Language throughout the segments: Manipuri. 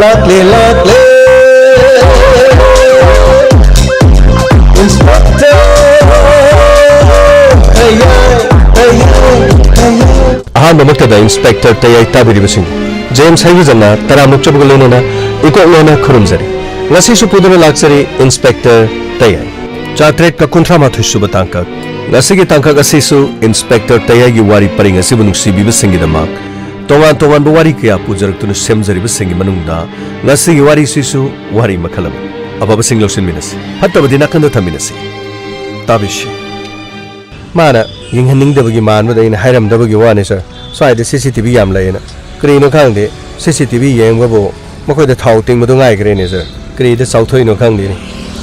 Luckily, Inspector. Aham maktada Inspector tayai tabiribasing James Hayuzana taramuk chabugalona ikoklona khurumjari ngasi su pudana laksari Inspector tayai chatret ka kunthra mathus suba tangka ngasi gi tangka asi su Inspector tayai gi wari paring asi bunung sibi basingi damak tongan bu wari kya pujarak semjari basingi manungda ngasi gi wari sisu wari makhalam aba basing losin minasi hatta badina kanda thaminasi tabishi mana yinghaning dabagi manbada ina hairam dabagi wani sir swaide CCTV yam layena krino khangde CCTV yengbo makoi da thau ting madu ngai grene sir kri da sauthoi no khangde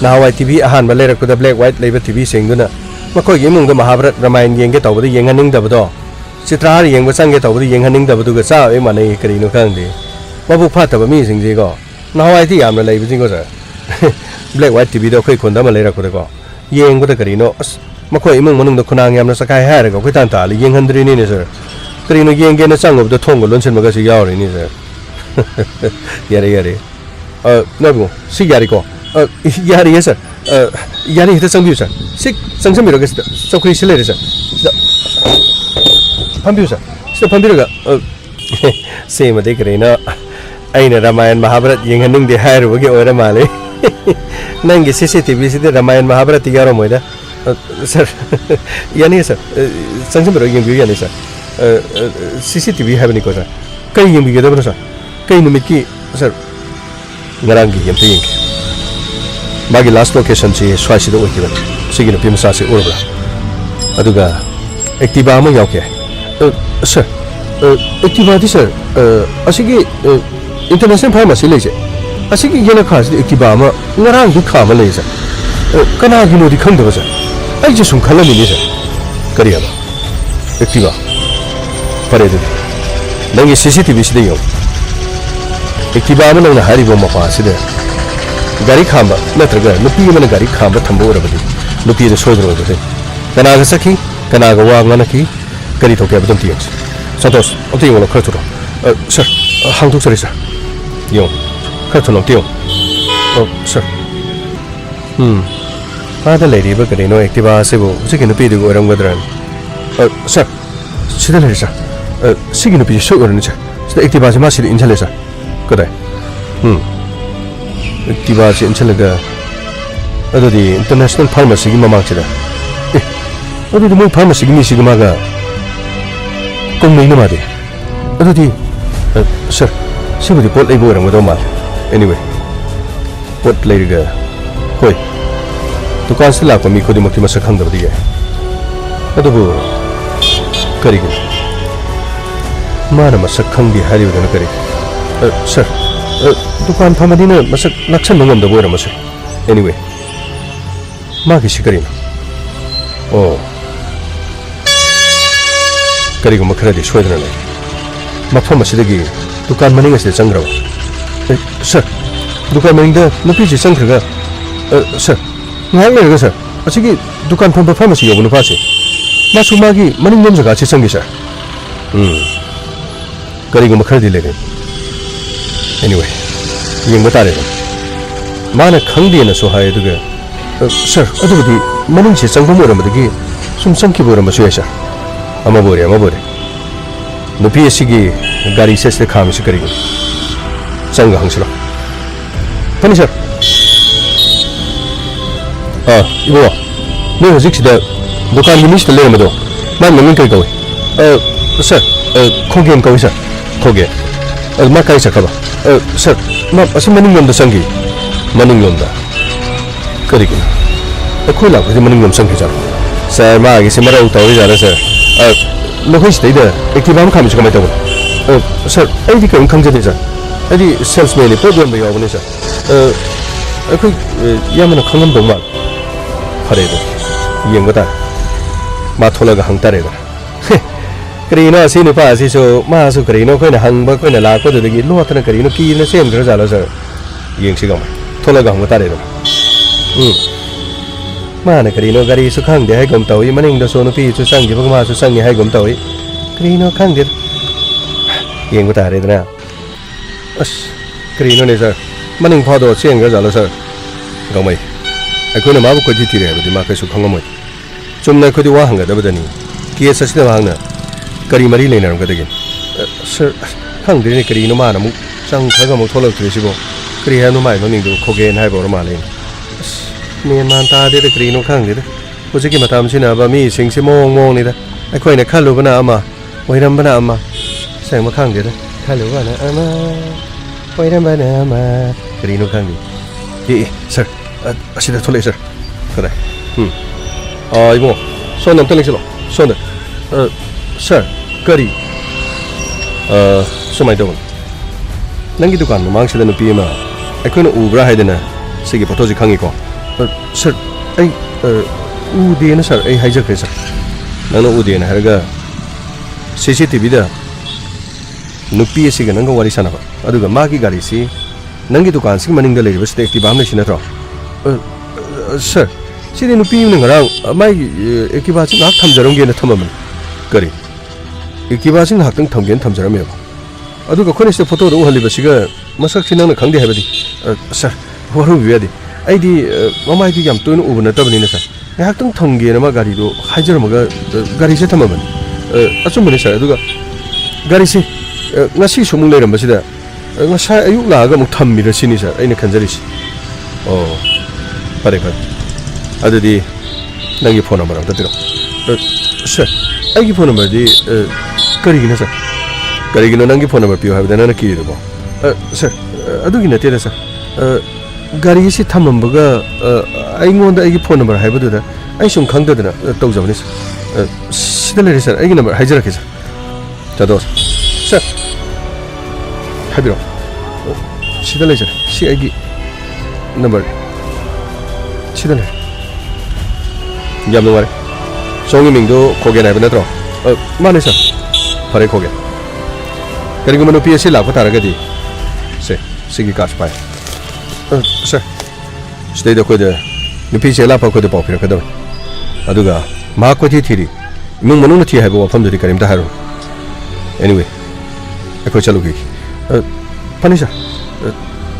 na hawai TV ahan ba lerak da black white label TV singduna makoi gi mungda mahabharat ramayan yengge tawbada yenghaning dabado chitra yengba sangge tawbada yenghaning dabadu ga sa e manai krino khangde mabu phataba mi singje go na hawai ti yam la label jingo sir black white TV do khoi khonda ma lerak ko da go yengba da krino makoi imung manung da khunang yamna sakai hair ga khoi tan ta li yenghandri ni ne sir krino yengge na changob da thong go lonchen ma ga si yaw ri ni sir yare nabu si yari ko yari yes sir yari hita sangbiu sir si sangsam biro ga sokri sile sir pambiu sir sida pambiu ga same de krino aina ramayan mahabharat yenghaning de hair boge ora male nangi CCTV sida ramayan mahabharat yaro moida sir yani sir sangsam biro yengbiu yani sir CCTV have ni ko sir kai yengbi ga da sir kai numit ki sir ngarangi yam tayeng magi last location chi swasi do okiban sigino pimsa se urba aduga activa mo yauke sir activa di sir asigi international pharmacy leje asigi yena khas activa ma ngarang du khama leje kana gi no di khang do sir ai je sum khala ni sir kariya activa pare de nangi CCTV side yo activa ma nang hari bo ma pa side gari khamba natraga nupi mana gari khamba thambo rabadi nupi de sojro de kana ga sakhi kana ga wa ngana ki kari to ke badam tiyak santos oti wala khaturo sir hang tu sir yo khatulong tio sir ada lady ba kari no activa se bo sigi nupi de go ram gadran sir sida le sir sigi nupi so orne sir sida activa se ma sida inchale sir kadai activa se inchalaga adodi international pharmacy gi mamang chida adodi mo pharmacy gi mi sigma ga kong nei na ma de adodi sir sibudi pot lei bo rang do mal anyway pot lei ga koi dukan se la ko mi khodi mokti masak khang da di ya adobu kari ga mara masak khang di hari ga na kari sir dukan phamadina masak laksan ngam da boira masak anyway ma ki shikari oh kari gum khara di shoidana le mafam asidagi dukan maning ase changra sir dukan maning da nupi ji changra sir ngai le ga sir asigi dukan pham pharmacy yobu nu pase ma sumagi maning nem jaga che changi sir kari gum khara di le anyway yengba tare mana khangdi na so haye duga sir adudi maning che changba moram dagi sum sangki boram so yasa ama bore no PSG gari se kham se kari changa hangsla pani sir ibo no hojik sida dukan gi list le mado man maning kai kawi sir khogem kawi sir khoge ma kai sakaba sir ma asim maning yom da sangi maning yom da kari ki akhoi la ko maning yom sangi jar sir ma gi simara u tawi jara sir lokoi stay da active am kham chama taw sir ai di kan khangje de sir ai di salesman ni problem ba yawne sir akhoi yamana khangam do ma phare do yeng ba ta ma thola ga hang tare da Karino si ni pa si so ma su Karino ko na hang ba ko na la ko de gi lo ta na Karino ki na sem gra jala sir yeng si ga ma thola ga hang ta re do ma na Karino gari su khang de hai gom tawi maning da so no pi su sang gi ba ma su sang ni hai gom tawi ꯀꯔꯤꯅꯣ ꯈꯪꯗꯦꯗ ꯌꯦꯡꯕ ꯇꯥꯔꯦꯗꯅ ꯑꯁ ꯀꯔꯤꯅꯣꯅꯦ ꯁꯥꯔ ꯃꯅꯤꯡ ꯐꯥꯎꯗꯣ ꯆꯦꯟꯈ꯭ꯔꯖꯥꯠꯂꯣ ꯁꯥꯔ ꯒꯥꯎꯃꯩ ꯑꯩꯈꯣꯏꯅ ꯃꯥꯕꯨ ꯀꯣꯏꯊꯤ ꯊꯤꯔꯦ ꯍꯥꯏꯕꯗꯤ ꯃꯥ ꯀꯩꯁꯨ ꯈꯪꯉꯝꯃꯣꯏ ꯆꯨꯝꯅ ꯑꯩꯈꯣꯏꯗꯤ ꯋꯥ ꯍꯪꯒꯗꯕꯗꯅꯤ ꯀꯦꯁ ꯑꯁꯤꯗ ꯃꯍꯥꯛꯅ ꯀꯔꯤ ꯃꯔꯤ ꯂꯩꯅꯔꯝꯒꯗꯒꯦ ꯁꯥꯔ ꯈꯪꯗ꯭ꯔꯦꯅꯦ ꯀꯔꯤꯅꯣ ꯃꯥꯅ ꯑꯃꯨꯛ ꯆꯪꯈ꯭ꯔꯒ ꯑꯃꯨꯛ ꯊꯣꯛꯂꯛꯇ꯭ꯔꯤꯁꯤꯕꯣ ꯀꯔꯤ ꯍꯥꯏꯕꯅꯣ ꯃꯥꯏ ꯃꯃꯤꯡꯗꯨ ꯈꯣꯒꯦꯟ ꯍꯥꯏꯕ ꯑꯣꯏꯔ ꯃꯥꯜꯂꯦ ꯑꯁ ꯃꯦꯟ ꯃꯥꯟ ꯇꯥꯗꯦꯗ ꯀꯔꯤꯅꯣ ꯈꯪꯗꯦꯗ ꯍꯧꯖꯤꯛꯀꯤ ꯃꯇꯝꯁꯤꯅꯕ ꯃꯤꯁꯤꯡꯁꯤ ꯃꯑꯣꯡ ꯃꯑꯣꯡꯅꯤꯗ ꯑꯩꯈꯣꯏꯅ ꯈꯜꯂꯨꯕꯅ ꯑꯃ ꯑꯣꯏꯔꯝꯕꯅ ꯑꯃ ꯑꯁꯦꯡꯕ ꯈꯪꯗꯦꯗ ꯈꯜꯂꯨꯕꯅ ꯑꯃ ꯑꯣꯏꯔꯝꯕꯅ ꯑꯃ ꯀꯔꯤꯅꯣ ꯈꯪꯗꯦ ꯁꯥꯔ ꯑꯁꯤꯗ ꯊꯣꯛꯂꯛꯑꯦ ꯁꯥꯔ ꯀꯗꯥꯏ 이모 손 엄청 랭실로 손 sir kari sumai dawon nangi dukan mamang sida nupi ma aikoina ubra haidana sigi photo ji khangi ko sir ai ude na sir ai haijakre sir nana ude na haraga CCTV da nupi siga nanga wari sana ba aduga magi gari si nangi dukan sing maning da leiriba sida active amne sina tro sir sidi nupi ni ngarang mai active sing hak thamjarong ge na thamam kari active sing hak tang thamgen thamjaram ba aduga khone se photo ro haliba siga masak sinang na khangde habadi sir waru biadi aidi mamai di yam toin ubuna tabani na sir hak tang thamge na ma gari do hajarama ga gari se thamam achumani sir aduga gari se ngasi sumung leiramba sida ngasai ayuk laaga muk thammira sini sir aina khanjari si pare adudi nangi phone number amta piro sir aigi phone number di karigina sir karigina nangi phone number piyo habdana na kiri do sir adugi na tera sir gari si thamambaga aingonda aigi phone number haibadu da ai sum khangdadana tawjabani sir sida lere sir aigi number haijarake sir tados sir habiro sida lere si aigi number sida lere yam no mare songi mingdo khogen haib natro mane sir pare khogen kari gumano PSC la ko taragadi se sigi kas pai sir stay da ko de ni PSC la pa ko de popira ka da aduga ma ko thi thiri imung manu na thi haib wa pham de karim da haru anyway ako chalu gi pani sir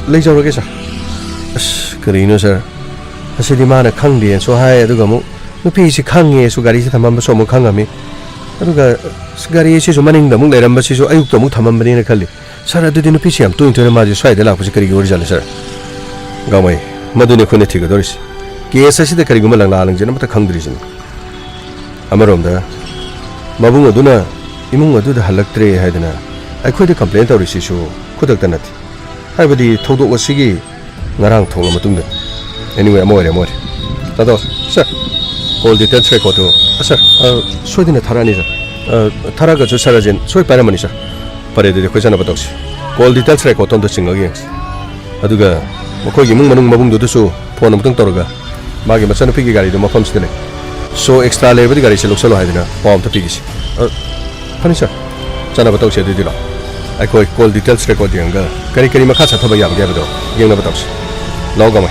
lei jaw ge sir karino sir asidi mana khangdi so hai aduga mu nupi si khange su gari si thamam so mu khangami aduga gari si so maning da mu leiram ba si so ayuk to mu thamam bani na khalli sir adudi nupi si am tuing tuing ma ji swai de la ku si kari gi ori jale sir gamai madune khone thiga doris case si de kari guma lang la lang jena mata khangdri sin amarom da mabung aduna imung adu da halaktre haidana akhoi de complaint tori si so khudak ta nathi haibadi thodok asigi ngarang thongla matung da anyway amore tado sir call details record to sir soidina tharani sir tharaga jo sarajen soi paramani sir pare de khoi jana badoksi call details record on the singagi aduga mokoi gi mung manung mabung du su phone amtang toraga magi machan pigi gari do mafam stele so extra level gari se loksalo haidina pom ta pigi si pani sir jana badoksi de dilo ai koi call details record yanga kari kari makha sa thaba yam ga bado yeng na badoksi logama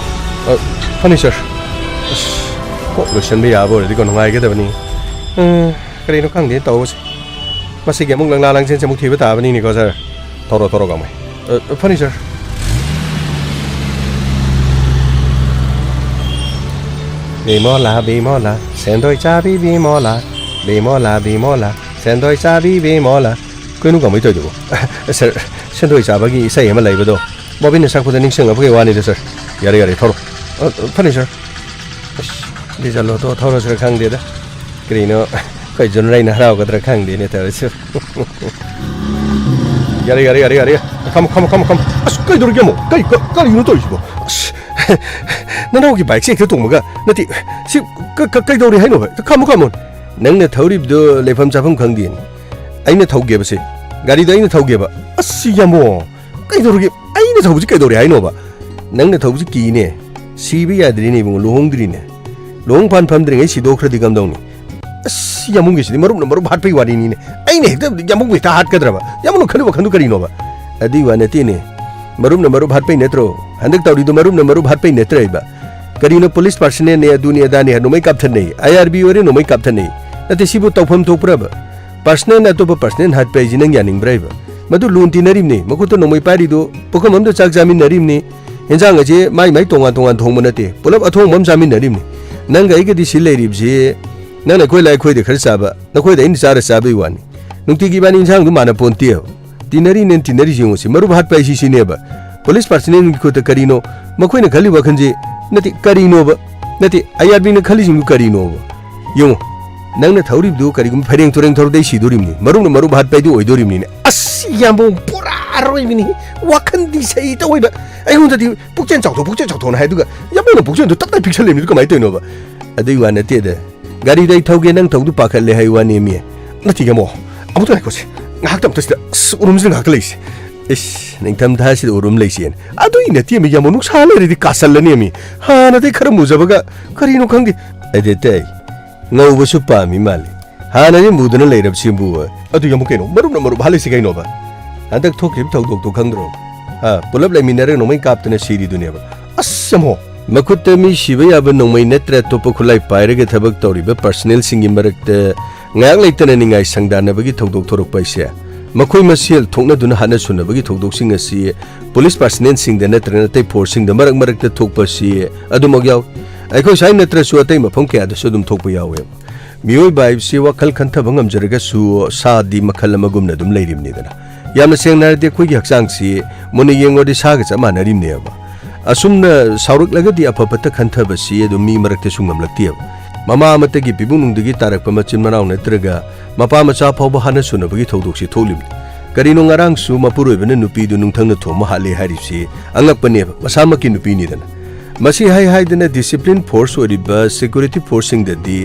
pani sir ko lotion be yabo ri ko ngai ge da bani kari no kang de taw se masi ge mung lang la lang chen se muk thi ba ta bani ni ko sir toro ga mai pani sir be mola sendoi cha be mola sendoi cha be mola ko nu ga mai to jo sir sendoi cha ba gi sai ma lai ba do bobin ne sak pu da ning sing ba ge wa ni de sir yare toro pani sir đi ra lô tô thâu ra sửa khang đi đó cái nó phải dồn ra nào cái đó khang đi này thôi chứ gari come cái đồ kia mà cái nó tôi chứ nó đâu cái bike xe cái tùng mà nó thì cái đồ này hay nổi come nâng này thâu đi được lấy phẩm trả phẩm khang đi anh này thâu ghép gì gari đó anh này thâu ghép à xí ya mo cái đồ kia anh này thâu gì cái đồ này hay nổi ba nâng này thâu gì kỳ nè xí bây giờ đi này bằng luồng đi nè long pan pham dring ai si do khra digam dong ni as yamung gi si marum hat pe wari ni ne ai ne yamung bi ta hat kadra ba yamung khanu khandu kari no ba adi wa ne ti ne marum hat pe netro handak tawdi do marum hat pe netra ba kari no police person ne dunia da ne no mai kap than nei IRB ore no mai kap than nei ate si bu tawpham thok pra ba personal अतोप पर्सनल हाथ पे जिनंग यानिंग ब्राइब मधु लून तीनरिमने मकुत नोंमै पारिदो पुखम हमदो चाक जामिनरिमने हिंजांग अजे माई माई तोंगा तोंगा थोंग मनते पुलब अथोंग मम जामिनरिमने नंग आइगदि सि लेरिबजे नंग नखोय लाय खोय दे खर साबा नखोय दे इन चार साबे वानी नुंति की बानी इंजांग दु माना पोंते तीनरी नेन तीनरी जिंगोसी मरु हाथ पे सिनेबा पुलिस पर्सनल खुद करीनो मखोय न खली वखनजे नति करीनो नति आईआरबी न खली जिंगु करीनो यो नंग थौरिबदु करीगुम फेरेंग तुरेंग थौरदे सिदोरिमनि मरु हाथ पे दु ओइदोरिमनि अस यामबो पुरा रोइमिनि वाखन दि सही तोइबा अइहुंदि पुक्चेन चाउथो ना हाइदुगा यामबो पुक्चेन तत्ता पिक्चर लेमि कमाय तोइनोबा अदुइ वा नते दे गाड़ी दai थौगे नंग थौदु पाखले हाइवानि मि नति गमो अमुतो नाइकोसे ngahaktam tasta urum jing ngak leis is ningtam tha si urum leisien adui nati mi yamonuk sala ri kasalani mi ha na dei khara mujabaga kari no khangdi adete ngau busu pa mi mali ha na ni mudana leirab simbu adu yamu keno maru bhale si gaino ba adak thokrib thogdok to khangdro ha pulap lai minare no mai kaptana siri dunia ba asamo makutta mi shiba yaba no mai natra topo khulai pairage thabak toriba personal singi marakta ngak leitana ningai sangdanabagi thogdok thorok paise makhoi masiel thokna duna hana sunabagi thogdok sing asi police personnel sing de natra natai force sing de marak ta thokpa si adumog yaw aiko sai natra su atai mafam kya da sudum thokpa yawe mioi vibe si wakhal khantha bangam jaraga su sa di makhal magum na dum leirimni dana yamna sengna de khoi gi haksang si moni yengodi sa ga chama narimne ba asumna sauruk lagadi apapata khantha ba si adum mi marak te sungam lakti mama amatagi pibunungdagi tarakpa machin manau natraga mapa macha phawba hana sunabagi thogdoksi tholim karino ngarang su mapuroibana nupi du nungthangna thoma hale harisi angakpane masamaki nupi ni dana masi hai dana discipline force oriba security forcing dadi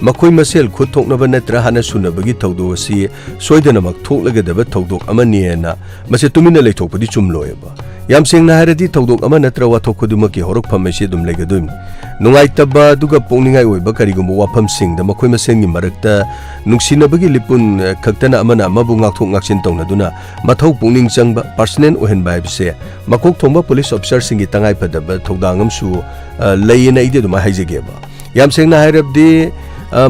makhoi masel khut thoknaba natra hana sunabagi thogdosi soidana mak thoklaga daba thogdok amani na mase tumina leithokpadi chumloeba yam sengna haradi thogdok ama natra wathok khudumaki horok phamesi dum legadum nungai taba duga pongningai oiba karigum wafam singda makhoi masengi marakta nungsinabagi lipun khaktana amana amabu ngakthok ngaksin tongna duna mathau pongning changba personal ohen baibse makok thongba police officer singi tangai phadaba thogdangam su leina ide duma haijegeba yam sengna harabdi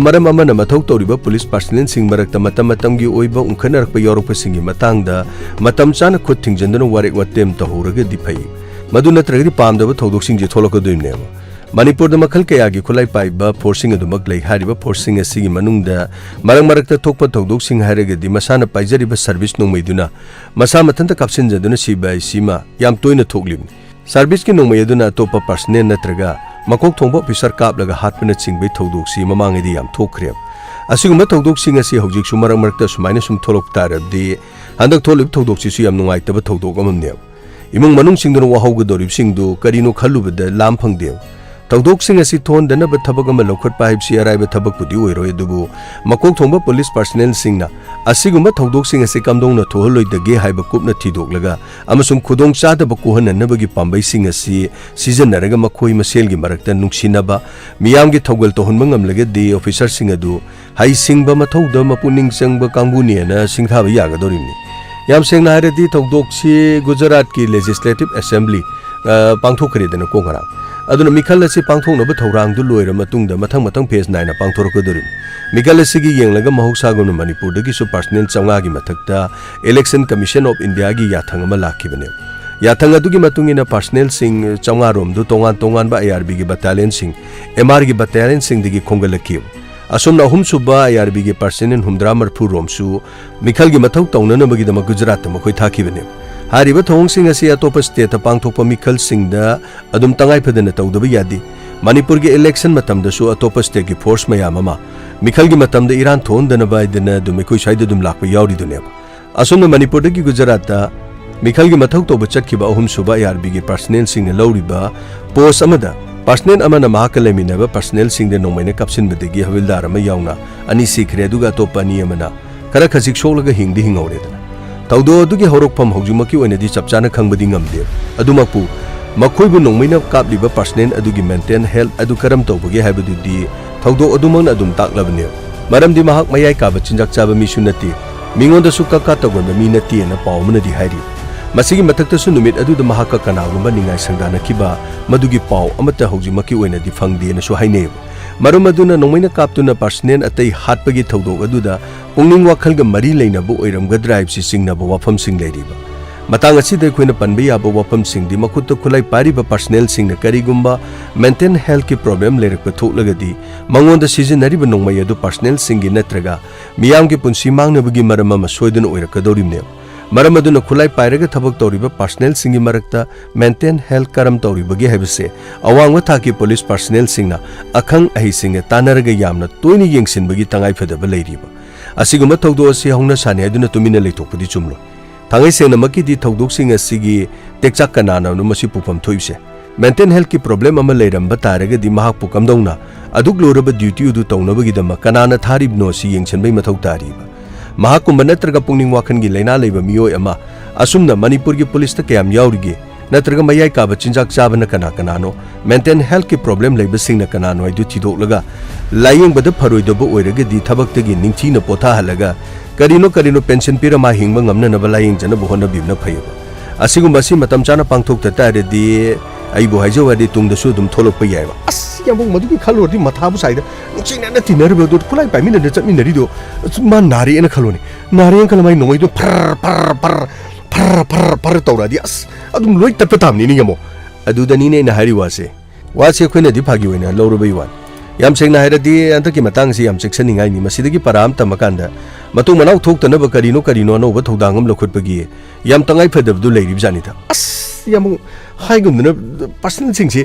maram amana mathau toriba police personnel sing marakta matamgi oiba unkhanar pa yorok singi matangda matam chana khut thingjandan warek watem tahuraga diphai maduna tragri pamdaba thodok sing je tholok doimne Manipur da makhal kaya gi khulai paiba forcing adu maglai hariba forcing asigi manungda marang marakta thokpa thodok sing haraga di masana paijariba service nongmaiduna masa mathanta kapsin jaduna sibai sima yam toina thoklim service ki nongmaiduna topa personnel natraga makok thongba officer kap laga hatpana chingbai thodok si mamangedi yam thokhreb asiguma thodok sing asi hojik su marang marakta sumaina sum tholok tarabdi handak tholib thodok si su yam nungai taba thodok amamne imung manung singduna wahauga dorib singdu karino khalubada lam phangdew tawdok sing asi thon dana ba thabak ama lokhat paib si arai ba thabak pudi oiroi dubu makok thongba police personnel singna asiguma tawdok sing asi kamdong na thoholoi dage haiba kupna thidok laga amasum khudong chada ba kohan nabagi pambai sing asi season naraga makhoi masel gi marakta nungsinaba miyam gi thogal to honmang amlage de officer sing adu hai singba mathauda mapuning changba kanguni na singtha ba yaga dorimni yam sengna haradi tawdok si Gujarat ki legislative assembly pangthokre dana kongara aduna mikhal asi pangthoknaba thorang du loira matungda mathang phase 9 na pangthorakadorim mikhal asi gi yenglaga mahoksa gonu Manipur dagi su personal changa gi mathakta election commission of India gi yathang ama lakhibane yathang adugi matungina personal sing changa rom du tongan ba ARB gi battalion sing MR gi battalion sing digi khongalaki asumna hum suba ARB gi personal humdra marphu rom su mikhal gi mathau taunana bagi dama Gujarat ma khoi thakibane hariba thong sing asi atopa state ta pangthokpa mikhal singda adum tangai phadana tawdaba yadi Manipur gi election matamda su atopa state gi force mayam ama mikhal gi matamda Iran thon dana bai dana dum koi saida dum lakpa yauri dune asumna Manipur gi Gujarat ta mikhal gi mathau toba chatkhiba ahum suba ARB gi personnel sing na lauriba post amada personnel amana mahakalemina ba personnel sing de nomaina kapsin bedegi havildar ama yauna ani sikre duga topa ni amana kara khajik solaga hingdi hingore tawdo adugi horokpham hogjumaki oinadi chapchana khangbadi ngamde adumapu makhoibu nongmaina kapliba personnel adugi maintain health adu karam tawbagi haibadudi tawdo adumang adum taklabne maramdi mahak mayai kaba chinjak chaba mi sunati mingonda su kakka tagonda mi nati na pawmanadi hairi masigi mathakta su numit adu da mahaka kanagumba ningai sangdana kiba madugi paw amata hogjumaki oinadi phangde na su haine Maram aduna nongmaina kaptuna personnel atai hatpagi thodok aduda pungning wakhalga mari leinabu oiramgadra haibsi singnaba wafamsing leiriba. Matang asida aikoina panba yaba wafamsingdi makutta khulai pariba personnel singna karigumba mental health ki problem leirakpa thoklagadi mangonda sizinariba nongmai adu personnel singi natraga miyamgi punsi mangnabagi maram ama soiduna oirakadaurimne. Maram aduna khulai pairaga thabak tawriba personnel singi marakta mental health karam tawribagi haibase awangwa thaki police personnel singna akhang ahi singa tanaraga yamna toini yengsinbagi tangai phadaba leiriba. Asiguma thawdo asi hongna sani aduna tumina leithokpadi chumlo. Thangai sengna makidi thawdok sing asigi tekchak kanana nu masi pupam thoibse. Mental health ki problem ama leiramba taraga di mahak pukam dongna aduk loraba duty udu tawnabagi dama kanana tharibno si yengchenbai mathau tariba. Mahakumba natraga pungning wakhangi laina leiba miyoi ama asumna Manipur ki police ta kayam yaurige natraga mayai kaba chinjak chabana kana kanano mental health ki problem leiba singna kanano aidu thidok layeng bada pharoidaba oiraga di thabaktagi ningthina potha halaga karino pension pirama hingba ngamna na balayeng jana bohona bibna phayaba asigumba si matam chana pangthok ta tare di aibo haijawadi tungda su dum tholok pa yaiba as yamung madugi khalordi mathabu saida china na tinarba do khulai paimina na chatminari do ma nari ena khaloni nari en khalmai noi do par tawradi as adum loi tapta tamni ni yamo adudani ne na hari wase khoina di phagi oina lawrubai wan yam sengna hairadi antaki matang si yam seksaningai ni masidagi param tamakanda matung manau thoktanaba karino no ba thodangam lokhutpagi yam tangai phadabdu leirib janita as yam haigumna personal singsi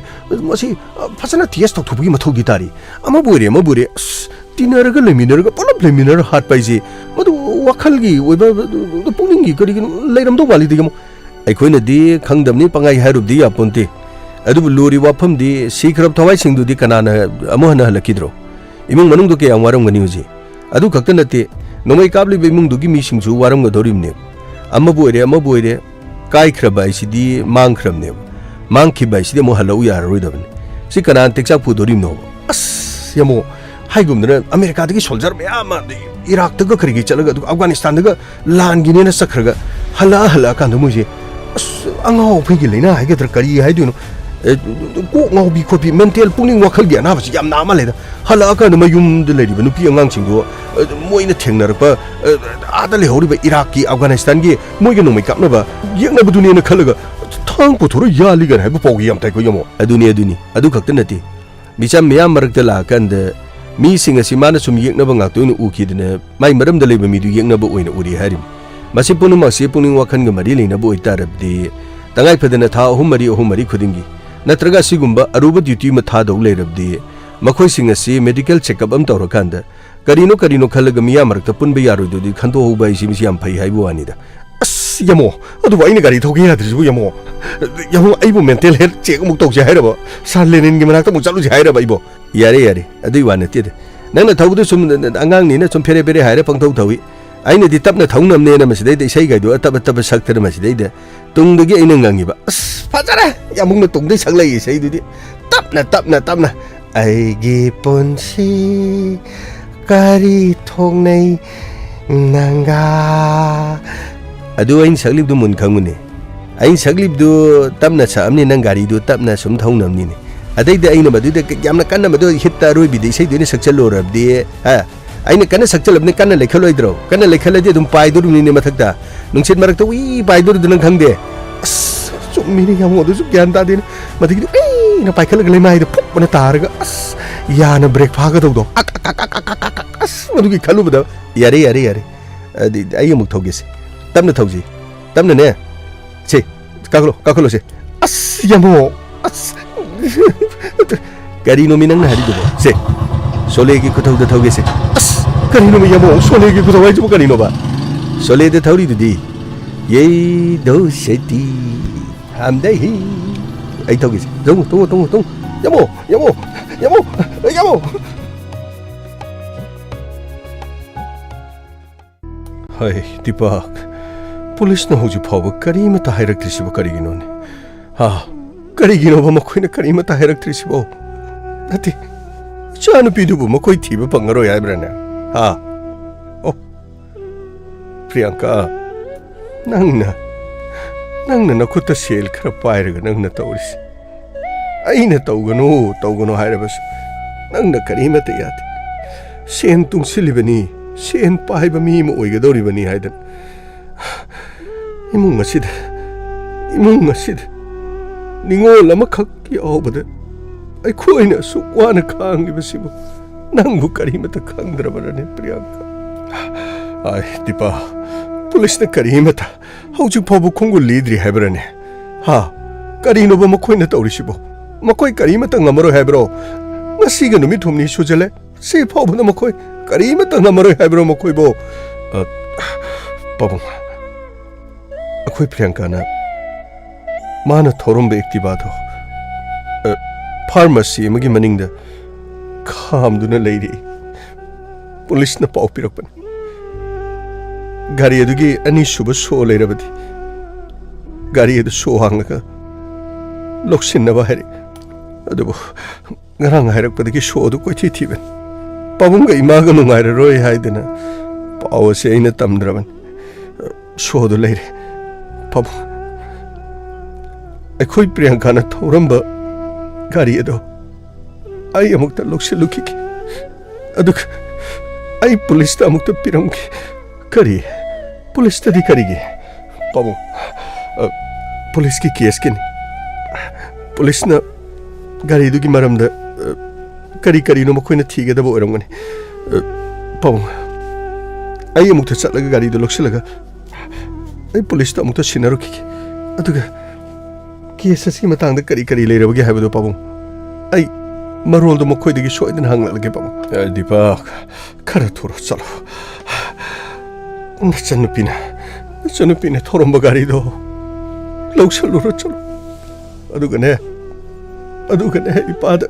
masi phasana ts thokthubgi mathodi tari ama bure tinaraga leminaraga polap leminar hat paisi madu wakhalgi oiba pungningi kari leiramdo wali digamo aikoina di khangdamni pangai hairubdi aponte adubu luri wafam di sikrab thawai singdu di kanana amohana halakidro imung manung do ke amwaram gani uji adu khakta nate nomai kabli be imung dugi mi singju waram ga dorimne amabu ere kai khraba isidi mang khramne mang khiba isidi mo halau ya roidabne si kanan tekchak pu dorimno as yamo haigumna america dagi soldier me ama iraq daga khrigi chalaga afghanistan daga lan gine na sakhraga hala kan muji angau phigi leina haigedra kari haiduno ko ngaubi khopi mental pungning wakhal gi na basi yam nama leda hala ka na mayum de ledi banu pi angang singdo moina thengnar ada le hori ba iraq ki afghanistan gi moigi no mai kapna ba yekna buduni na khalaga thang puthoro yali gan haibu pogi yam tai ko yomo aduni adu khakta nati micham miyam marakta la kan de mi singa simana sum yekna ba ngak toinu ukidne mai maram de leba mi du yekna ba oina uri harim masi punu masi pungning wakhan ga mari leina bo itarabdi tangai phadana tha ahum mari khudingi natraga sigumba aruba duty ma tha dau leirabdi makhoi singa si medical checkup am tawrakanda karino khalaga miya marakta punba yaroidu di khanto hoba isi mi yam phai haibu anida as yamo adu waina gari thogi yadribu yamo aibu mental health check muk tawse hairaba sar lenin gi manakta muk chalu hairaba ibo yare adu wana tide nangna thawdu sum angang ni na sum fere haire pangthau thawi aina di tapna thaungnamne na masidai de sei gaidu ataba sakthar masidai de tungdagi aina ngangiba as fajara yamungna tungdai saglai sei dudi tapna aigi ponsi kari thongnai nanga adu ain saglib du mun khangune ain saglib du tapna samni nang gari du tapna sum thaungnamni ne adai de aina madu de yamna kanna madu hitta roi bi de sei duni sakchalo rabdi ha aina kana sakchalabne kana lekhaloi kana lekhaladi dum paidur ni ne mathakta nungsit marakta wi paidur du nang khangde as chumini yamu du gyan ta din madigi na paikhala gle mai de phuk bana targa as yana break phaga do as madugi khalu bada yare adi ai muk thogese tamna thauji tamna ne che kaklo se as yamu as gari no minang hari do se solegi kuthau da thogese as karino me yamo solegi kuthau ai chu karino ba sole de thauri dudi ye do seti hamdai hi ai thogese tung yamo hai Deepak police na hoji phawa kari ma ta hairak trisibo kari gino ne ha kari gino ba makoi na kari ma ta hairak trisibo ati chanu pidu bu makoi thiba pangaro yai brana ha oh Priyanka nangna nakuta sel khara pairaga nangna tawris aina tawgano hairabas ꯅꯪꯅ ꯀꯔꯤꯃꯠꯇ ꯌꯥꯗꯦ ꯁꯦꯟ ꯇꯨꯡꯁꯤꯜꯂꯤꯕꯅꯤ ꯁꯦꯟ ꯄꯥꯏꯕ ꯃꯤ ꯑꯃ ꯑꯣꯏꯒꯗꯧꯔꯤꯕꯅꯤ ꯍꯥꯏꯗꯅ ꯏꯃꯨꯡ ꯑꯁꯤꯗ ꯅꯤꯡꯉꯣꯜ ꯑꯃꯈꯛ ꯌꯥꯎꯕꯗ ꯑꯩꯈꯣꯏꯅ ꯑꯁꯨꯛ ꯋꯥꯅ ꯈꯥꯡꯂꯤꯕꯁꯤꯕꯨ ꯅꯪꯕꯨ ꯀꯔꯤꯃꯠꯇ ꯈꯪꯗ꯭ꯔꯕꯔꯅꯦ ꯄ꯭ꯔꯤꯌꯥꯡꯀꯥ ꯑꯥꯏ ꯗꯤꯄꯥ ꯄꯨꯂꯤꯁꯅ ꯀꯔꯤꯃꯠꯇ ꯍꯧꯖꯤꯛ ꯐꯥꯎꯕ ꯈꯣꯡꯒꯨꯜ ꯂꯤꯗ꯭ꯔꯤ ꯍꯥꯏꯕꯔꯅꯦ ꯍꯥ ꯀꯔꯤꯅꯣꯕ ꯃꯈꯣꯏꯅ ꯇꯧꯔꯤꯁꯤꯕꯣ ꯃꯈꯣꯏ ꯀꯔꯤꯃꯠꯇ ꯉꯝꯃꯔꯣꯏ ꯍꯥꯏꯕ꯭ꯔꯣ ꯉꯁꯤꯒ ꯅꯨꯃꯤꯠ ꯍꯨꯝꯅꯤ ꯁꯨꯖꯜꯂꯦ ꯁꯤ ꯐꯥꯎꯕꯗ ꯃꯈꯣꯏ ꯀꯔꯤꯃꯠꯇ ꯉꯝꯃꯔꯣꯏ ꯍꯥꯏꯕ꯭ꯔꯣ ꯃꯈꯣꯏꯕꯨ ꯄꯥꯕꯨꯡ ꯑꯩꯈꯣꯏ ꯄ꯭ꯔꯤꯌꯥꯡꯀꯥꯅ ꯃꯥꯅ ꯊꯧꯔꯝꯕ ꯑꯦꯛꯇꯤꯚꯥꯗꯣ ꯐꯥꯔꯃꯥꯁꯤ ꯑꯃꯒꯤ ꯃꯅꯤꯡꯗ ꯈꯥꯝꯗꯨꯅ ꯂꯩꯔꯤ ꯄꯨꯂꯤꯁꯅ ꯄꯥꯎ ꯄꯤꯔꯛꯄꯅꯤ ꯒꯥꯔꯤ ꯑꯗꯨꯒꯤ ꯑꯅꯤꯁꯨꯕ ꯁꯣ ꯂꯩꯔꯕꯗꯤ ꯒꯥꯔꯤ ꯑꯗꯨ ꯁꯣ ꯍꯥꯡꯂꯒ ꯂꯧꯁꯤꯟꯅꯕ ꯍꯥꯏꯔꯛꯏ ꯑꯗꯨꯕꯨ ꯉꯔꯥꯡ ꯍꯥꯏꯔꯛꯄꯗꯒꯤ ꯁꯣ ꯑꯗꯨ ꯀꯣꯏꯊꯤ ꯊꯤꯕꯅꯤ ꯄꯥꯕꯨꯡꯒ ꯏꯃꯥꯒ ꯅꯨꯡꯉꯥꯏꯔꯔꯣꯏ ꯍꯥꯏꯗꯅ ꯄꯥꯎ ꯑꯁꯤ ꯑꯩꯅ ꯇꯝꯗ꯭ꯔꯕꯅꯤ ꯁꯣꯗꯨ ꯂꯩꯔꯦ ꯄꯥꯕꯨꯡ ꯑꯩꯈꯣꯏ ꯄ꯭ꯔꯤꯌꯥꯡꯀꯥꯅ ꯊꯧꯔꯝꯕ ꯒꯥꯔꯤ ꯑꯗꯣ ꯑꯩ ꯑꯃꯨꯛꯇ ꯂꯧꯁꯤꯜꯂꯨꯈꯤꯒꯦ ꯑꯗꯨꯒ ꯑꯩ ꯄꯨꯂꯤꯁꯇ ꯑꯃꯨꯛꯇ ꯄꯤꯔꯝꯒꯦ ꯀꯔꯤ ꯄꯨꯂꯤꯁꯇꯗꯤ ꯀꯔꯤꯒꯤ ꯄꯥꯕꯨꯡ ꯄꯨꯂꯤꯁꯀꯤ ꯀꯦꯁꯀꯤꯅꯤ ꯄꯨꯂꯤꯁꯅ ꯒꯥꯔꯤꯗꯨꯒꯤ ꯃꯔꯝꯗ ꯀꯔꯤꯅꯣ ꯃꯈꯣꯏꯅ ꯊꯤꯒꯗꯕ ꯑꯣꯏꯔꯝꯒꯅꯤ ꯄꯥꯕꯨꯡ ꯑꯩ ꯑꯃꯨꯛꯇ ꯆꯠꯂꯒ ꯒꯥꯔꯤꯗꯨ ꯂꯧꯁꯤꯜꯂꯒ ꯑꯩ ꯄꯨꯂꯤꯁꯇ ꯑꯃꯨꯛꯇ ꯁꯤꯟꯅꯔꯨꯈꯤꯒꯦ ꯑꯗꯨꯒ ꯀꯦꯁ ꯑꯁꯤꯒꯤ ꯃꯇꯥꯡꯗ ꯀꯔꯤ ꯂꯩꯔꯕꯒꯦ ꯍꯥꯏꯕꯗꯣ ꯄꯥꯕꯨꯡ ꯑꯩ ꯃꯔꯣꯜꯗꯣ ꯃꯈꯣꯏꯗꯒꯤ ꯁꯣꯏꯗꯅ ꯍꯪꯂꯛꯂꯒꯦ ꯄꯥꯕꯨꯡ ꯗꯤꯄꯛ ꯈꯔ ꯊꯨꯔꯣ ꯆꯠꯂꯣ ꯅꯆꯟꯅꯨꯄꯤꯅ ꯊꯧꯔꯝꯕ ꯒꯥꯔꯤꯗꯣ ꯂꯧꯁꯜꯂꯨꯔꯣ ꯆꯠꯂꯣ ꯑꯗꯨꯒꯅꯦ ꯏꯄꯥꯗ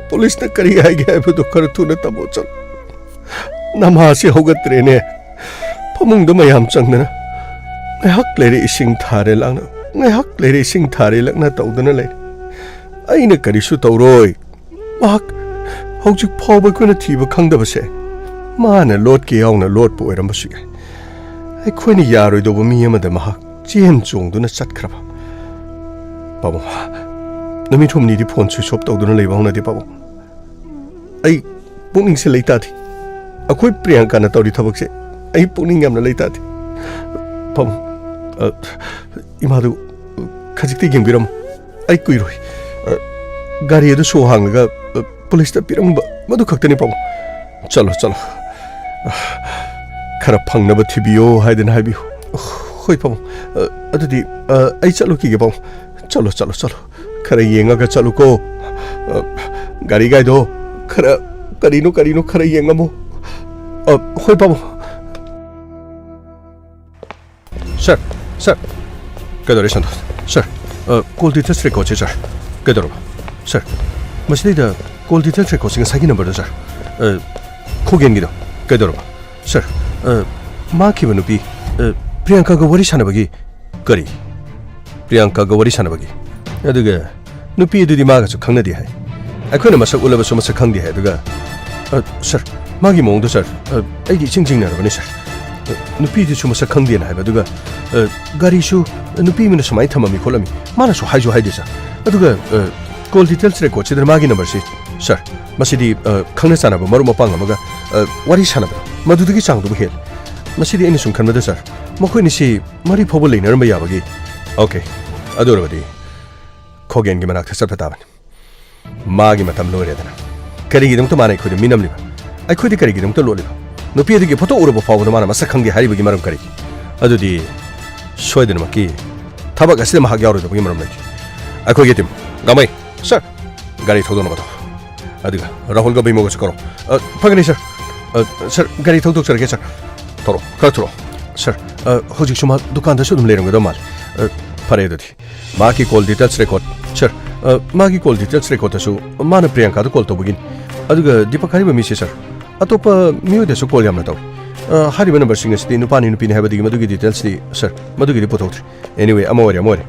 ꯄꯨꯂꯤꯁꯅ ꯀꯔꯤ ꯍꯥꯏꯒꯦ ꯍꯥꯏꯕꯗꯣ ꯈꯔ ꯊꯨꯅ ꯇꯝꯃꯣ ꯆꯠꯂꯣ ꯅꯃꯥꯁꯤ ꯍꯧꯒꯠꯇ꯭ꯔꯦꯅꯦ ꯐꯃꯨꯡꯗ ꯃꯌꯥꯝ ꯆꯪꯗꯅ ꯉꯥꯏꯍꯥꯛ ꯂꯩꯔꯦ ꯏꯁꯤꯡ ꯊꯥꯔꯦ ꯂꯥꯛꯅ ꯉꯥꯏꯍꯥꯛ ꯂꯩꯔꯦ ꯏꯁꯤꯡ ꯊꯥꯔꯦ ꯂꯛꯅ ꯇꯧꯗꯨꯅ ꯂꯩꯔꯦ ꯑꯩꯅ ꯀꯔꯤꯁꯨ ꯇꯧꯔꯣꯏ ꯃꯍꯥꯛ ꯍꯧꯖꯤꯛ ꯐꯥꯎꯕ ꯑꯩꯈꯣꯏꯅ ꯊꯤꯕ ꯈꯪꯗꯕꯁꯦ ꯃꯥꯅ ꯂꯣꯠꯀꯦ ꯌꯥꯎꯅ ꯂꯣꯠꯄ ꯑꯣꯏꯔꯝꯕꯁꯨ ꯌꯥꯏ ꯑꯩꯈꯣꯏꯅ ꯌꯥꯔꯣꯏꯗꯧꯕ ꯃꯤ ꯑꯃꯗ ꯃꯍꯥꯛ ꯆꯦꯟ ꯆꯣꯡꯗꯨꯅ ꯆꯠꯈ꯭ꯔꯕ ꯄꯥꯕꯨꯡ ꯅꯨꯃꯤꯠ ꯍꯨꯝꯅꯤꯗꯤ ꯐꯣꯟ ꯁ꯭ꯋꯤꯆ ꯑꯣꯐ ꯇꯧꯗꯨꯅ ꯂꯩꯕ ꯍꯧꯅꯗꯦ ꯄꯥꯕꯨꯡ ꯑꯩ ꯄꯨꯛꯅꯤꯡꯁꯦ ꯂꯩꯇꯥꯗꯦ ꯑꯩꯈꯣꯏ ꯄ꯭ꯔꯤꯌꯥꯡꯀꯥꯅ ꯇꯧꯔꯤ ꯊꯕꯛꯁꯦ ꯑꯩ ꯄꯨꯛꯅꯤꯡ ꯌꯥꯝꯅ ꯂꯩꯇꯥꯗꯦ ꯄꯥꯕꯨꯡ ꯏꯃꯥꯗꯨ ꯈꯖꯤꯛꯇ ꯌꯦꯡꯕꯤꯔꯝꯃꯨ ꯑꯩ ꯀꯨꯏꯔꯣꯏ ꯒꯥꯔꯤ ꯑꯗꯨ ꯁꯣ ꯍꯥꯡꯂꯒ ꯄꯨꯂꯤꯁꯇ ꯄꯤꯔꯝꯕ ꯃꯗꯨ ꯈꯛꯇꯅꯤ ꯄꯥꯕꯨꯡ ꯆꯠꯂꯣ ꯈꯔ ꯐꯪꯅꯕ ꯊꯤꯕꯤꯌꯣ ꯍꯥꯏꯗꯅ ꯍꯥꯏꯕꯤꯌꯨ ꯍꯣꯏ ꯄꯥꯕꯨꯡ ꯑꯗꯨꯗꯤ ꯑꯩ ꯆꯠꯂꯨꯈꯤꯒꯦ ꯄꯥꯕꯨꯡ ꯆꯠꯂꯣ खरा येंगा चलू को गाड़ी गाइदो खरा करीनो खरा येंगमो होय बाबू सर कदरे Santosh sir call details record sir कदरो सर मसलीदा कॉल डिटेल्स रेकॉर्ड सिंग सागी नंबर सर खोगेनगिदो कदरो सर मा खिबनुपी प्रियंका ग वरी सानबगी करी प्रियंका ग वरी सानबगी अदुगा नुपी दुदि मागासु खंगनदि हाय अखोना मसक उलबसु मसक खंगदि हाय अदुगा सर मागी मोंदो सर आइदि चिंजिंग नरबनि सर नुपी दिसु मसक खंगदि ना हाय अदुगा गारिसु नुपी मिना समाय थममी खोलमी मानासु हायजु Haidi sir अदुगा call details record सिदर मागी नंबर सि सर मसिदि खंगना सानाबो मरु मपांग अमगा वारि सानाबो मदुदुगी चांगदुबो हेल मसिदि एनि सुम खनबदा सर मखोइनिसि मरि फोबो लेनरम याबगी ओके अदुरबदि खोगेन की मनाक चट ताबन मागी मतम लोरेदना करिगिदम तो माने खुदि मिनमलिबा आई खुदि करिगिदम तो लोलिबा नुपी दिगे फोटो उरबो फावदो माना मसक खंगे हारिबगी मरम करि अदुदि सोयदन मकी थबक असिद महाग यावरदबगी मरम लैति अखोगे टिम गामै सर गाड़ी थोदो नबतो अदिगा राहुल गा बिमोगस करो फगनी सर गाड़ी थोदो चरगे सर थोरो खथरो सर होजिक सुमा दुकान दसु दुम लेरंगदो माल फरे दथि माकी कॉल डिटेल्स रेकॉर्ड सर मागी कॉल डिटेल्स रेकॉर्ड दसु माना प्रियंका दो कॉल तोबगिन अदुगा दीपक हारिबा मिसे सर अतोपा मिउ दसु कॉल यामना तौ हारिबा नंबर सिंग सिति नुपानी नुपिनि हाबदिगी मदुगी डिटेल्स दि सर मदुगी दि पुथौथ्रि एनीवे अमोरे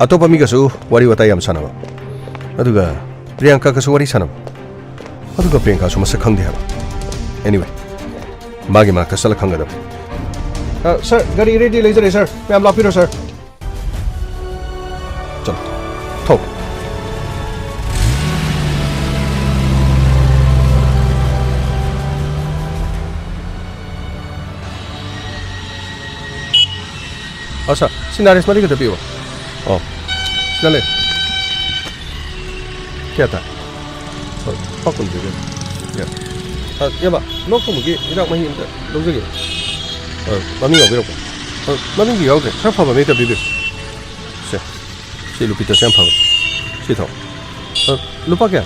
अतोपा मिगसु वारी वता याम सानाबा अदुगा प्रियंका कसु वारी सानाबा अदुगा प्रियंका सु मसक खंगदि हाबा एनीवे मागी मा कसला खंगदब सर गाड़ी रेडी लेजरे सर मैम लापिरो सर चलो थो sir. Sinaris mari ka tabi Oh. Sinale. Kaya ta. Pakun juga. Ya. Ya ba. Nok ko mugi ina mahim da lojage. Mami yo biro. Mami gi yo ke. Sa pa ba me ta bi bi. Se. Si Lupita siang pa. Si tho. Lupa kya?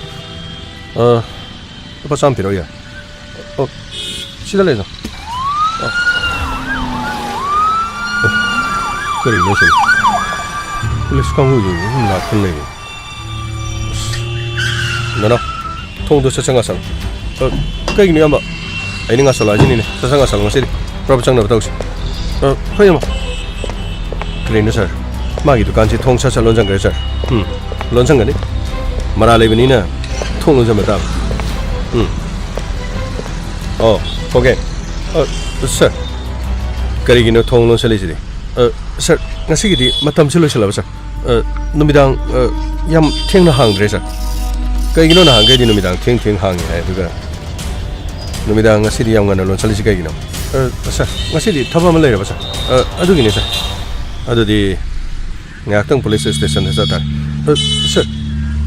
Lupa sam piro ya. Sinale no. Kari no sin. Pulis kang hu yu na khun le. No. Thong do sa changa sang. Kai ni amba. Ai ni nga sala ji ni ne. Sa changa sang ngasi. Prob chang na tawsi. Khoi ma. Kari no sir. Magi dukan si thong sa sa lon jang gre sir. Lon jang ga ni. Mara le bini na. Thong lon jang ma ta. Oh, okay. Sir. Kari gino thong lon sali ji. Sir, ngasi gi di matam silo sila ba sir. Numidang yam theng na hang dre sir. Kari gino na hang ge di numidang theng hang hai duga. Numidang ngasi di yam ngana lon sali ji kari gino. Sir, ngasi di thaba ma lai ba sir. Adu gini sir. Adu di ngak tang police station sa ta. Sir,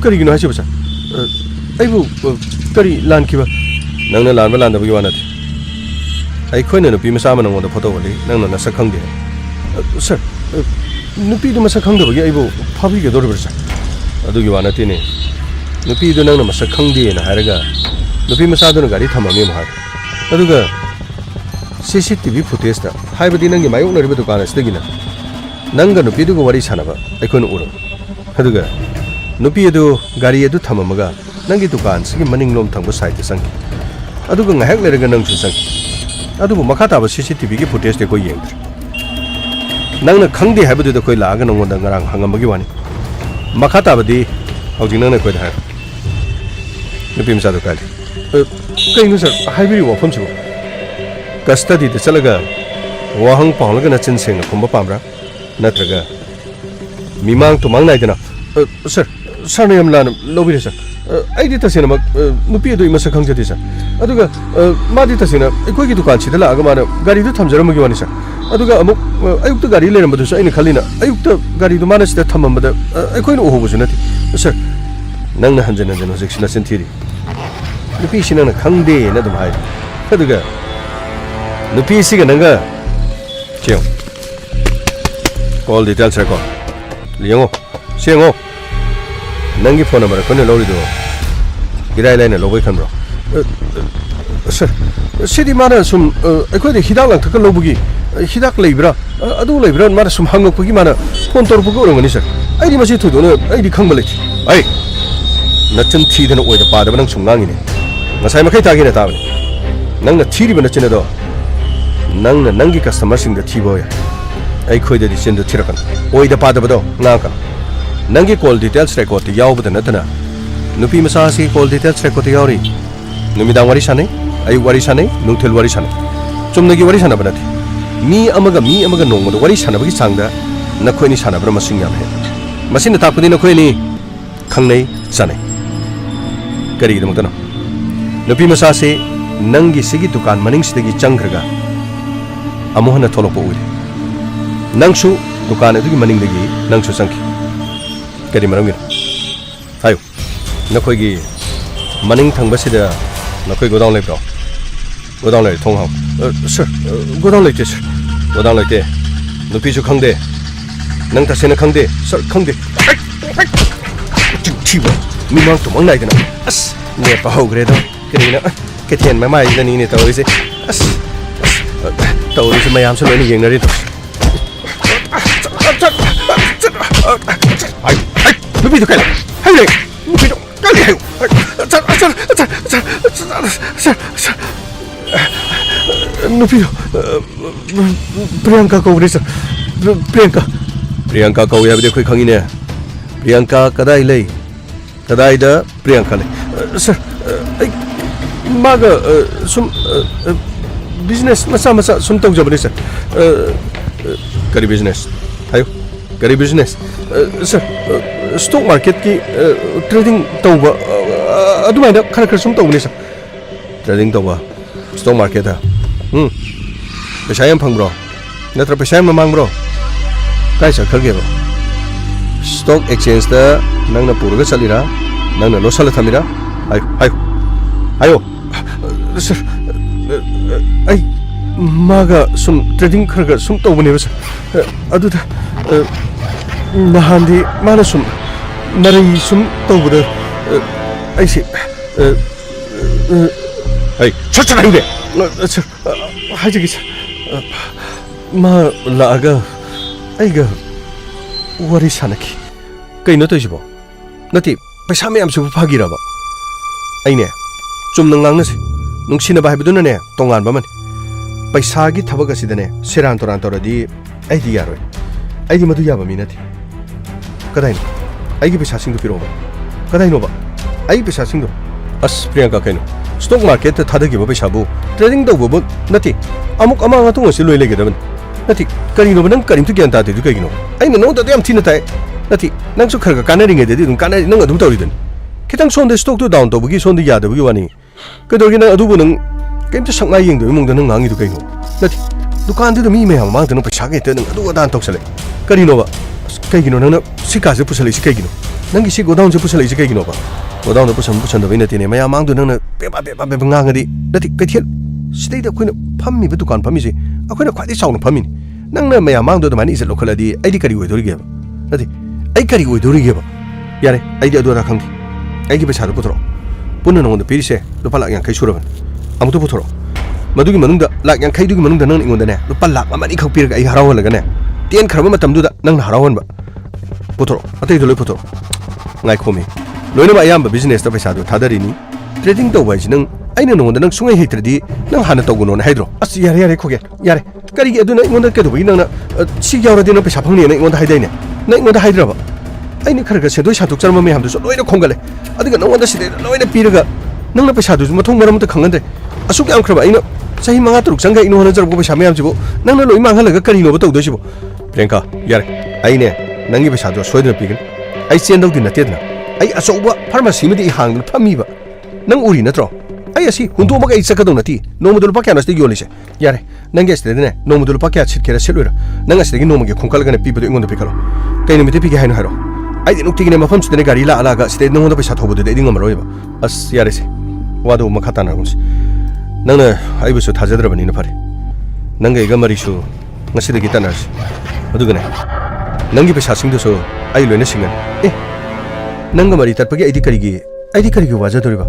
kari gino ha si ba sir. Ai bu kari lan ki ba. Nang na lan ba lan da bu wana ti. Ai khoi na nupi masa ma nang da photo wali nang na sa khang de. Sir, nupi du masa khang da ba ai bu phabi ge dor ba sir. Adu gi wana ti ne. Nupi du nang na masa khang de na haraga. Nupi masa du na gari thama me ma ha. Adu ga CCTV footage da hai ba di nang gi mayu na ri ba du kana sta gi na. Nang ga nupi du go wari sana ba ai khoi na uro. Adu ga nupi du gari adu thama ma ga nang gi dukan sigi maning lom thang ba side sang. Adu ga ngahak le ga nang chu sang. Adu bu makha ta ba CCTV gi footage de ko yeng. Nang na khang de hai ba du da koi la ga nang da ngarang hangam ba gi wani. Makha ta ba di hau jing nang na koi da. Nupi msa du kai. Kai nu sir hai bi wa phom chu. Custody de chalaga wa hang pang la ga na chin seng na khom ba pam ra. Natraga mimang to mang nai de na. Sir, sir na yam la lo bi sir. Ai di ta sina ma nupi do imasa khang jati sir. Aduga ma di ta sina ekoi gi dukan chi da la ga ma na gari du tham jaram gi wani sir. Aduga amuk ayuk ta gari le ram du sa ina khalina ayuk ta gari du ma na sta thamam ba da ekoi no ho bu sunati. Sir, nang na hanjan hanjan hojik sina sin thiri. Nupi sina na khang de na dum hai. Aduga nupi si ga nang ga chiang. Call details record. Liango, siango. Nangi phone number ko ne lo ri do. Girai lai na lo bai khan bro. Sir, sidi mara sum ekoi de hidak lang thak lo bugi. Hidak leibra. Adu leibra mara sum hang ko gi mana phone tor bu ko ngani sir. Ai di masi thu do ne ai di khang ba le. Ai. Na chen thi de na oi da pa da nang sum ngang ni ne. Ngasai ma khai ta gi na ta ba. Nang na thi ri ba na chen do. Nang na nangi customer sing da thi boy. Ai khoi da di chen do thirakan. Oi da pa da ba do nga ka. Nangi call details record ti yaw bada natana nupi masa si call details record ti yawri numidang wari sane ayu wari sane nungthel wari sane chumnagi wari sana banati mi amaga nongma do wari sana bagi sangda nakhoi ni sana bra masing yam he masin ta pudi nakhoi ni khangnei sane kari gi mutana nupi masa se nangi sigi dukan maning sidagi changkhraga amohna tholokpo uri nangsu dukan adugi maning dagi nangsu sangki Kari marang gino. Ayo, nakoi gi maning thang ba sida nakoi godang lai bro. Godang lai thong hao. Sir, godang lai te sir. Godang lai te. Nupi chu khang de. Nang ta sena khang de. Sir khang de. Chi ba. Mi mang to mang nai de na. As, ne pa ho gre do. Kari na. Ke thien ma mai na ni ne tawi se. As. Tawi se mayam se lo ni yeng na ri to. Ai. Nupi to kai. Hai le. Nupi to kai hai. Nupi Priyanka ko ri sir. Priyanka ko ya de khoi khangi ne. Priyanka kadai lei. Kadai da Priyanka le. Sir, ai maga sum business masa sum tong jabani sir. Kari business. Ayo. Kari business. Sir, stock market ki trading tauba adumai da khara khara sum tawni sir. Trading tauba stock market ha. Pesayam phang bro. Natra pesayam mang bro. Kai sakhargeba. Stock exchange da nangna puraga chalira nangna losala thamira ayo sir ai maga sum trading kharga sum tawbane bas aduda nahandi mana sum narai sum tawbuda ai si ai chachara inde sir hajigi ma laaga aiga wari sanaki kai no tojibo nati paisa me am su phagiraba aine chumnang langna se nungsina ba habiduna ne tongan ba man paisa gi thabaga sidane seran toran toradi ai di yaroi ai di madu yaba minati kadai no ai gi paisa singdo piroba kadai no ba ai paisa singdo as priyanka kaino stock market ta thadagi ba paisa bu trading do bo nati amuk ama nga tunga si loi lege da man nati kari no nang karim tu gyan ta de du kai no ai no da yam thina tai nati nang su kharga kana ringe de dum kana nang adum tawri den kitang son de stock tu down to bugi son de ya de bugi wani ka do gi nang adu bu nang kem ta saknai yeng de mong da nang ngangi du kai no nati dukan de mi me ha ma de no paisa ge de nang adu dan tok sale kari no ba kai gi no nang sika je pusale si kai gi no nang gi si go down je pusale si kai gi no ba go down de pusan da bina tine ma ya mang du nang na pe ba ngang di nati kai thiel sidai da khoina phammi ba dukan phammi si akoina khwai dai sauna phammi nang na ma ya mang du da mani is lokhaladi ai di kari oi dori ge ba nati ai kari oi dori ge ba yare ai di adu da khang ai gi paisa do putro punna nong da pirise lupa lak yang kai suraban amutu putro madugi manung da lak yang kai dugi manung da nang ingon da ne lupa lak amani khak pir ga ai haraw laga ne tien kharba matam du da nang harawan ba putro atai do loi putro ngai khomi loina ba yamba business da paisa do thadari ni trading do bai nang aina nong da nang sungai heitradi nang hana tawguno na haidro as yare khoge yare kari gi aduna ingon da ka do bi nang na si yawra de na paisa phangni na ingon da haidai ne na ingon da haidra ba aini kharga sedoi satuk charma me hamdu so loina khongale adiga nong da side loina piraga nang na paisa du mathong maram ta khangande asuk yam khraba aina sahi manga turuk changa ino hana jarbo paisa me ham jibo nang na loi manghalaga kari no ba tawdo sibo priyanka yare aine nangi paisa do soidna pigen ai chen dau din na tedna ai asoba pharmacy medi hang phami ba nang uri natro ai asi hundu ma ga isa ka do nati no modul pa kya nasti yolise yare nangi este ne no modul pa kya chit kera selura nang este gi no mage khongkal ga ne pi bedo ingon do pikalo kai ne mete pi ga haino haro ai di nukti ne mafam chide ne gari la ala ga ste no da paisa thobu de ding amaro ba as yare se wadu ma khata na gunsi nang na ai bu su thajadra bani na phare nang ga ga mari su ngasi de gita na adu ga ne nang gi paisa sing do so ai loina singan nang ga mari tat pa gi ai di kari gi waja dori ba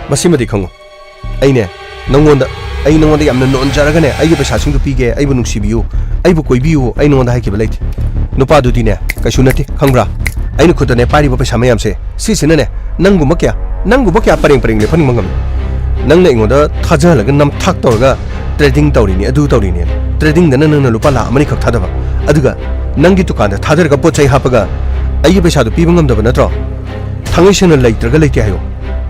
masima di khango ai ne nongonda yamna non jaraga ne ai gi paisa sing do pi ge ai bu nungsi biu ai bu koi biu ai nongonda hai ki ba lait nupa du di ne kaisu nati khangbra ai nu khuta ne pari ba paisa mayam se si sina ne nangu ma kya pareng le phani mangam nang na ingoda thaja laga nam thak torga trading tawri ni adu tawri ni trading da nang na lupa la amani khak thada ba aduga nangi dukan da thadar ga pochai hapaga ai paisa du pi bangam da ba natro thangai sena leitraga leite hayo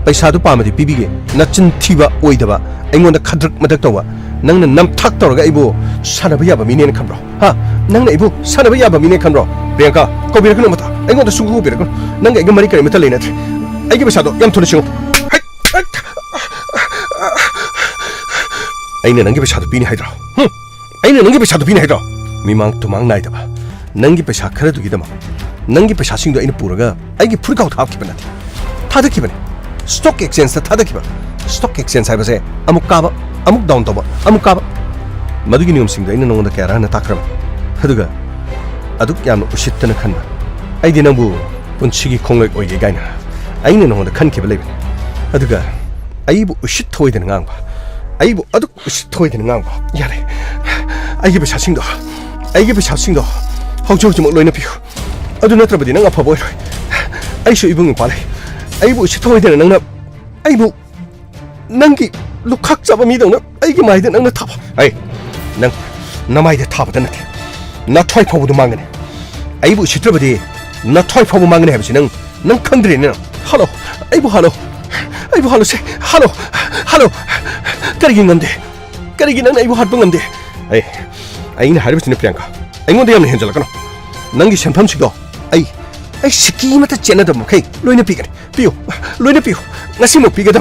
paisa du pamadi pibige nachin thiba oidaba aingonda khadrak madak tawa nangna nam thak torga ibo sana baya ba minen khamro ha nangna ibo sana baya ba minen khamro priyanka ko bir kono mata aingonda sungu bir kono nanga ga mari kare mata leina ai ga pasado yam thole singo aina nangi pasado pini haidra aina nangi pasado pini haidra mimang tumang nai da ba nangi pasa khara du gi da ma nangi pasa sing do aina puraga ai gi phurka thap ki banati thada ki bane stock exchange ta thada ki ba stock exchange hai ba se amuk ka ba amuk down to ba amuk ka ba madugi nium sing do aina nong da kara na takram haduga aduk yam usittana khanna ai di nambu punchigi khongloi oi ge gaina aina nong da khan ki ba lebe aduga ai bu usit thoi den ngang ba ai bu aduk usit thoi den ngang ba yare ai gi pasa sing do haujo jmo loina pi adu natra badi nang apabo roi ai su ibung pa lai ai bu usit thoi den nang na ai bu nangi lukhak chaba mi dong na ai gi mai den nang na thap ai nang namai de thap da na na thoi phabu du mangane ai bu usit badi na thoi phabu mangane ha bi nang khangdri ne hello ai bu hello se hello karigi nang ai bu hat bangam de ai na harbi ne priyanka ai ngon de yam henjala kana nangi senpham sigo ai siki mata chena da mo kai loina pi gani piu ngasi mo pi ga da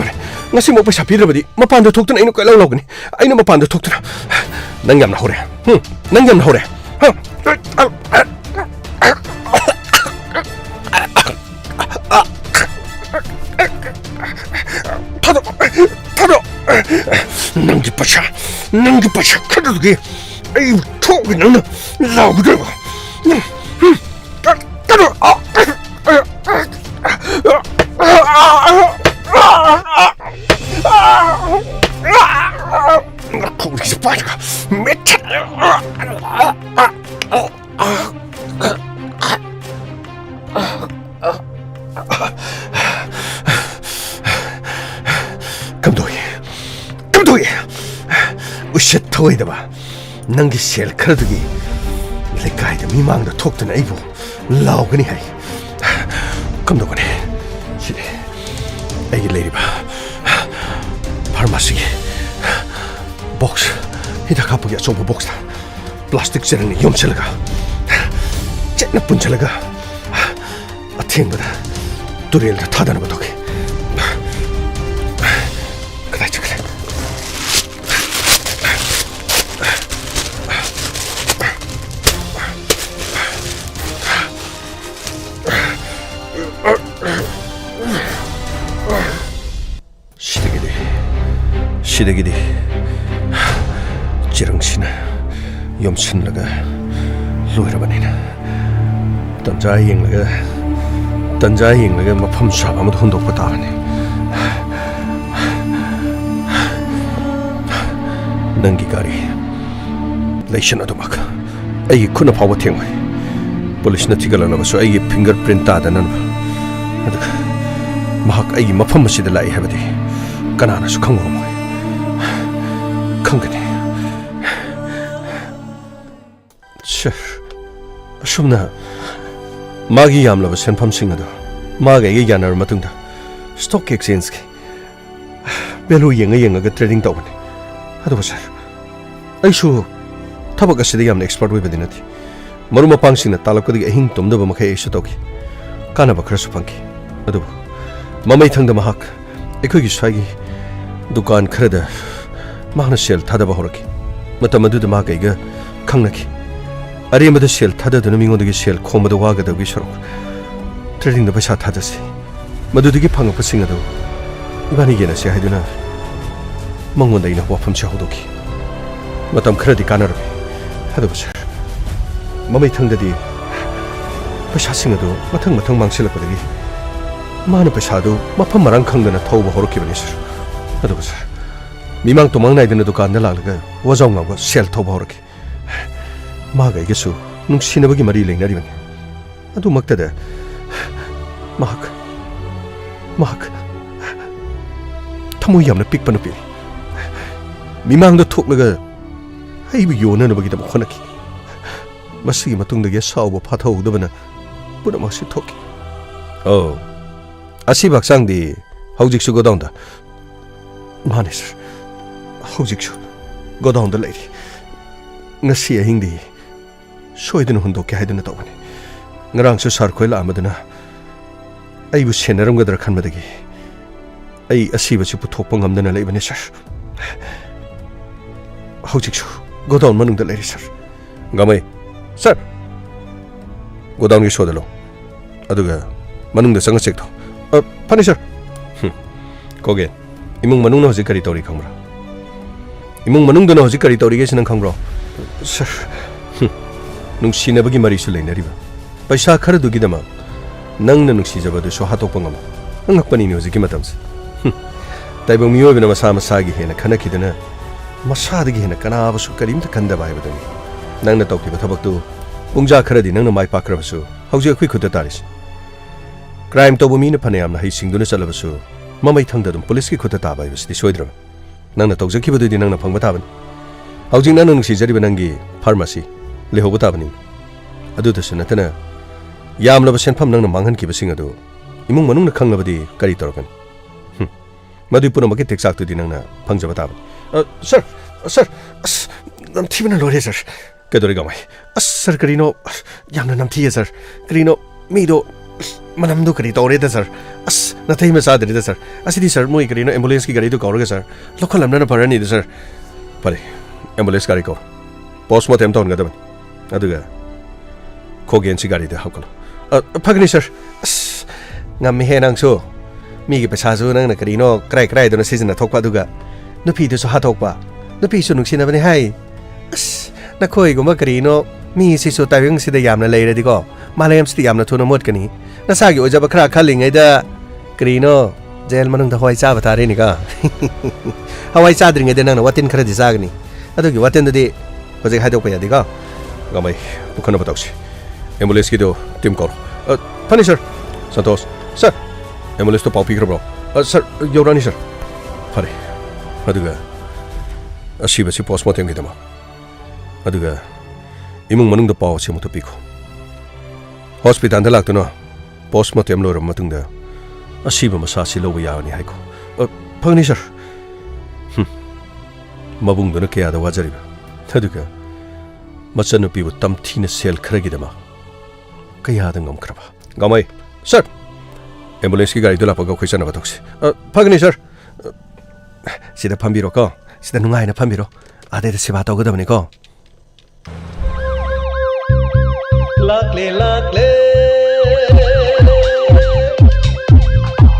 ngasi mo paisa pi rabadi mapan da thok tuna ai no kai law gani ai no mapan da thok tuna nang yam na hore ha Nanggi pasha kadugi. Ay togi nang lauder. Kogi pasha met. Kamdoi. Ushit toy da ba. Nangi sel khadugi. Lekai da mimang da thoktan aibu. Laugani hai. Kamdogani. Shide. Ai lady ba. Pharmacy. Box. Hida kapugi asobo box da. Plastic serang yom chalaga. Chetna pun chalaga. Atheng ba da. Turel da thadana ba toki. Kadai chakle. 시래기디 지렁치나 염친라가 로이라바니나 던자잉라가 마품 샤바무도 혼독고 따라네 낭기가리 레이션아도 막 에이 쿠나 파워 팅와이 폴리스나 티갈라나바서 에이 핑거프린트 따다는 아두가 막 에이 마품 마시들 라이 하바디 까나나서 강고 Kangani. Sure. Shumna. Magi yamla ba senpam singado. Maga ye yanar matungda. Stock exchange ki. Belu yenga ga trading tawbani. Adu sir. Aishu thabak asida yamna expert we badinati. Maruma pangsina talakodi ahing tumda ba makai aishu tawki. Kana ba khrasu pangki. Adu mamai thangda mahak. Ekoi gi swagi dukan khrada Mahna shell thada bahoraki. Matamadu the Makaiga, Kangnaki. Arimada shell thada the Mingo shell, Komada Waga the Wishrock. Trading the Bashat Hadasi. Madudigi Pang of a singado. Ivanigena Shahiduna. Mongunda in a wapam Shahodoki. Matam Kredi Kanarabi. Hadabasher. Mammy Tangadi. Bashasingado, Matang Mangsilapadi. Mana Pashado, Mapamaran Kangana Toba Horokivanisher. Hadabasher. 미망 도망나이드는 두칸 날라가 와정하고 셀 토바르기 마가 이게수 능 신어버기 말이 랭나리면 아두 막다다 막 타모이 암나 삑바는 삐 미망도 톡나가 아이비 요나는 버기다 먹어나기 마시기 마뚱되게 사오고 파타오더버나 뿌나막시 톡기 아시 박상디 하우직수 고다운다 마네스 Hojiksu, go down the lady. Nasia Hindi. So I didn't hundo Kahidana Tawani. Narangsu Sarkoila Amadana. I was Senarum with the Kanmadagi. I see what you put Topong on the Lebanisher. Hojiksu, go down manung the lady, sir. Gamay, sir. Go down your shoulder low. Aduga, manung the Sangasecto. Punisher. Go again. Imung Manuna Zikari Tori Kamra. Imong manung dono hojik kari tawrige sinang khangro sir nungsi nabagi mari su leina riba paisa khara dugi dama nang na nungsi jabadu so hatok pangam angak pani ni hojik matams taibong miyo bina masa gi hena khana kidana masa dagi hena kana basu karim ta kanda bai badani nang na tawki bathabak tu ungja khara di nang na mai pakra basu hojik khoi khudda taris crime to bumi na phane amna hi singduna chalabasu mamai thangda dum police ki khudda ta bai bas di soidra Nang na tawja kibadu di nang na pangmataban. Haujing na nung si jari banangi pharmacy lehobatabanin. Adu da sunatana yam laba senpam nang na manghan kibasing adu. Imung manung na khanglabadi kari torokan. Madu puna maki teksak tu di nang na pangjabataban. Sir, namthi bana lore sir. Kadori gamai. Sir karino yamna namthi sir. Karino mido manamdu kari tawre da sir. Nathai ma sa da sir. Asidi sir moi kari no ambulance ki gari tu kaurga sir. Local amna na parani da sir. Pare ambulance gari ko. Postmortem tawn ga da ban. Aduga kogen si gari da hakolo. Pagni sir. Ngam he nang so. Mi ki pesa su nang na kari no krai do na season na thokpa duga. ꯅꯨꯄꯤꯗꯨꯁꯨ ꯍꯥꯠꯇꯣꯛꯄ ꯅꯨꯄꯤꯁꯨ ꯅꯨꯡꯁꯤꯅꯕꯅꯤ ꯍꯥꯏ ꯑꯁ ꯅꯈꯣꯏꯒꯨꯝꯕ ꯀꯔꯤꯅꯣ ꯃꯤꯁꯤꯁꯨ ꯇꯥꯏꯕꯪꯁꯤꯗ ꯌꯥꯝꯅ ꯂꯩꯔꯗꯤꯀꯣ ꯃꯥꯂꯦꯝꯁꯤꯗ ꯌꯥꯝꯅ ꯊꯨꯅ ꯃꯣꯠꯀꯅꯤ ꯅꯁꯥꯒꯤ ꯑꯣꯏꯖꯕ ꯈꯔ ꯈꯜꯂꯤꯉꯩꯗ ꯀꯔꯤꯅꯣ ꯖꯦꯜ ꯃꯅꯨꯡꯗ ꯍꯋꯥꯏ ꯆꯥꯕ ꯇꯥꯔꯦꯅꯤꯀꯣ ꯍꯋꯥꯏ ꯆꯥꯗ꯭ꯔꯤꯉꯩꯗ ꯅꯪꯅ ꯋꯥꯇꯤꯟ ꯈꯔꯗꯤ ꯆꯥꯒꯅꯤ ꯑꯗꯨꯒꯤ ꯋꯥꯇꯤꯟꯗꯨꯗꯤ ꯍꯧꯖꯤꯛ ꯍꯥꯏꯗꯣꯛꯄ ꯌꯥꯗꯦꯀꯣ ꯒꯥꯃꯩ ꯄꯨꯈꯠꯅꯕ ꯇꯧꯁꯤ ꯑꯦꯝꯕꯨꯂꯦꯟꯁꯀꯤꯗꯣ ꯇꯤꯝ ꯀꯧꯔꯣ ꯐꯅꯤ ꯁꯔ ꯁꯟꯇꯣꯁ ꯁꯔ ꯑꯦꯝꯕꯨꯂꯦꯟꯁꯇꯣ ꯄꯥꯎ ꯄꯤꯈ꯭ꯔꯕ꯭ꯔꯣ ꯁꯔ ꯌꯧꯔꯛꯑꯅꯤ ꯁꯔ ꯐꯔꯦ ꯑꯗꯨꯒ ꯑꯁꯤꯕꯁꯤ ꯄꯣꯁꯃꯣꯔꯇꯦꯝꯒꯤꯗꯃꯛ ꯑꯗꯨꯒ ꯏꯃꯨꯡ ꯃꯅꯨꯡꯗ ꯄꯥꯎ ꯑꯁꯤ ꯑꯃꯨꯛꯇ ꯄꯤꯈꯣ ꯍꯣꯁꯄꯤꯇꯥꯜꯗ ꯂꯥꯛꯇꯨꯅ ꯄꯣꯁꯃꯣꯔꯇꯦꯝ ꯂꯣꯏꯔꯕ ꯃꯇꯨꯡꯗ ꯑꯁꯤꯕ ꯃꯁꯥꯁꯤ ꯂꯧꯕ ꯌꯥꯒꯅꯤ ꯍꯥꯏꯈꯣ ꯐꯒꯅꯤ ꯁꯔ ꯃꯕꯨꯡꯗꯨꯅ ꯀꯌꯥꯗ ꯋꯥꯖꯔꯤꯕ ꯑꯗꯨꯒ ꯃꯆꯟꯅꯨꯄꯤꯕꯨ ꯇꯝꯊꯤꯅ ꯁꯦꯜ ꯈꯔꯒꯤꯗꯃꯛ ꯀꯌꯥꯗ ꯉꯝꯈ꯭ꯔꯕ ꯒꯥꯃꯩ ꯁꯔ ꯑꯦꯝꯕꯨꯂꯦꯟꯁꯀꯤ ꯒꯥꯔꯤꯗꯨ ꯂꯥꯛꯄꯒ ꯑꯩꯈꯣꯏ ꯆꯠꯅꯕ ꯇꯧꯁꯤ ꯐꯒꯅꯤ ꯁꯔ ꯁꯤꯗ ꯐꯝꯕꯤꯔꯣꯀꯣ ꯁꯤꯗ ꯅꯨꯡꯉꯥꯏꯅ ꯐꯝꯕꯤꯔꯣ ꯑꯗꯩꯗ ꯁꯦꯕꯥ ꯇꯧꯒꯗꯕꯅꯤꯀꯣ Lakle lakle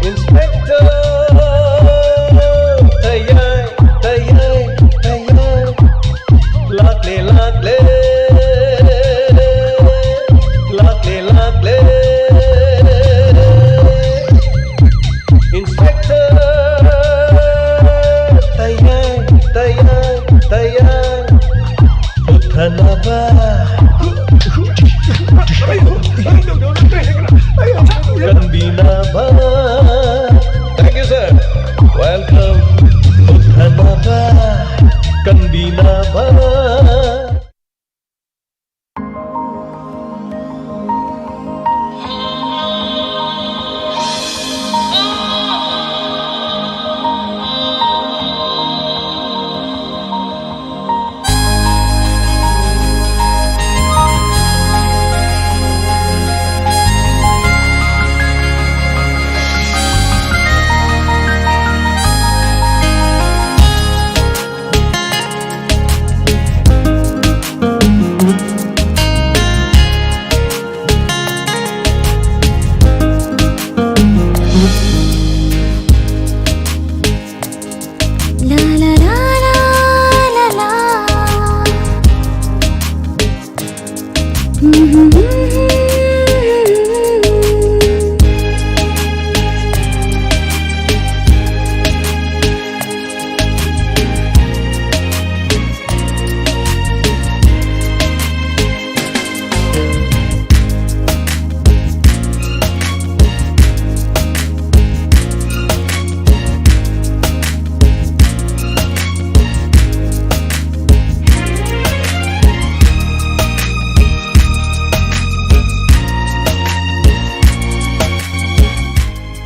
Inspector Tayay tayay tayay Lakle lakle Lakle lakle Inspector Tayay tayay tayay Uthanaba Kanbinaba. Thank you, sir. Welcome. Uthanaba. Kanbinaba.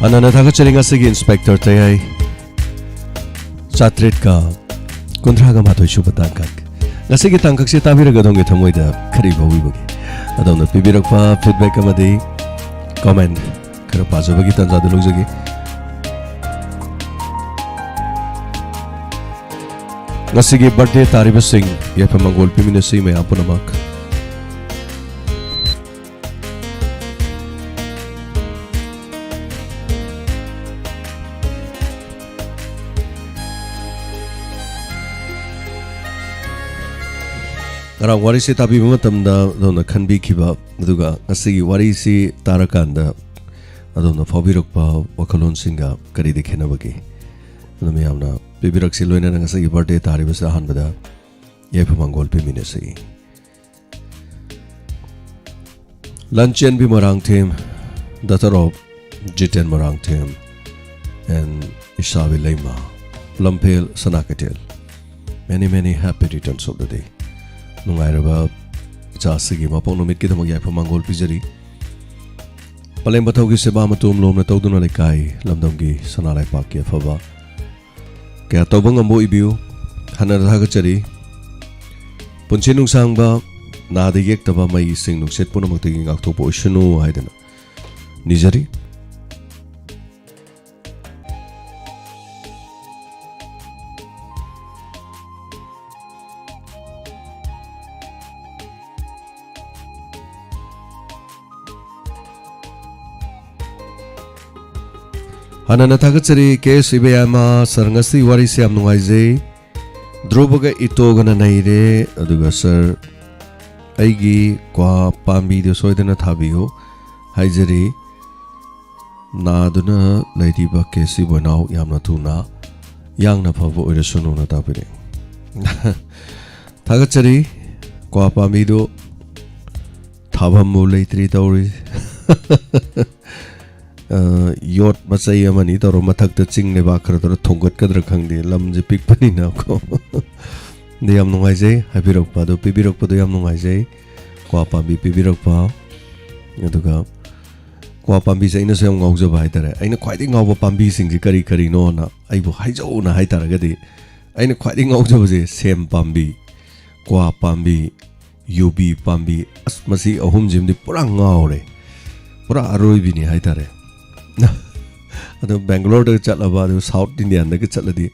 Anana thakachari ngasigi Inspector Tayay Chatret ka Kundraga mathoy shuba tangkak ngasigi tangkak se tabiraga dongge thamoida khari bawi bagi adona pibirakpa feedback amadi comment khara pajabagi tanja de logjagi ngasigi birthday tariba sing yafa mangol piminasi me apunamak Ara wari si tabi matamda adona khanbi khiba aduga asigi wari si tarakanda adona phobirokpa wakalon singa kari dekhena bagi adome amna bibirak si loina ngasigi birthday tariba sa hanbada yepa mangol piminasi luncheon bi marang them datarop jiten marang them and Isavi Lema Lampel Sanakatel many happy returns of the day Nungairaba Chasigi Maponomit Kitamagi from Mongol Pizari Palem Batogi Seba Matum Lom Toduna Lekai Lamdamgi Sanalai Paki Fava Katobanga Moibu Hanadagachari Punchinung Sangba Nadi Yektaba Mai Sing Set Punamati Octopo Shunu Haidana Nijari Hanana Tagachari, Kes Ibeama, Sarangasi, Warisiam Nuaise, Droboga Itogana Naire, Aduga Sir Aigi, Qua Pambi, the Soidana Tabio, Haizeri, Naduna, Lady Bakesi, Bonau, Yamatuna, Yang Napavo, Irasunu Tabiri. Tagachari, Qua Pamido, Tabamu Latri Dori. Yot Masay Amani, the Romatak the Ching Nebakar, the Tongot Kadrakandi, Lamji Pikpani now. The Yamnoise, Habirokpa, the Pibirokpa, the Yamnoise, Quapambi, Pibirokpa, Yaduga, Quapambi, Ainasam Gogs of Haitare. I know quieting over Pambi sing the Kari Karinona, I will hide on a Haitaragadi. I know quieting out of the same Pambi, Quapambi, Yubi Pambi, Asmasi, a home Jim the Purangaure, Pura Arubini Haitare. Bangalore the Chalaba, South Indian, the Chaladi,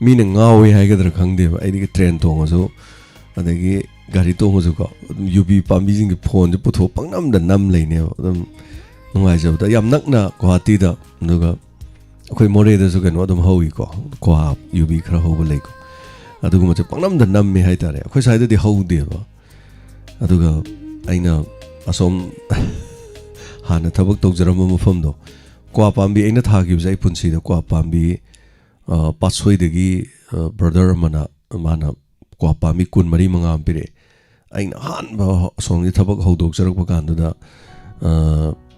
meaning now we had a Kangde, I think a train tongo, and the Garito, you be pumping the pond, the put Panam, the Nam lane, no eyes of the Yamnakna, Coatida, Nuga, okay, more days ago, what them how we go, Coap, you be Krahoba Lake. I do much Panam, the Nam me Haitare, of course I did the whole deal. I do go, I know, Asom Hana Tabak Dog Jeramo Fondo. Quapambi ain't a gives a punsi the Quapambi Pasway the brother Mana Quapambi Kun Mari Mangampire. Ain't Han song the Tabak Hodog Zeropaganda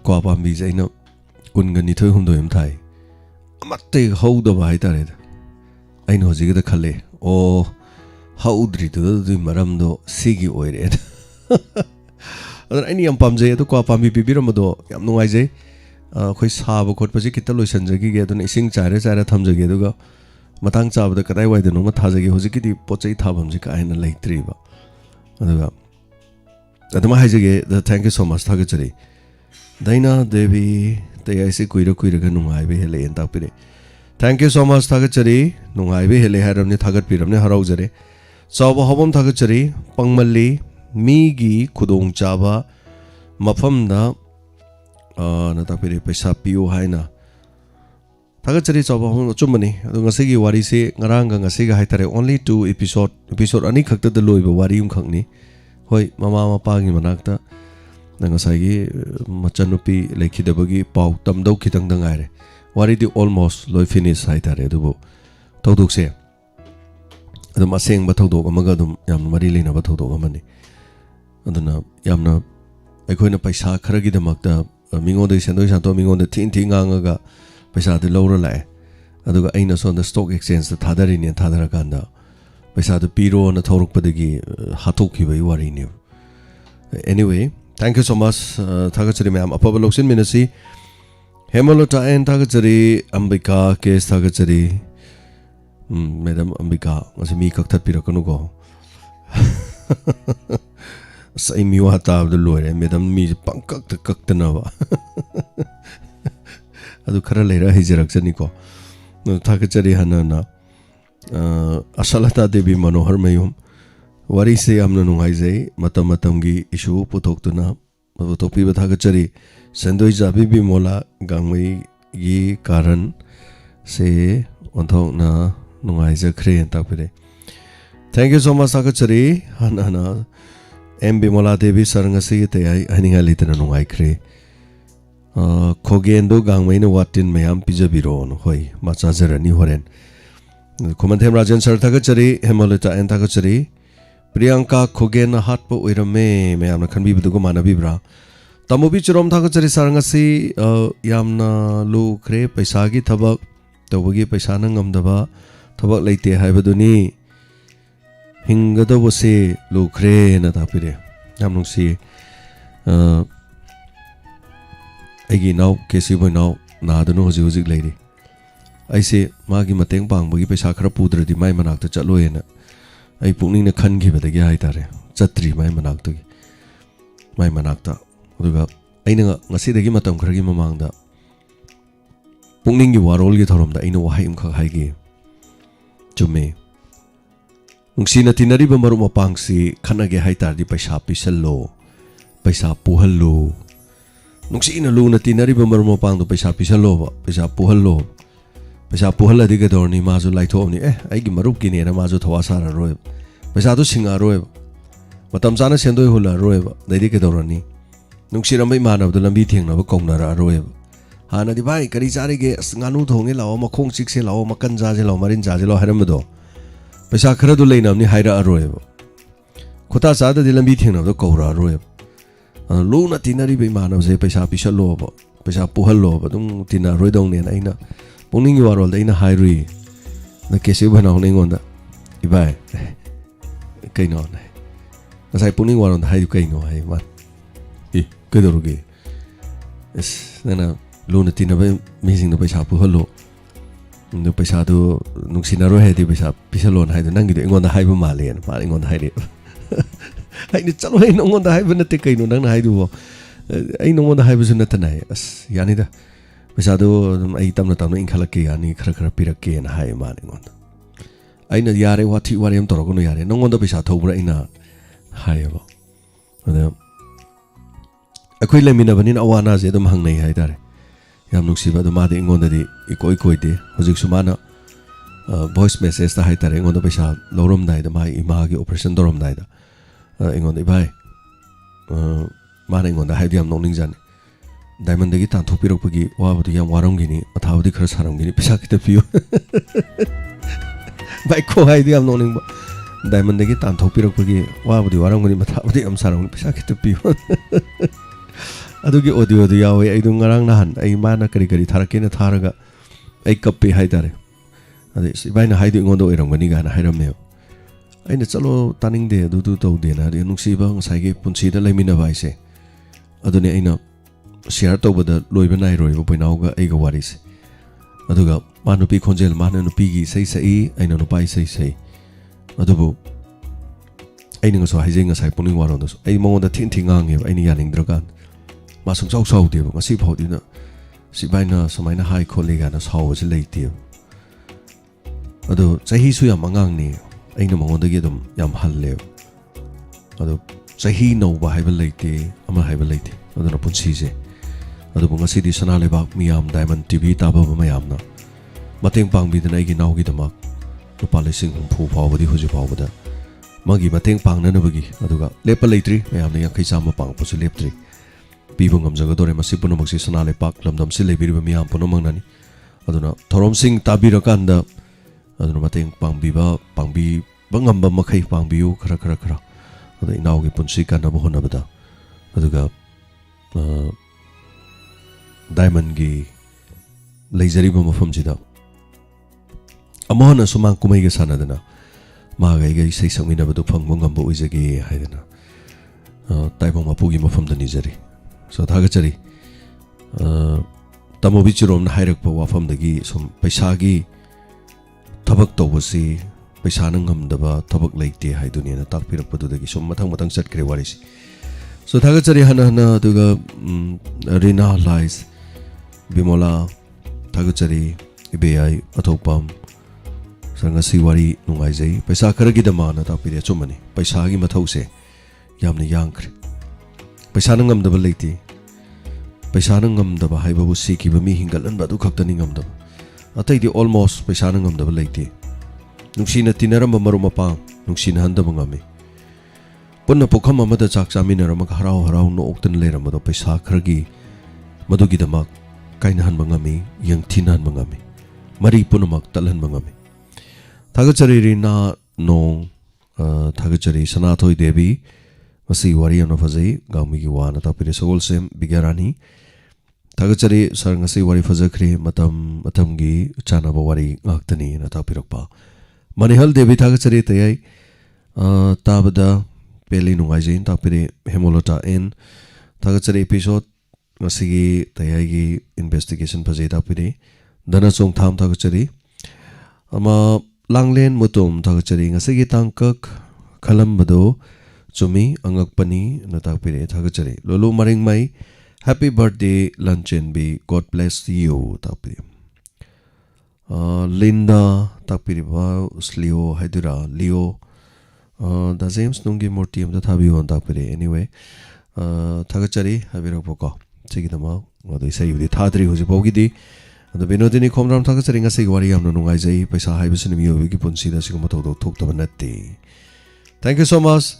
Quapambi ain't Kunganito Hundo him tie. I must take hold of Haitared. I know Zigga Kale. Oh, how did the Maramdo Sigi oired? Any Yampamze to Quapambi Piramado, Yam no Ise. Koi sab kot paji kita lo sanjagi ge don ising chare chare thamjagi duga matang chab da kadai wai denu ma thajagi hojiki di pochai thabam ji ka aina leitri ba aduga aduma haijage the thank you so much thagachari Daina Devi te aise kuira ga nungai be hele en tapire thank you so much thagachari nungai be hele haramni thagat piramne harau jare chawba hobam thagachari pangmalli mi gi khudong chaba mafam da Natapiri Pesa Pio Haina Tagachari Chaba Chumani, Ngasigi Warisi, Naranga, Ngasiga Haitare, only 2 episode Ani Kakta the Lui, Warium Kangni, Hoi, Mama Pangi Manakta, Nangasagi, Machanupi, Leki the Buggy, Pau, Tamdo Kitang Dangare, Waridi almost Loi finish Haitare, Dubo, Todukse. The Masing Batodo, Magadum, Yam Marilina Batodo, Amani. And then Yamna, I couldn't Paisa Karagi the Makta. Mingo de Sando Santo Mingo the Tintinga Pesa the Laura Lai. Aduga Ainas on the stock exchange the Tadarin and Tadaraganda. Pesa the Piro and the Toruk Padagi Hatoki by Warini. Anyway, thank you so much, Tagachari ma'am. Apolloxin Minasi Hemolota and Tagachari Ambika case Tagachari Madam Ambika was a me cocked Piraconugo. Say me what of the lawyer, Madam me pankak the Kaktanava. Adukara later his Raxanico. No Takachari Hanana Asalata debi Manohar Mayum. What is say Amnunaize, Matamatangi, issue, Putoktuna, Topi Takachari, Sandoiza Bibi Mola, Gangway, Ye, Karan, say, on talk na, Nunaiza Crane and Tapide. Thank you so much, Takachari, Hanana. MB Mola Devi Sarangasi, Haninga Litan Nungai Cre. Kogendo Gangway, Watin Mayam Pijabiron, Hoi, Matsazera Nihoren. Commentem Rajan Sar Takachari, Hemolita and Takachari. Priyanka Kogena Hatpo Irame, Mayamna can be the Gomana Vibra. Tamubichurom Takachari Sarangasi, Yamna Lu Cre, Paisagi Tabak, Tawagi Paisanangam Dava, Tabak Late Habaduni. Hingada was say, Lucre Natapide. Yamnung see Agi now, Casey boy now, Nadano Zuzik lady. I say, Magi Mateng Bang, Bagi Pesakra Pudra, the my manak to Chaloena. I put in a can give it a gaitare. Chatri, my manak my manakta. I know, I see the Gimatam Kragimamanga. Punging you are all get home that I know him Kahagi. To me. Sina tinari ba marumapang si kanage haitar di paisa pisalo paisa puhalo ꯅꯨꯡꯁꯤꯅ ꯂꯨꯅ ꯇꯤꯟꯅꯔꯤꯕ ꯃꯔꯨꯞ ꯃꯄꯥꯡꯗꯣ ꯄꯩꯁꯥ ꯄꯤꯁꯜꯂꯣꯕ ꯄꯩꯁꯥ ꯄꯨꯍꯜꯂꯣ ꯄꯩꯁꯥ ꯄꯨꯍꯜꯂꯗꯤ ꯀꯩꯗꯧꯔꯅꯤ ꯃꯥꯁꯨ ꯂꯥꯏꯊꯣꯛꯑꯕꯅꯤ ꯑꯩꯒꯤ ꯃꯔꯨꯞꯀꯤꯅꯦꯅ ꯃꯥꯁꯨ ꯊꯋꯥ ꯁꯥꯔꯔꯣꯏꯕ ꯄꯩꯁꯥꯗꯣ ꯁꯤꯡꯉꯛꯑꯔꯣꯏꯕ ꯃꯇꯝ ꯆꯥꯅ ꯁꯦꯟꯗꯣꯏ ꯍꯨꯜꯂꯛꯑꯔꯣꯏꯕ ꯑꯗꯩꯗꯤ ꯀꯩꯗꯧꯔꯅꯤ ꯅꯨꯡꯁꯤꯔꯝꯕ ꯏꯃꯥꯟꯅꯕꯗꯣ ꯂꯝꯕꯤ ꯊꯦꯡꯅꯕ ꯀꯧꯅꯔꯛꯑꯔꯣꯏꯕ ꯍꯥꯟꯅꯗꯤ ꯚꯥꯏ ꯀꯔꯤ ꯆꯥꯔꯤꯒꯦ ꯑꯁ ꯉꯥꯅꯨ ꯊꯣꯡꯉꯦ ꯂꯥꯛꯑꯣ ꯃꯈꯣꯡ ꯆꯤꯛꯁꯦ ꯂꯥꯛꯑꯣ ꯃꯀꯟ ꯆꯥꯁꯦ ꯂꯥꯛꯑꯣ ꯃꯔꯤꯟ ꯆꯥꯁꯦ ꯂꯥꯛꯑꯣ ꯍꯥꯏꯔꯝꯕꯗꯣ ꯄꯩꯁꯥ ꯈꯔꯗꯨ ꯂꯩꯅꯕꯅꯤ ꯍꯥꯏꯔꯛꯑꯔꯣꯏꯕ ꯈꯨꯇꯥ ꯆꯥꯗꯗꯤ ꯂꯝꯕꯤ ꯊꯦꯡꯅꯕꯗꯣ ꯀꯧꯔꯛꯑꯔꯣꯏꯕ ꯂꯨꯅ ꯇꯤꯟꯅꯔꯤꯕ ꯏꯃꯥꯟꯅꯕꯁꯦ ꯄꯩꯁꯥ ꯄꯤꯁꯜꯂꯣꯕ ꯄꯩꯁꯥ ꯄꯨꯍꯜꯂꯣꯕ ꯑꯗꯨꯝ ꯇꯤꯟꯅꯔꯣꯏꯗꯧꯅꯦꯅ ꯑꯩꯅ ꯄꯨꯛꯅꯤꯡꯒꯤ ꯋꯥꯔꯣꯜꯗ ꯑꯩꯅ ꯍꯥꯏꯔꯨꯏ ꯀꯦꯁꯤ ꯕꯅꯥꯎꯅ ꯑꯩꯉꯣꯟꯗ ꯏꯕꯥꯏ ꯀꯩꯅꯣ ngасai puning waron hai kaino hai man kaidoruge es nana luna tinaba mising no paisa pu holo no paisa do nungsinaro hai di paisa pisalon hai do nangi do ingon da hai ba male na pa ingon hai de hai ni chalo hai ngon da hai ba nate kaino nang hai du ai ngon da hai ba sunna tanai as yani da paisa do ai tamna tamna inkhalak ke yani khara khara pirak ke na hai man ingon ai na yare wathi warem torogo no yare ngon da paisa thobra ina hai ba ada akhoi leminabani awana je dum hangnai hai tare yam nuksiba do ma de ingon da di ikoi koi de hojik sumana voice message ta hai tare ingon da paisa lorom dai da mai ima gi operation dorom dai da ingon da bai ma na ingon da hai yam nongning jan diamond gi tan thopirok pagi wa bu yam waram gi ni athaw di khar saram gi ni pisa kita piu bai ko hai di yam nongning ba diamond gi tan thopirok pagi wa bu di waram gi ni mathaw di am saram pisa kita piu adugi audio du yawe ai du ngarang nahan ai mana kari kari tharakena tharaga ai kappe hai tare ade sibai na hai du ngon do eram gani ga na hairam ne aina chalo taning de du du to de na de nungsi ba ngasai gi punsi da laimina bai se adune aina share to bada loiba nai roi bo poinau ga ai ga wari se aduga manu pi khonjel manu nu pi gi sei sei aina nu pai sei sei adubu aina ngaso haijeng ngasai puning waron do ai mongon da thin thingang nge aini yaning drogan ma sung chau chau de ngasi phodi na sibai na samai na hai kholi ga na saw se leite ado chahi su yam angang ni aina mongon da ge dum yam halle ado chahi no ba hai ba leite ama hai ba leite ado na punsi se ado ngasi di sana le ba miyam diamond tv ta ba ma yam na mateng pang bi da nai gi naw gi da mak lupa lesing phu phaw ba di hoji phaw ba da magi mateng pang na na ba gi aduga lepa leitri mayam na yang khai cham pang pu su leptri pibu ngamjaga dore masi punomok si sana le pak lamdam si lebiri ba miyam punomang nani aduna thorom sing tabirakan da aduna mateng pangbi ba bangam ba makhai pangbiu khara khara khara adu inaw gi punsi kan ba hona bada aduga diamond gi leijari ba mafam jida amona sumang kumai ga sanadana ma ga sei sangmina ba du phangbo ngamba uijagi haidana taibong mapugi mafam da nijari so thagachari tamobi chirom na hairak pa wafam dagi som paisa gi thabak tawasi paisa nang ngamdaba thabak leite haiduni na takpirak padu dagi som mathang chatkre warisi so thagachari hana duga rina lies bimola thagachari ibai athopam sangasi wari nungai jai paisa kharagi dama na takpire chumani paisa gi mathause yamna yangkre paisa nang ngamdaba leite paisa nang ngamdaba haibabu sikiba mi hingalan ba du khaktani ngamdaba atai di almost paisa nang ngamdaba leite nungsina tinaramba maruma pa nungsina handaba ngami punna pokham amada chak chamina rama harau harau no oktan leram do paisa khargi madugi damak kaina hanba ngami yang thinan mangami mari punamak talhan mangami thagachari rina nong thagachari sanathoi devi masi wari no fazai gami gi wana tapire sogol sem bigarani thagachari sar ngasi wari fajakri matam gi chana ba wari ngaktani na tapirakpa manihal devi thagachari tayai tabada peli nungai jain tapire hemolota en thagachari episode ngasi gi tayai gi investigation fazai tapire dana chong tham thagachari ama langlen mutum thagachari ngasi gi tangkak khalam bado chumi angak pani na takpire thagachari lolu maring mai happy birthday luncheon be god bless you takpire linda takpire ba slio haidura leo da james nungi morti am da thabi on takpire anyway thagachari habirak poko ꯆꯤꯒꯤꯗꯃꯛ ꯑꯗꯣ ꯏꯁꯩꯕꯨꯗꯤ ꯊꯥꯗ꯭ꯔꯤ ꯍꯧꯖꯤꯛꯐꯥꯎꯒꯤꯗꯤ ꯑꯗꯣ ꯕꯤꯅꯣꯗꯤꯅꯤ ꯈꯣꯝꯔꯥꯝ ꯊꯥꯒꯠꯆꯔꯤ ꯉꯁꯤꯒꯤ ꯋꯥꯔꯤ ꯌꯥꯝꯅ ꯅꯨꯡꯉꯥꯏꯖꯩ ꯄꯩꯁꯥ ꯍꯥꯏꯕꯁꯤꯅ ꯃꯤꯑꯣꯏꯕꯒꯤ ꯄꯨꯟꯁꯤꯗ ꯑꯁꯤꯒꯨꯝꯕ ꯊꯧꯗꯣꯛ ꯊꯣꯛꯇꯕ ꯅꯠꯇꯦ ꯊꯦꯡꯛ ꯌꯨ ꯁꯣ ꯃꯆ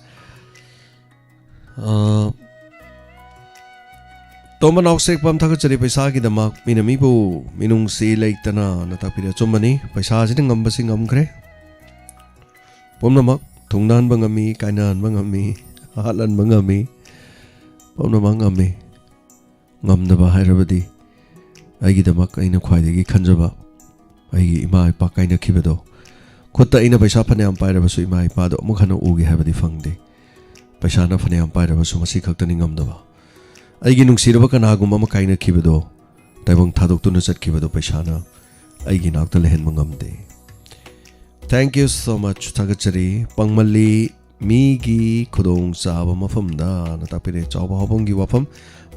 ꯇꯣꯝꯕ ꯅꯥꯎꯁꯦꯛꯄꯝ ꯊꯥꯒꯠꯆꯔꯤ ꯄꯩꯁꯥꯒꯤꯗꯃꯛ ꯃꯤꯅ ꯃꯤꯕꯨ ꯃꯤꯅꯨꯡꯁꯤ ꯂꯩꯇꯅ ꯇꯥꯛꯄꯤꯔꯦ ꯑꯆꯨꯝꯕꯅꯤ ꯄꯩꯁꯥꯁꯤꯅ ꯉꯝꯕꯁꯤ ꯉꯝꯈ꯭ꯔꯦ ꯄꯨꯝꯅꯃꯛ ꯊꯨꯡꯅꯍꯟꯕ ꯉꯝꯃꯤ ꯀꯥꯏꯅꯍꯟꯕ ꯉꯝꯃꯤ ꯍꯥꯠꯍꯟꯕ ꯉꯝꯃꯤ ꯄꯨꯝꯅꯃꯛ ꯉꯝꯃꯤ ꯉꯝꯗꯕ ꯍꯥꯏꯔꯕꯗꯤ ꯑꯩꯒꯤꯗꯃꯛ ꯑꯩꯅ ꯈ꯭ꯋꯥꯏꯗꯒꯤ ꯈꯟꯖꯕ ꯑꯩꯒꯤ ꯏꯃꯥ ꯏꯄꯥ ꯀꯥꯏꯅꯈꯤꯕꯗꯣ ꯈꯨꯠꯇ ꯑꯩꯅ ꯄꯩꯁꯥ ꯐꯅꯌꯥꯝ ꯄꯥꯏꯔꯕꯁꯨ ꯏꯃꯥ ꯏꯄꯥꯗꯣ ꯑꯃꯨꯛ ꯍꯟꯅ ꯎꯒꯦ ꯍꯥꯏꯕꯗꯤ ꯐꯪꯗꯦ ꯄꯩꯁꯥꯅ ꯐꯅꯌꯥꯝ ꯄꯥꯏꯔꯕꯁꯨ ꯃꯁꯤ ꯈꯛꯇꯅꯤ ꯉꯝꯗꯕ ꯑꯩꯒꯤ ꯅꯨꯡꯁꯤꯔꯕ ꯀꯅꯥꯒꯨꯝꯕ ꯑꯃ ꯀꯥꯏꯅꯈꯤꯕꯗꯣ ꯇꯥꯏꯕꯪ ꯊꯥꯗꯣꯛꯇꯨꯅ ꯆꯠꯈꯤꯕꯗꯣ ꯄꯩꯁꯥꯅ ꯑꯩꯒꯤ ꯅꯥꯛꯇ ꯂꯩꯍꯟꯕ ꯉꯝꯗꯦ ꯊꯦꯡꯛ ꯌꯨ ꯁꯣ ꯃꯆ ꯊꯥꯒꯠꯆꯔꯤ ꯄꯪꯃꯜꯂꯤ ꯃꯤꯒꯤ ꯈꯨꯗꯣꯡ ꯆꯥꯕ ꯃꯐꯝꯗ ꯇꯥꯛꯄꯤꯔꯦ ꯆꯥꯎꯕ ꯍꯥꯎꯐꯝꯒꯤ ꯋꯥꯐꯝ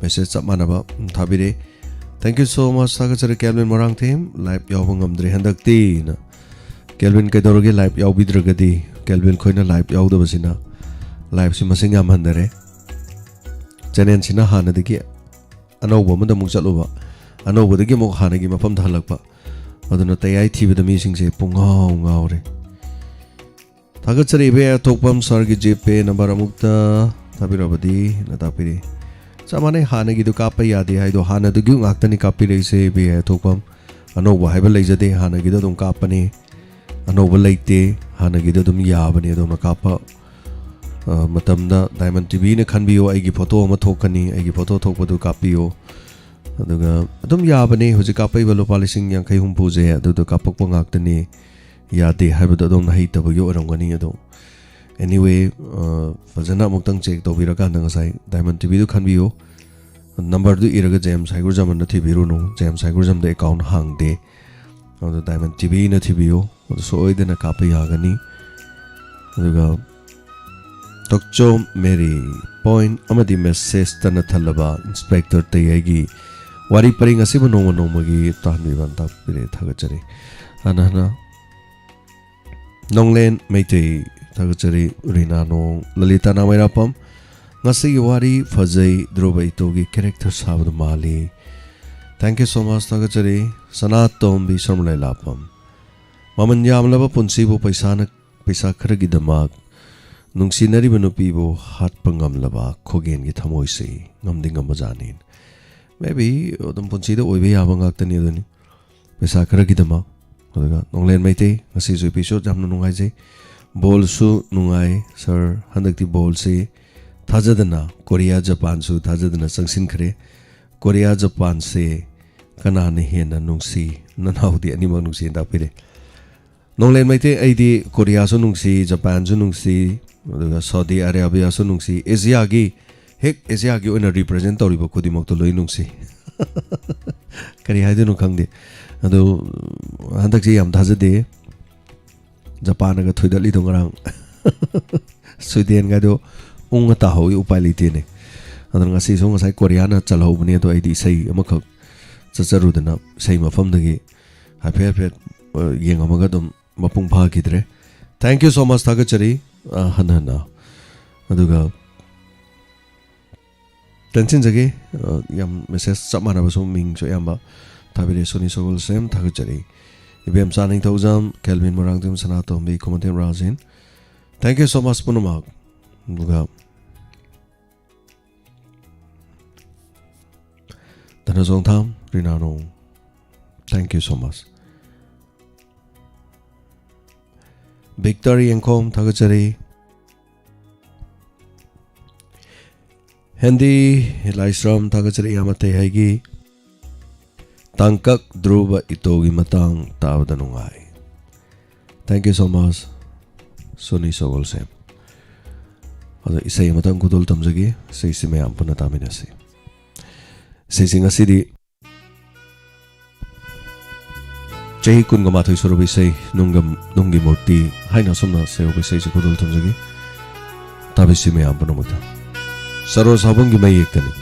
ꯃꯦꯁꯦꯖ ꯆꯞ ꯃꯥꯟꯅꯕ ꯊꯥꯕꯤꯔꯦ ꯊꯦꯡꯛ ꯌꯨ ꯁꯣ ꯃꯆ ꯊꯥꯒꯠꯆꯔꯤ ꯀꯦꯜꯕꯤꯟ ꯃꯣꯔꯥꯡꯊꯦꯝ ꯂꯥꯏꯚ ꯌꯥꯎꯕ ꯉꯝꯗ꯭ꯔꯦ ꯍꯟꯗꯛꯇꯤꯅ ꯀꯦꯜꯕꯤꯟ ꯀꯩꯗꯧꯔꯒꯦ ꯂꯥꯏꯚ ꯌꯥꯎꯕꯤꯗ꯭ꯔꯒꯗꯤ ꯀꯦꯜꯕꯤꯟ ꯈꯣꯏꯅ ꯂꯥꯏꯚ ꯌꯥꯎꯗꯕꯁꯤꯅ ꯂꯥꯏꯚꯁꯤ ꯃꯁꯤꯡ ꯌꯥꯝꯍꯟꯗꯔꯦ ꯆꯦꯅꯦꯜꯁꯤꯅ ꯍꯥꯟꯅꯗꯒꯤ ꯑꯅꯧꯕ ꯑꯃꯗ ꯑꯃꯨꯛ ꯆꯠꯂꯨꯕ ꯑꯅꯧꯕꯗꯒꯤ ꯑꯃꯨꯛ ꯍꯥꯟꯅꯒꯤ ꯃꯐꯝꯗ ꯍꯜꯂꯛꯄ ꯑꯗꯨꯅ ꯇꯌꯥꯏ ꯊꯤꯕꯗ ꯃꯤꯁꯤꯡꯁꯦ ꯄꯨꯡꯉꯥꯎ ꯉꯥꯎꯔꯦ ꯊꯥꯒꯠꯆꯔꯤ ꯏꯕꯦ ꯑꯊꯣꯛꯄꯝ ꯁꯥꯔꯒꯤ ꯖꯤꯄꯦ ꯅꯝꯕꯔ ꯑꯃꯨꯛꯇ ꯊꯥꯕꯤꯔꯕꯗꯤ ꯇꯥꯛꯄꯤꯔꯤ ꯆꯞ ꯃꯥꯟꯅꯩ ꯍꯥꯟꯅꯒꯤꯗꯨ ꯀꯥꯞꯄ ꯌꯥꯗꯦ ꯍꯥꯏꯗꯣ ꯍꯥꯟꯅꯗꯨꯒꯤ ꯉꯥꯛꯇꯅꯤ ꯀꯥꯞꯄꯤꯔꯛꯏꯁꯦ ꯏꯕꯦ ꯑꯊꯣꯛꯄꯝ ꯑꯅꯧꯕ ꯍꯥꯏꯕ ꯂꯩꯖꯗꯦ ꯍꯥꯟꯅꯒꯤꯗꯣ ꯑꯗꯨꯝ ꯀꯥꯞꯄꯅꯤ ꯑꯅꯧꯕ ꯂꯩꯇꯦ ꯍꯥꯟꯅꯒꯤꯗꯣ ꯑꯗꯨꯝ ꯌꯥꯕꯅꯤ ꯑꯗꯨꯝꯅ ꯀꯥꯞꯄ ꯃꯇꯝꯗ ꯗꯥꯏꯃꯟ ꯇꯤꯚꯤꯅ ꯈꯟꯕꯤꯌꯣ ꯑꯩꯒꯤ ꯐꯣꯇꯣ ꯑꯃ ꯊꯣꯛꯀꯅꯤ ꯑꯩꯒꯤ ꯐꯣꯇꯣ ꯊꯣꯛꯄꯗꯨ ꯀꯥꯞꯄꯤꯌꯣ ꯑꯗꯨꯒ ꯑꯗꯨꯝ ꯌꯥꯕꯅꯤ ꯍꯧꯖꯤꯛ ꯀꯥꯞꯄꯛꯏꯕ ꯂꯨꯄꯥ 50,000-60,000 ꯑꯗꯨꯗꯣ ꯀꯥꯞꯄꯛꯄ ꯉꯥꯛꯇꯅꯤ ꯌꯥꯗꯦ ꯍꯥꯏꯕꯗꯣ ꯑꯗꯣꯝꯅ ꯍꯩꯇꯕꯒꯤ ꯑꯣꯏꯔꯝꯒꯅꯤ ꯑꯗꯣ ꯑꯦꯅꯤꯋꯦ ꯐꯖꯅ ꯑꯃꯨꯛꯇꯪ ꯆꯦꯛ ꯇꯧꯕꯤꯔꯀꯥꯟꯗ ꯉꯁꯥꯏ ꯗꯥꯏꯃꯟ ꯇꯤꯚꯤꯗꯨ ꯈꯟꯕꯤꯌꯣ ꯅꯝꯕꯔꯗꯨ ꯏꯔꯒ ꯖꯦꯝꯁ ꯍꯥꯏꯒꯨꯔꯖꯝꯅ ꯊꯤꯕꯤꯔꯨꯅꯨ ꯖꯦꯝꯁ ꯍꯥꯏꯒꯨꯔꯖꯝꯗ ꯑꯦꯀꯥꯎꯟ ꯍꯥꯡꯗꯦ ꯑꯗꯨ ꯗꯥꯏꯃꯟ ꯇꯤꯚꯤꯅ ꯊꯤꯕꯤꯌꯣ ꯑꯗꯨ ꯁꯣꯏꯗꯅ ꯀꯥꯞꯄ ꯌꯥꯒꯅꯤ ꯑꯗꯨꯒ ꯇꯣꯛꯆꯣꯝ ꯃꯦꯔꯤ ꯄꯣꯏꯟ ꯑꯃꯗꯤ ꯃꯦꯁꯦꯖꯇꯅ ꯊꯜꯂꯕ ꯏꯟꯁꯄꯦꯛꯇꯔ ꯇꯩꯌꯥꯏꯒꯤ ꯋꯥꯔꯤ ꯄꯔꯤꯡ ꯑꯁꯤꯕꯨ ꯅꯣꯡꯃ ꯅꯣꯡꯃꯒꯤ ꯇꯥꯍꯟꯕꯤꯕ ꯇꯥꯛꯄꯤꯔꯦ ꯊꯥꯒꯠꯆꯔꯤ ꯍꯥꯟꯅ ꯅꯣꯡꯂꯦꯟ ꯃꯩꯇꯩ ꯊꯥꯒꯠꯆꯔꯤ ꯔꯤꯅꯥꯅꯣꯡ ꯂꯂꯤꯇꯥ ꯅꯥꯃꯩꯔꯥꯄꯝ ꯉꯁꯤꯒꯤ ꯋꯥꯔꯤ ꯐꯖꯩ ꯗ꯭ꯔꯣꯕ ꯏꯇꯣꯒꯤ ꯀꯦꯔꯦꯛꯇꯔ ꯁꯥꯕꯗ ꯃꯥꯜꯂꯤ ꯊꯦꯡꯛ ꯌꯨ ꯁꯣ ꯃꯆ ꯊꯥꯒꯠꯆꯔꯤ ꯁꯅꯥꯇꯣꯝꯕꯤ ꯁꯔꯃꯂꯩ ꯂꯥꯄꯝ ꯃꯃꯟ ꯌꯥꯝꯂꯕ ꯄꯨꯟꯁꯤꯕꯨ ꯄꯩꯁꯥ ꯈꯔꯒꯤꯗꯃꯛ ꯅꯨꯡꯁꯤꯅꯔꯤꯕ ꯅꯨꯄꯤꯕꯨ ꯍꯥꯠꯄ ꯉꯝꯂꯕ ꯈꯣꯒꯦꯟꯒꯤ ꯊꯃꯣꯏꯁꯤ ꯉꯝꯗꯤ ꯉꯝꯕꯖꯥꯠꯅꯤ ꯃꯦꯕꯤ ꯑꯗꯨꯝ ꯄꯨꯟꯁꯤꯗ ꯑꯣꯏꯕ ꯌꯥꯕ ꯉꯥꯛꯇꯅꯤ ꯑꯗꯨꯅꯤ ꯄꯩꯁा खरगीदमक अदुगा नोंगलेन मैते ngasisu episode jamna nungaijai bolsu nungai sir handakti bolse thajadana Korea Japan su thajadana sangsin khare Korea Japan se kana ne hena nungsi nanaudi animal nungsi da pire nonglen maite aidi Korea su nungsi Japan su nungsi aduga Saudi Arabia su nungsi Asia gi oina represent toribo khudimok to loi nungsi kari haidenu khangde adu handakji yam thajade Japan ga thoidali dongrang Sweden ga do unga ta hoyi upai lite ne adan ngasi so ngasai Korea na chalhobni to aidi sei amakha chacharudana sei mafam dagi hapet yengamaga dum mapung pha kidre thank you so much thagachari hanana aduga tension jage yam message samana baso ming so yamba tabire soni sogol sem thagachari ibem saning thousam Kelvin Morangdim Sanatom bi Komatem Razin thank you so much punumak aduga Tanazong Tham Rinano thank you so much Victory Enkom thagachari Hendi Laisram thagachari yamate haigi Tangkak Dhruva itogi matang tawda nungai thank you so much Soni Sogol Sem ado isai matang kudol tamjagi sei sime ampuna taminasi sei singa sidi Jai kun gamathoi sorobi sei nungi murti haina somna sei obi sei kudol tamjagi tabi sime ampuna muta Saro sabungi mai ektani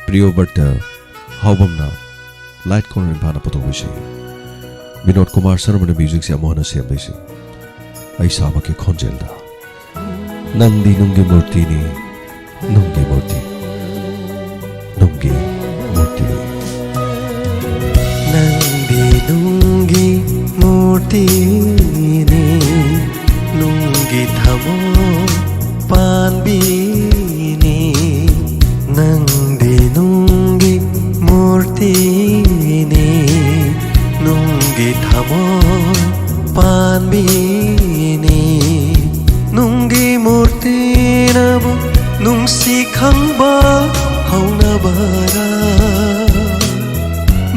Priyo Bhatta Haubamna Light Corner in Pana Patovishi Vinod Kumar Sarvana Music se Amona Siambeshi Aisama ke Khonjelda Nandi nungi murti ni, nungi murti, nungi murti. Nandi nungi murti ni, nungi thamo panbini. Nandi nungi murti ni, nungi thamo panbini. Nungi murti nabu nungsi khangba haunabara.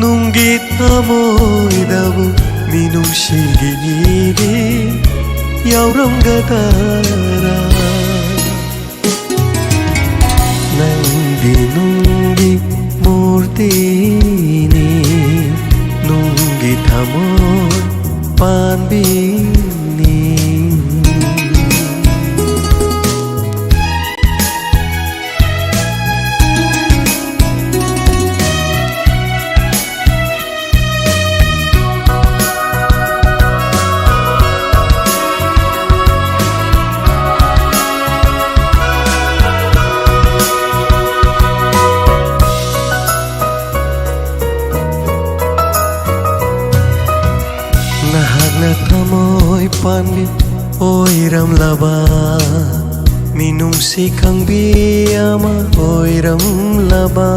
Nungi thamoidabu minungshigini yauramgadara. Nandi nungi murti ni, nungi thamoi panbini. Nahagna thamoy panbi oiram laba. Minungsi kang biyama oiram laba.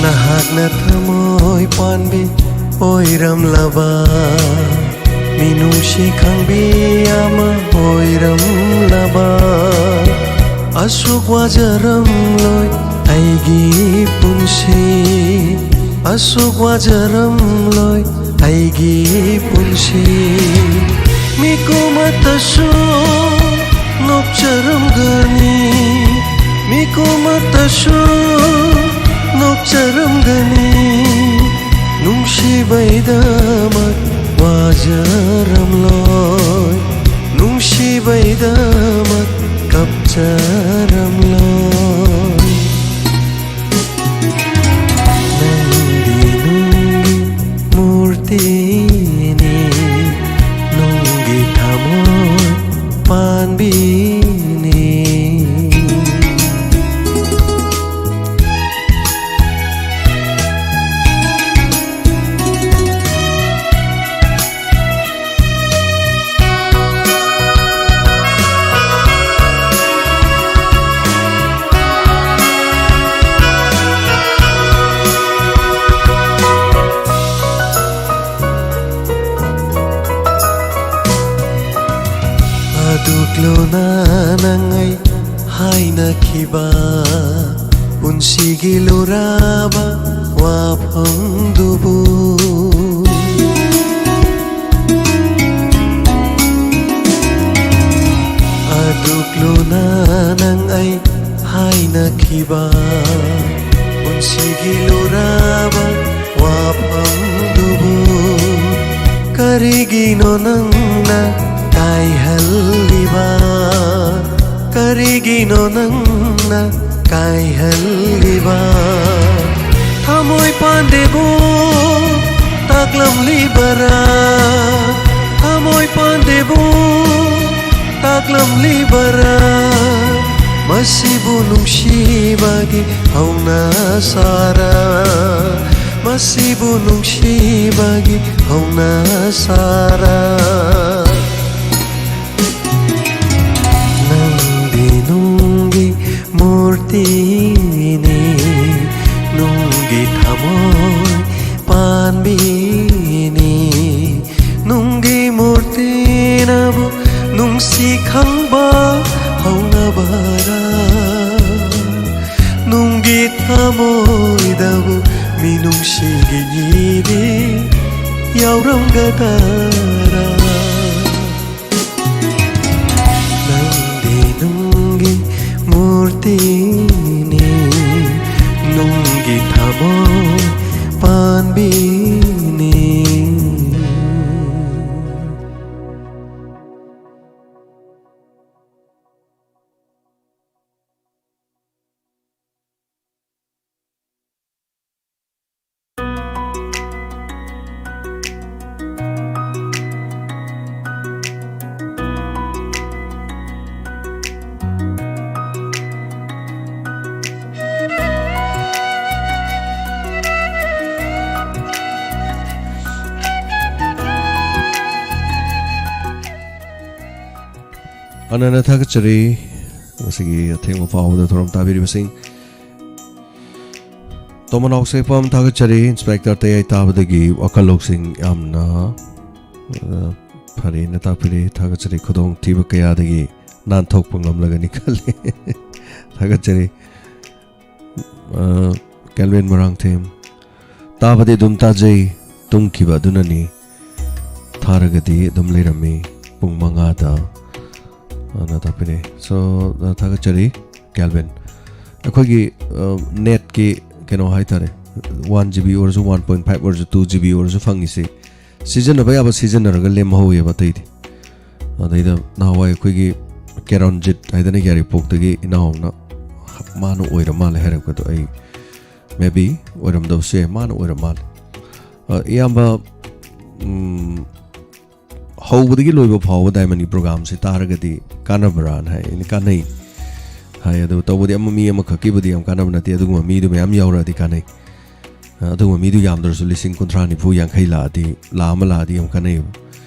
Nahagna thamoy panbi oiram laba. Minungsi kang biyama oiram laba. Asuk wajaram loy aigi punsi. Asuk wajaram loy aigi punsi. Miku matasu nokcharam gani. Miku matasu nokcharam gani. Nungsi baidamat wajaram loy. Nungsi baidamat kapcharam loy. Nandi nungi murti ni, nungi thamoy panbini. Aduklo na nangai haina khiba. Punsigi luraba wapang dubu. Aduklo na nangai haina khiba. Punsigi luraba wapang dubu. Karigino nangna kai halliba. Karigino nangna kai halliba. Thamoy pandebo taklam libara. Thamoy pandebo taklam libara. Masibu nungsibagi hauna sara. Masibu nungsibagi hauna sara. Nandi nungi murti ni, nungi thamoy panbini. Nungi murti nabu nungsi khangba haunabara. Nungi thamoidabu minungshigini yauramgadara. Nandi nungi murti ni, nungi thamoy panbini. ꯑꯅꯅ ꯊꯥꯒꯠꯆꯔꯤ ꯉꯁꯤꯒꯤ ꯑꯊꯦꯡꯕ ꯐꯥꯎꯕꯗ ꯊꯧꯔꯝ ꯇꯥꯕꯤꯔꯤꯕꯁꯤꯡ ꯇꯣꯃꯅꯥꯎ ꯁꯦꯐꯝ ꯊꯥꯒꯠꯆꯔꯤ ꯏꯟꯁꯄꯦꯛꯇꯔ ꯇꯌꯥꯏ ꯇꯥꯕꯗꯒꯤ ꯋꯥꯈꯜꯂꯧꯁꯤꯡ ꯌꯥꯝꯅ ꯐꯔꯦꯅ ꯇꯥꯛꯄꯤꯔꯤ ꯊꯥꯒꯠꯆꯔꯤ ꯈꯨꯗꯣꯡ ꯊꯤꯕ ꯀꯌꯥꯗꯒꯤ ꯅꯥꯟꯊꯣꯛꯄ ꯉꯝꯂꯒꯅꯤ ꯈꯜꯂꯤ ꯊꯥꯒꯠꯆꯔꯤ ꯀꯦꯜꯚꯤꯟ ꯃꯣꯔꯥꯡꯊꯦꯝ ꯇꯥꯕꯗꯤ ꯑꯗꯨꯝ ꯇꯥꯖꯩ ꯇꯨꯝꯈꯤꯕ ꯑꯗꯨꯅꯅꯤ ꯊꯥꯔꯒꯗꯤ ꯑꯗꯨꯝ ꯂꯩꯔꯝꯃꯤ ꯄꯨꯡ 5ꯗ ꯑꯅ ꯇꯥꯛꯄꯤꯔꯤ ꯁꯣ ꯊꯥꯒꯠꯆꯔꯤ ꯀꯦꯜꯚꯤꯟ ꯑꯩꯈꯣꯏꯒꯤ ꯅꯦꯠꯀꯤ ꯀꯩꯅꯣ ꯍꯥꯏꯇꯥꯔꯦ 1GB ꯑꯣꯏꯔꯁꯨ 1.5 ꯑꯣꯏꯔꯁꯨ 2GB ꯑꯣꯏꯔꯁꯨ ꯐꯪꯉꯤꯁꯤ ꯁꯤꯖꯤꯟꯅꯕ ꯌꯥꯕ ꯁꯤꯖꯤꯟꯅꯔꯒ ꯂꯦꯝꯍꯧꯋꯦꯕ ꯑꯇꯩꯗꯤ ꯑꯗꯩꯗ ꯅꯍꯥꯟꯋꯥꯏ ꯑꯩꯈꯣꯏꯒꯤ ꯀꯦꯔꯣꯟꯖꯤꯠ ꯍꯥꯏꯗꯅ ꯌꯥꯏꯔꯤꯄꯣꯛꯇꯒꯤ ꯏꯅꯥꯎꯅ ꯃꯥꯅ ꯑꯣꯏꯔ ꯃꯥꯜꯂꯦ ꯍꯥꯏꯔꯛꯄꯗꯣ ꯑꯩ ꯃꯦꯕꯤ ꯑꯣꯏꯔꯝꯗꯕꯁꯨ ꯌꯥꯏ ꯃꯥꯅ ꯑꯣꯏꯔ ꯃꯥꯜꯂꯦ ꯏꯌꯥꯝꯕ ꯍꯧꯕꯗꯒꯤ ꯂꯣꯏꯕ ꯐꯥꯎꯕ ꯗꯥꯏꯃꯟꯒꯤ ꯄ꯭ꯔꯣꯒꯥꯝꯁꯤ ꯇꯥꯔꯒꯗꯤ ꯀꯥꯟꯅꯕ꯭ꯔꯥꯅ ꯍꯥꯏ ꯑꯩꯅ ꯀꯥꯟꯅꯩ ꯍꯥꯏ ꯑꯗꯨ ꯇꯧꯕꯗꯤ ꯃꯤ ꯑꯃꯈꯛꯀꯤꯕꯨꯗꯤ ꯌꯥꯝ ꯀꯥꯟꯅꯕ ꯅꯠꯇꯦ ꯑꯗꯨꯒꯨꯝꯕ ꯃꯤꯗꯨ ꯃꯌꯥꯝ ꯌꯥꯎꯔꯛꯑꯗꯤ ꯀꯥꯟꯅꯩ ꯑꯗꯨꯒꯨꯝꯕ ꯃꯤꯗꯨ ꯌꯥꯝꯗ꯭ꯔꯁꯨ 50,000 ꯅꯤꯐꯨ ꯌꯥꯡꯈꯩ ꯂꯥꯛꯑꯗꯤ ꯑꯃ ꯂꯥꯛꯑꯗꯤ ꯌꯥꯝ ꯀꯥꯟꯅꯩꯕ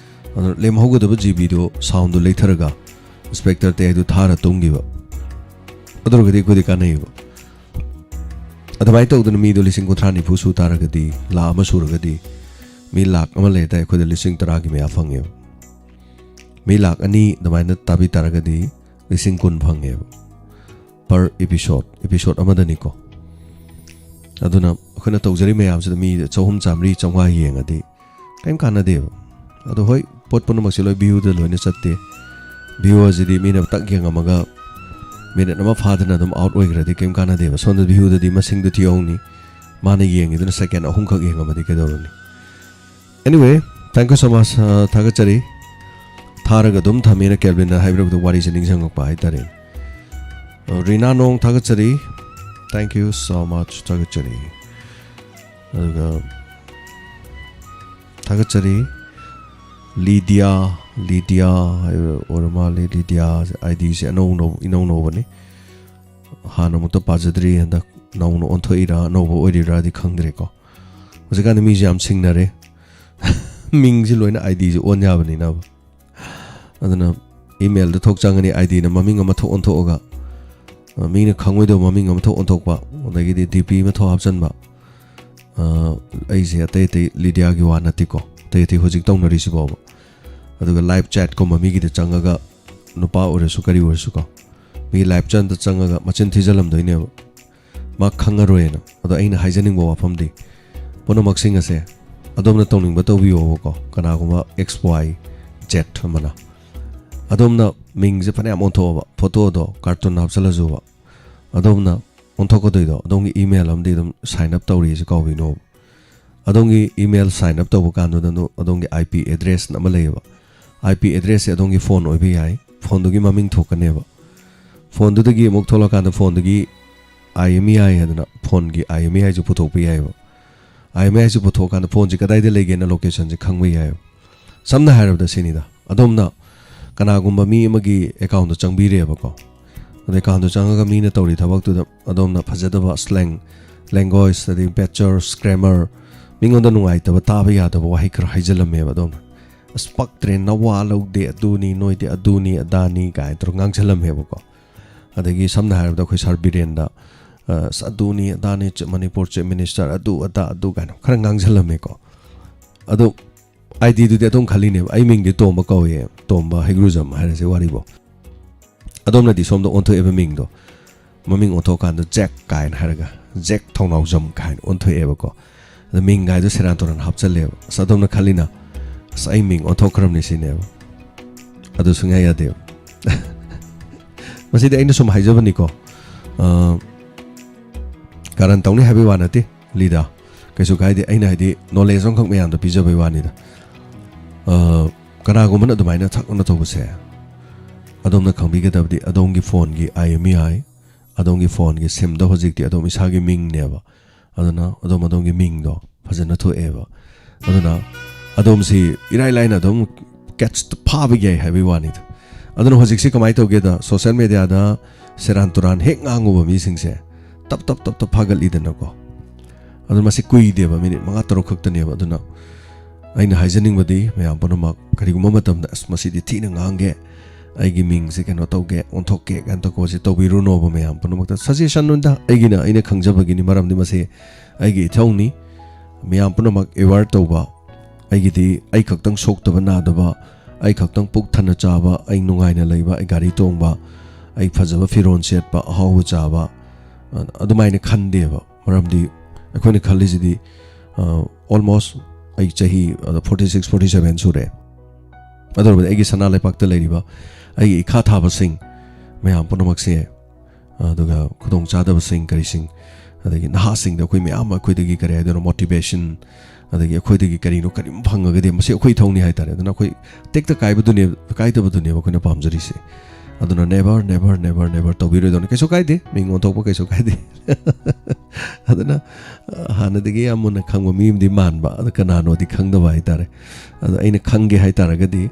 ꯑꯗꯨꯅ ꯂꯦꯝꯍꯧꯒꯗꯕ GBꯗꯣ ꯁꯥꯎꯟꯗꯣ ꯂꯩꯊꯔꯒ ꯏꯟꯁꯄꯦꯛꯇꯔ ꯇꯌꯥꯏꯗꯨ ꯊꯥꯔ ꯇꯨꯝꯈꯤꯕ ꯑꯗꯨꯔꯒꯗꯤ ꯑꯩꯈꯣꯏꯗꯤ ꯀꯥꯟꯅꯩꯕ ꯑꯗꯨꯃꯥꯏꯅ ꯇꯧꯗꯅ ꯃꯤꯗꯣ 50,000 ꯅꯤꯐꯨ ꯁꯨ ꯇꯥꯔꯒꯗꯤ ꯑꯃ ꯁꯨꯔꯒꯗꯤ ꯃꯤ ꯑꯃ ꯂꯩꯔꯗꯤ ꯑꯩꯈꯣꯏꯗ 10,000 ꯃꯌꯥ ꯐꯪꯉꯦꯕ ꯃꯤ 200,000 ꯑꯗꯨꯃꯥꯏꯅ ꯇꯥꯕꯤ ꯇꯥꯔꯒꯗꯤ 10,000 ꯐꯪꯉꯦꯕ per episode ꯑꯃꯗꯅꯤꯀꯣ ꯑꯗꯨꯅ ꯑꯩꯈꯣꯏꯅ ꯇꯧꯖꯔꯤ ꯃꯌꯥꯝꯁꯤꯗ ꯃꯤ 300-400-500 ꯌꯦꯡꯉꯗꯤ ꯀꯩꯝ ꯀꯥꯟꯅꯗꯦꯕ ꯑꯗꯣ ꯍꯣꯏ ꯄꯣꯠ ꯄꯨꯝꯅꯃꯛꯁꯦ ꯂꯣꯏ ꯚ꯭ꯌꯨꯗ ꯂꯣꯏꯅ ꯆꯠꯇꯦ ꯚ꯭ꯌꯨ ꯑꯁꯤꯗꯤ ꯃꯤꯅ ꯇꯛ ꯌꯦꯡꯉꯝꯃꯒ ꯃꯤꯅꯤꯠ ꯑꯃ ꯐꯥꯗꯅ ꯑꯗꯨꯝ ꯑꯥꯎꯠ ꯑꯣꯏꯈ꯭ꯔꯗꯤ ꯀꯩꯝ ꯀꯥꯟꯅꯗꯦꯕ ꯁꯣꯝꯗ ꯚ꯭ꯌꯨꯗꯗꯤ ꯃꯁꯤꯡꯗꯨ ꯊꯤꯍꯧꯅꯤ ꯃꯥꯅ ꯌꯦꯡꯉꯤꯗꯨꯅ ꯁꯦꯀꯦꯟ 3 ꯈꯛ ꯌꯦꯡꯉꯝꯃꯗꯤ ꯀꯩꯗꯧꯔꯅꯤ anyway thank you so much ꯊꯥꯒꯠꯆꯔꯤ ꯊꯥꯔꯒ ꯑꯗꯨꯝ ꯊꯝꯃꯦꯅ ꯀꯦꯜꯚꯤꯟꯅ ꯍꯥꯏꯕꯤꯔꯛꯄꯗ ꯋꯥꯔꯤꯁꯦ ꯅꯤꯡꯁꯤꯡꯉꯛꯄ ꯍꯥꯏꯇꯥꯔꯦ ꯔꯤꯅꯥ ꯅꯣꯡ ꯊꯥꯒꯠꯆꯔꯤ thank you so muchꯊꯥꯒꯠꯆꯔꯤ ꯑꯗꯨꯒ ꯊꯥꯒꯠꯆꯔꯤ ꯂꯤꯗꯤꯌꯥ ꯑꯣꯔꯃꯥꯂꯤ ꯂꯤꯗꯤꯌꯥ ꯑꯥꯏꯗꯤꯁꯦ ꯏꯅꯧ ꯅꯧꯕꯅꯤ ꯍꯥꯟꯅ ꯑꯃꯨꯛꯇ ꯄꯥꯖꯗ꯭ꯔꯤ ꯍꯟꯗꯛ ꯅꯧꯅ ꯑꯣꯟꯊꯣꯛꯏꯔꯥ ꯑꯅꯧꯕ ꯑꯣꯏꯔꯤꯔꯥꯗꯤ ꯈꯪꯗ꯭ꯔꯦꯀꯣ ꯍꯧꯖꯤꯛꯀꯥꯟꯗꯤ ꯃꯤꯁꯦ ꯌꯥꯝ ꯁꯤꯡꯅꯔꯦ ꯃꯤꯡꯁꯦ ꯂꯣꯏꯅ ꯑꯥꯏꯗꯤꯁꯦ ꯑꯣꯟ ꯌꯥꯕꯅꯤꯅ ꯑꯗꯨꯅ ꯏꯃꯦꯜꯗ ꯊꯣꯛ ꯆꯪꯒꯅꯤ ꯑꯥꯏꯗꯤꯅ ꯃꯃꯤꯡ ꯑꯃ ꯊꯣꯛ ꯑꯣꯟꯊꯣꯛꯑꯒ ꯃꯤꯅ ꯈꯪꯉꯣꯏꯗꯕ ꯃꯃꯤꯡ ꯑꯃ ꯊꯣꯛ ꯑꯣꯟꯊꯣꯛꯄ ꯑꯗꯒꯤꯗꯤ DP ꯑꯃ ꯊꯣꯛ ꯍꯥꯞꯆꯟꯕ ꯑꯩꯁꯦ ꯑꯇꯩ ꯂꯤꯗꯤꯌꯥꯒꯤ ꯋꯥ ꯅꯠꯇꯦꯀꯣ ꯑꯇꯩ ꯍꯧꯖꯤꯛ ꯇꯧꯅꯔꯤꯁꯤ ꯐꯥꯎꯕ ꯑꯗꯨꯒ ꯂꯥꯏꯚ ꯆꯦꯠꯀꯨꯝꯕ ꯃꯤꯒꯤꯗ ꯆꯪꯉꯒ ꯅꯨꯄꯥ ꯑꯣꯏꯔꯁꯨ ꯀꯔꯤ ꯑꯣꯏꯔꯁꯨꯀꯣ ꯃꯤꯒꯤ ꯂꯥꯏꯚ ꯆꯦꯠꯇ ꯆꯪꯉꯒ ꯃꯆꯤꯟ ꯊꯤꯖꯜꯂꯝꯗꯣꯏꯅꯦꯕ ꯃꯥ ꯈꯪꯉꯔꯣꯏꯅ ꯑꯗꯣ ꯑꯩꯅ ꯍꯥꯏꯖꯅꯤꯡꯕ ꯋꯥꯐꯝꯗꯤ ꯄꯨꯝꯅꯃꯛꯁꯤꯡ ꯑꯁꯦ ꯑꯗꯣꯝꯅ ꯇꯧꯅꯤꯡꯕ ꯇꯧꯕꯤꯌꯣꯕꯀꯣ ꯀꯅꯥꯒꯨꯝꯕ XYZ ꯑꯃꯅ ꯑꯗꯣꯝꯅ ꯃꯤꯡꯁꯦ ꯐꯅꯌꯥꯝ ꯑꯣꯟꯊꯣꯛꯑꯕ ꯐꯣꯇꯣꯗꯣ ꯀꯥꯔꯇꯨꯟ ꯍꯥꯞꯆꯜꯂꯁꯨꯕ ꯑꯗꯣꯝꯅ ꯑꯣꯟꯊꯣꯛꯀꯗꯣꯏꯗꯣ ꯑꯗꯣꯝꯒꯤ ꯏꯃꯦꯜ ꯑꯃꯗꯤ ꯑꯗꯨꯝ ꯁꯥꯏꯟ ꯑꯞ ꯇꯧꯔꯤꯁꯦ ꯀꯥꯎꯕꯤꯅꯣꯕ ꯑꯗꯣꯝꯒꯤ ꯏꯃꯦꯜ ꯁꯥꯏꯟ ꯑꯞ ꯇꯧꯕ ꯀꯥꯟꯗꯨꯗ ꯑꯗꯣꯝꯒꯤ IP ꯑꯦꯗ꯭ꯔꯦꯁ ꯑꯃ ꯂꯩꯌꯦꯕ IP ꯑꯦꯗ꯭ꯔꯦꯁꯁꯦ ꯑꯗꯣꯝꯒꯤ ꯐꯣꯟ ꯑꯣꯏꯕ ꯌꯥꯏ ꯐꯣꯟꯗꯨꯒꯤ ꯃꯃꯤꯡ ꯊꯣꯛꯀꯅꯦꯕ ꯐꯣꯟꯗꯨꯗꯒꯤ ꯑꯃꯨꯛ ꯊꯣꯛꯂꯀꯥꯟꯗ ꯐꯣꯟꯗꯨꯒꯤ IMEI ꯍꯥꯏꯗꯅ ꯐꯣꯟꯒꯤ IMEIꯁꯨ ꯄꯨꯊꯣꯛꯄ ꯌꯥꯏꯕ IMEIꯁꯨ ꯄꯨꯊꯣꯛꯀꯥꯟꯗ ꯐꯣꯟꯁꯦ ꯀꯗꯥꯏꯗ ꯂꯩꯒꯦꯅ ꯂꯣꯀꯦꯁꯟꯁꯦ ꯈꯪꯕ ꯌꯥꯏꯕ ꯁꯝꯅ ꯍꯥꯏꯔꯕꯗ ꯁꯤꯅꯤꯗ ꯑꯗꯣꯝꯅ ꯀꯅꯥꯒꯨꯝꯕ ꯃꯤ ꯑꯃꯒꯤ ꯑꯦꯀꯥꯎꯟꯗ ꯆꯪꯕꯤꯔꯦꯕꯀꯣ ꯑꯗꯩ ꯑꯦꯀꯥꯎꯟꯗ ꯆꯪꯉꯒ ꯃꯤꯅ ꯇꯧꯔꯤ ꯊꯕꯛꯇꯨꯗ ꯑꯗꯣꯝꯅ ꯐꯖꯗꯕ ꯁ꯭ꯂꯦꯡ ꯂꯦꯡꯒ꯭ꯋꯦꯖ ꯑꯗꯩ ꯄꯦꯆꯔ ꯁ꯭ꯀ꯭ꯔꯦꯃꯔ ꯃꯤꯉꯣꯟꯗ ꯅꯨꯡꯉꯥꯏꯇꯕ ꯇꯥꯕ ꯌꯥꯗꯕ ꯋꯥꯍꯩ ꯈꯔ ꯍꯥꯏꯖꯜꯂꯝꯃꯦꯕ ꯑꯗꯣꯝꯅ ꯑꯁ ꯄꯛꯇ꯭ꯔꯦ ꯅꯋꯥ ꯂꯧꯗꯦ ꯑꯗꯨꯅꯤ ꯅꯣꯏꯗꯤ ꯑꯗꯨꯅꯤ ꯑꯗꯥꯅꯤ ꯀꯥꯏꯅ ꯇꯧꯔꯒ ꯉꯥꯡꯁꯜꯂꯝꯃꯦꯕꯀꯣ ꯑꯗꯒꯤ ꯁꯝꯅ ꯍꯥꯏꯔꯕꯗ ꯑꯩꯈꯣꯏ ꯁꯥꯔ ꯕꯤꯔꯦꯟꯗ ꯑꯗꯨꯅꯤ ꯑꯗꯥꯅꯤ ꯃꯅꯤꯄꯨꯔ ꯆꯤꯞ ꯃꯤꯅꯤꯁꯇꯔ ꯑꯗꯨ ꯀꯥꯏꯅ ꯈꯔ ꯉꯥꯡꯁꯜꯂꯝꯃꯦꯀꯣ ꯑꯗꯣ ꯑꯥꯏꯗꯤꯗꯨꯗꯤ ꯑꯗꯨꯝ ꯈꯜꯂꯤꯅꯦꯕ ꯑꯩ ꯃꯤꯡꯗꯤ ꯇꯣꯝꯕ ꯀꯧꯏ ꯇꯣꯝꯕ ꯍꯩꯒ꯭ꯔꯨꯖꯝ ꯍꯥꯏꯔꯁꯦ ꯋꯥꯔꯤꯕꯣ ꯑꯗꯣꯝꯅꯗꯤ ꯁꯣꯝꯗ ꯑꯣꯟꯊꯣꯛꯑꯦꯕ ꯃꯤꯡꯗꯣ ꯃꯃꯤꯡ ꯑꯣꯟꯊꯣꯛꯑꯀꯥꯟꯗ ꯖꯦꯛ ꯀꯥꯏꯅ ꯍꯥꯏꯔꯒ ꯖꯦꯛ ꯊꯧꯅꯥꯎꯖꯝ ꯀꯥꯏꯅ ꯑꯣꯟꯊꯣꯛꯑꯦꯕꯀꯣ ꯑꯗ ꯃꯤꯡ ꯒꯥꯏꯗꯣ ꯁꯦꯔꯥꯟ ꯇꯨꯔꯥꯟ ꯍꯥꯞꯆꯜꯂꯦꯕ ꯑꯁ ꯑꯗꯣꯝꯅ ꯈꯜꯂꯤꯅ ꯑꯁ ꯑꯩ ꯃꯤꯡ ꯑꯣꯟꯊꯣꯛꯈ꯭ꯔꯕꯅꯤ ꯁꯤꯅꯦꯕ ꯑꯗꯨ ꯁꯨꯡꯌꯥ ꯌꯥꯗꯦꯕ ꯃꯁꯤꯗꯤ ꯑꯩꯅ ꯁꯨꯝ ꯍꯥꯏꯖꯕꯅꯤꯀꯣ ꯀꯥꯔꯟ ꯇꯧꯅꯤ ꯍꯥꯏꯕꯩ ꯋꯥ ꯅꯠꯇꯦ ꯂꯤꯗꯥ ꯀꯩꯁꯨ ꯀꯥꯏꯗꯦ ꯑꯩꯅ ꯍꯥꯏꯗꯤ ꯅꯣꯂꯦꯖ ꯑꯃꯈꯛ ꯃꯌꯥꯝꯗ ꯄꯤꯖꯕꯩ ꯋꯥꯅꯤꯗ ꯀꯅꯥꯒꯨꯝꯕꯅ ꯑꯗꯨꯃꯥꯏꯅ ꯊꯛꯅ ꯇꯧꯕꯁꯦ ꯑꯗꯣꯝꯅ ꯈꯪꯕꯤꯒꯗꯕꯗꯤ ꯑꯗꯣꯝꯒꯤ ꯐꯣꯟꯒꯤ IMEI ꯑꯗꯣꯝꯒꯤ ꯐꯣꯟꯒꯤ ꯁꯤꯝꯗ ꯍꯧꯖꯤꯛꯇꯤ ꯑꯗꯣꯝ ꯏꯁꯥꯒꯤ ꯃꯤꯡꯅꯦꯕ ꯑꯗꯨꯅ ꯑꯗꯣꯝꯒꯤ ꯃꯤꯡꯗꯣ ꯐꯖꯅ ꯊꯣꯛꯑꯦꯕ ꯑꯗꯨꯅ ꯑꯗꯣꯝꯁꯤ ꯏꯔꯥꯏ ꯂꯥꯏꯅ ꯑꯗꯨꯝ ꯀꯦꯠꯆ ꯐꯥꯕ ꯌꯥꯏ ꯍꯥꯏꯕꯒꯤ ꯋꯥꯅꯤꯗ ꯑꯗꯨꯅ ꯍꯧꯖꯤꯛꯁꯤ ꯀꯃꯥꯏꯅ ꯇꯧꯒꯦꯗ ꯁꯣꯁꯤꯌꯦꯜ ꯃꯦꯗꯤꯌꯥꯗ ꯁꯦꯔꯥꯟ ꯇꯨꯔꯥꯟ ꯍꯦꯛ ꯉꯥꯡꯉꯨꯕ ꯃꯤꯁꯤꯡꯁꯦ ꯇꯞ ꯐꯥꯒꯠꯂꯤꯗꯅꯀꯣ ꯑꯗꯨꯅ ꯃꯁꯤ ꯀꯨꯏꯗꯦꯕ ꯃꯤꯅꯤꯠ 5-6 ꯈꯛꯇꯅꯦꯕ ꯑꯗꯨꯅ ꯑꯩꯅ ꯍꯥꯏꯖꯅꯤꯡꯕꯗꯤ ꯃꯌꯥꯝ ꯄꯨꯝꯅꯃꯛ ꯀꯔꯤꯒꯨꯝꯕ ꯃꯇꯝꯗ ꯑꯁ ꯃꯁꯤꯗꯤ ꯊꯤꯅ ꯉꯥꯡꯒꯦ ꯑꯩꯒꯤ ꯃꯤꯡꯁꯦ ꯀꯩꯅꯣ ꯇꯧꯒꯦ ꯑꯣꯟꯊꯣꯛꯀꯦ ꯀꯥꯏꯅ ꯇꯧꯕꯁꯦ ꯇꯧꯕꯤꯔꯨꯅꯣꯕ ꯃꯌꯥꯝ ꯄꯨꯝꯅꯃꯛꯇ ꯁꯖꯦꯁꯟꯗ ꯑꯩꯅ ꯈꯪꯖꯕꯒꯤꯅꯤ ꯃꯔꯝꯗꯤ ꯃꯁꯤ ꯑꯩꯒꯤ ꯏꯊꯧꯅꯤ ꯃꯌꯥꯝ ꯄꯨꯝꯅꯃꯛ ꯑꯦꯋꯥꯔ ꯇꯧꯕ ꯑꯩꯒꯤꯗꯤ ꯑꯩ ꯈꯛꯇꯪ ꯁꯣꯛꯇꯕ ꯅꯥꯗꯕ ꯑꯩ ꯈꯛꯇꯪ ꯄꯨꯛ ꯊꯟꯅ ꯆꯥꯕ ꯑꯩ ꯅꯨꯡꯉꯥꯏꯅ ꯂꯩꯕ ꯑꯩ ꯒꯥꯔꯤ ꯇꯣꯡꯕ ꯑꯩ ꯐꯖꯕ ꯐꯤꯔꯣꯟ ꯁꯦꯠꯄ ꯑꯍꯥꯎꯕ ꯆꯥꯕ ꯑꯗꯨꯃꯥꯏꯅ ꯈꯟꯗꯦꯕ ꯃꯔꯝꯗꯤ ꯑꯩꯈꯣꯏꯅ ꯈꯜꯂꯤꯁꯤꯗꯤ ꯑꯣꯜꯃꯣꯁ ꯑꯩ ꯆꯍꯤ 46-47 ꯁꯨꯔꯦ ꯑꯗꯨ ꯑꯣꯏꯔꯕꯗꯤ ꯑꯩꯒꯤ ꯁꯅꯥ ꯂꯩꯄꯥꯛꯇ ꯂꯩꯔꯤꯕ ꯑꯩꯒꯤ ꯏꯈꯥ ꯊꯥꯕꯁꯤꯡ ꯃꯌꯥꯝ ꯄꯨꯝꯅꯃꯛꯁꯦ ꯑꯗꯨꯒ ꯈꯨꯗꯣꯡꯆꯥꯗꯕꯁꯤꯡ ꯀꯔꯤꯁꯤꯡ ꯑꯗꯒꯤ ꯅꯍꯥꯁꯤꯡꯗ ꯑꯩꯈꯣꯏ ꯃꯌꯥꯝ ꯑꯩꯈꯣꯏꯗꯒꯤ ꯀꯔꯤ ꯍꯥꯏꯗꯣꯏꯅꯣ ꯃꯣꯇꯤꯚꯦꯁꯟ ꯑꯗꯒꯤ ꯑꯩꯈꯣꯏꯗꯒꯤ ꯀꯔꯤꯅꯣ ꯀꯔꯤꯝ ꯐꯪꯉꯒꯗꯤ ꯃꯁꯤ ꯑꯩꯈꯣꯏ ꯊꯧꯅꯤ ꯍꯥꯏꯇꯥꯔꯦ ꯑꯗꯨꯅ ꯑꯩꯈꯣꯏ ꯇꯦꯛꯇ ꯀꯥꯏꯗꯕꯗꯨꯅꯦꯕ ꯑꯩꯈꯣꯏꯅ ꯄꯥꯝꯖꯔꯤꯁꯦ ꯑꯗꯨꯅ ꯅꯦꯚꯔ ꯇꯧꯕꯤꯔꯣꯏꯗꯧꯅꯤ ꯀꯩꯁꯨ ꯀꯥꯏꯗꯦ ꯃꯤꯡ ꯑꯣꯟꯊꯣꯛꯄ ꯀꯩꯁꯨ ꯀꯥꯏꯗꯦ ꯑꯗꯨꯅ ꯍꯥꯟꯅꯗꯒꯤ ꯌꯥꯝ ꯃꯨꯟꯅ ꯈꯪꯕ ꯃꯤ ꯑꯃꯗꯤ ꯃꯥꯟꯕ ꯑꯗꯨ ꯀꯅꯥꯅꯣꯗꯤ ꯈꯪꯗꯕ ꯍꯥꯏꯇꯥꯔꯦ ꯑꯗꯣ ꯑꯩꯅ ꯈꯪꯒꯦ ꯍꯥꯏꯇꯥꯔꯒꯗꯤ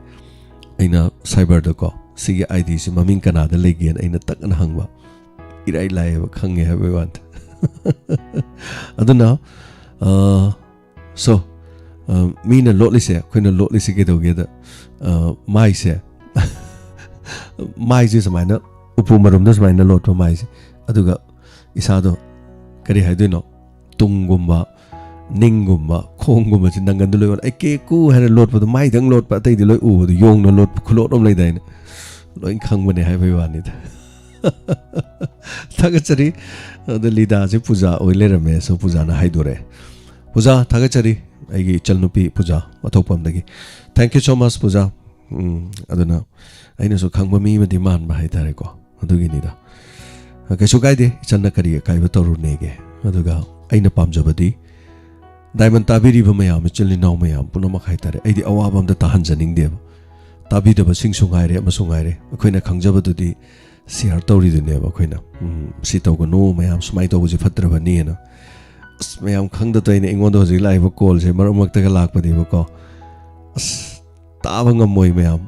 ꯑꯩꯅ ꯁꯥꯏꯕꯔꯗꯀꯣ ꯁꯤꯒꯤ ꯑꯥꯏꯗꯤꯁꯤ ꯃꯃꯤꯡ ꯀꯅꯥꯗ ꯂꯩꯒꯦꯅ ꯑꯩꯅ ꯇꯛꯅ ꯍꯪꯕ ꯏꯔꯥꯏ ꯂꯥꯏꯌꯦꯕ ꯈꯪꯉꯦ ꯍꯥꯏꯕꯒꯤ ꯋꯥꯅꯤ ꯑꯗꯨꯅ ꯁꯣ ꯃꯤꯅ ꯂꯣꯠꯂꯤꯁꯦ ꯑꯩꯈꯣꯏꯅ ꯂꯣꯠꯂꯤꯁꯤ ꯀꯩꯗꯧꯒꯦꯗ ꯃꯥꯏꯁꯦ ꯁꯨꯃꯥꯏꯅ ꯎꯄꯨ ꯃꯔꯨꯝꯗ ꯁꯨꯃꯥꯏꯅ ꯂꯣꯠꯄ ꯃꯥꯏꯁꯦ ꯑꯗꯨꯒ ꯏꯁꯥꯗꯣ ꯀꯔꯤ ꯍꯥꯏꯗꯣꯏꯅꯣ ꯇꯨꯡꯒꯨꯝꯕ ꯅꯤꯡꯒꯨꯝꯕ ꯈꯣꯡꯒꯨꯝꯕꯁꯤ ꯅꯪꯒꯟꯗ ꯂꯣꯏ ꯑꯩ ꯀꯦꯀꯨ ꯍꯥꯏꯅ ꯂꯣꯠꯄꯗꯣ ꯃꯥꯏꯗꯪ ꯂꯣꯠꯄ ꯑꯇꯩꯗꯤ ꯂꯣꯏ ꯎꯕꯗꯣ ꯌꯣꯡꯅ ꯂꯣꯠꯄ ꯈꯨꯂꯣꯠ ꯑꯃ ꯂꯩꯗꯥꯏꯅꯦ ꯂꯣꯏ ꯈꯪꯕꯅꯦ ꯍꯥꯏꯕꯒꯤ ꯋꯥꯅꯤꯗ ꯊꯥꯒꯠꯆꯔꯤ ꯑꯗ ꯂꯤꯗꯥꯁꯦ ꯄꯨꯖꯥ ꯑꯣꯏ ꯂꯩꯔꯝꯃꯦ ꯁꯣ ꯄꯨꯖꯥꯅ ꯍꯥꯏꯗꯣꯔꯦ ꯄꯨꯖꯥ ꯊꯥꯒꯠꯆꯔꯤ ꯑꯩꯒꯤ ꯏꯆꯜꯅꯨꯄꯤ ꯄꯨꯖꯥ ꯑꯊꯣꯛꯄꯝꯗꯒꯤ ꯊꯦꯡꯛ ꯌꯨ ꯁꯣ ꯃꯆ ꯄꯨꯖꯥ ꯑꯗꯨꯅ ꯑꯩꯅꯁꯨ ꯈꯪꯕ ꯃꯤ ꯑꯃꯗꯤ ꯃꯥꯟꯕ ꯍꯥꯏꯇꯥꯔꯦꯀꯣ ꯑꯗꯨꯒꯤꯅꯤꯗ ꯀꯩꯁꯨ ꯀꯥꯏꯗꯦ ꯏꯆꯟꯅ ꯀꯔꯤ ꯑꯀꯥꯏꯕ ꯇꯧꯔꯨꯅꯦꯒꯦ ꯑꯗꯨꯒ ꯑꯩꯅ ꯄꯥꯝꯖꯕꯗꯤ ꯗꯥꯏꯃꯟ ꯇꯥꯕꯤꯔꯤꯕ ꯃꯌꯥꯝ ꯏꯆꯤꯜ ꯏꯅꯥꯎ ꯃꯌꯥꯝ ꯄꯨꯝꯅꯃꯛ ꯍꯥꯏꯇꯥꯔꯦ ꯑꯩꯗꯤ ꯑꯋꯥꯕ ꯑꯝꯇ ꯇꯥꯍꯟꯖꯅꯤꯡꯗꯦꯕ ꯇꯥꯕꯤꯗꯕꯁꯤꯡꯁꯨ ꯉꯥꯏꯔꯦ ꯑꯃꯁꯨ ꯉꯥꯏꯔꯦ ꯑꯩꯈꯣꯏꯅ ꯈꯪꯖꯕꯗꯨꯗꯤ ꯁꯤꯌꯥꯔ ꯇꯧꯔꯤꯗꯨꯅꯦꯕ ꯑꯩꯈꯣꯏꯅ ꯁꯤ ꯇꯧꯒꯅꯨ ꯃꯌꯥꯝ ꯁꯨꯃꯥꯏꯅ ꯇꯧꯕꯁꯤ ꯐꯠꯇ꯭ꯔꯕꯅꯤꯅ ꯑꯁ ꯃꯌꯥꯝ ꯈꯪꯗꯇꯣꯏꯅꯦ ꯑꯩꯉꯣꯟꯗ ꯍꯧꯖꯤꯛ ꯂꯥꯛꯏꯕ ꯀꯣꯜꯁꯦ ꯃꯔꯛ ꯃꯔꯛꯇꯒ ꯂꯥꯛꯄꯅꯦꯕꯀꯣ ꯑꯁ ꯇꯥꯕ ꯉꯝꯃꯣꯏ ꯃꯌꯥꯝ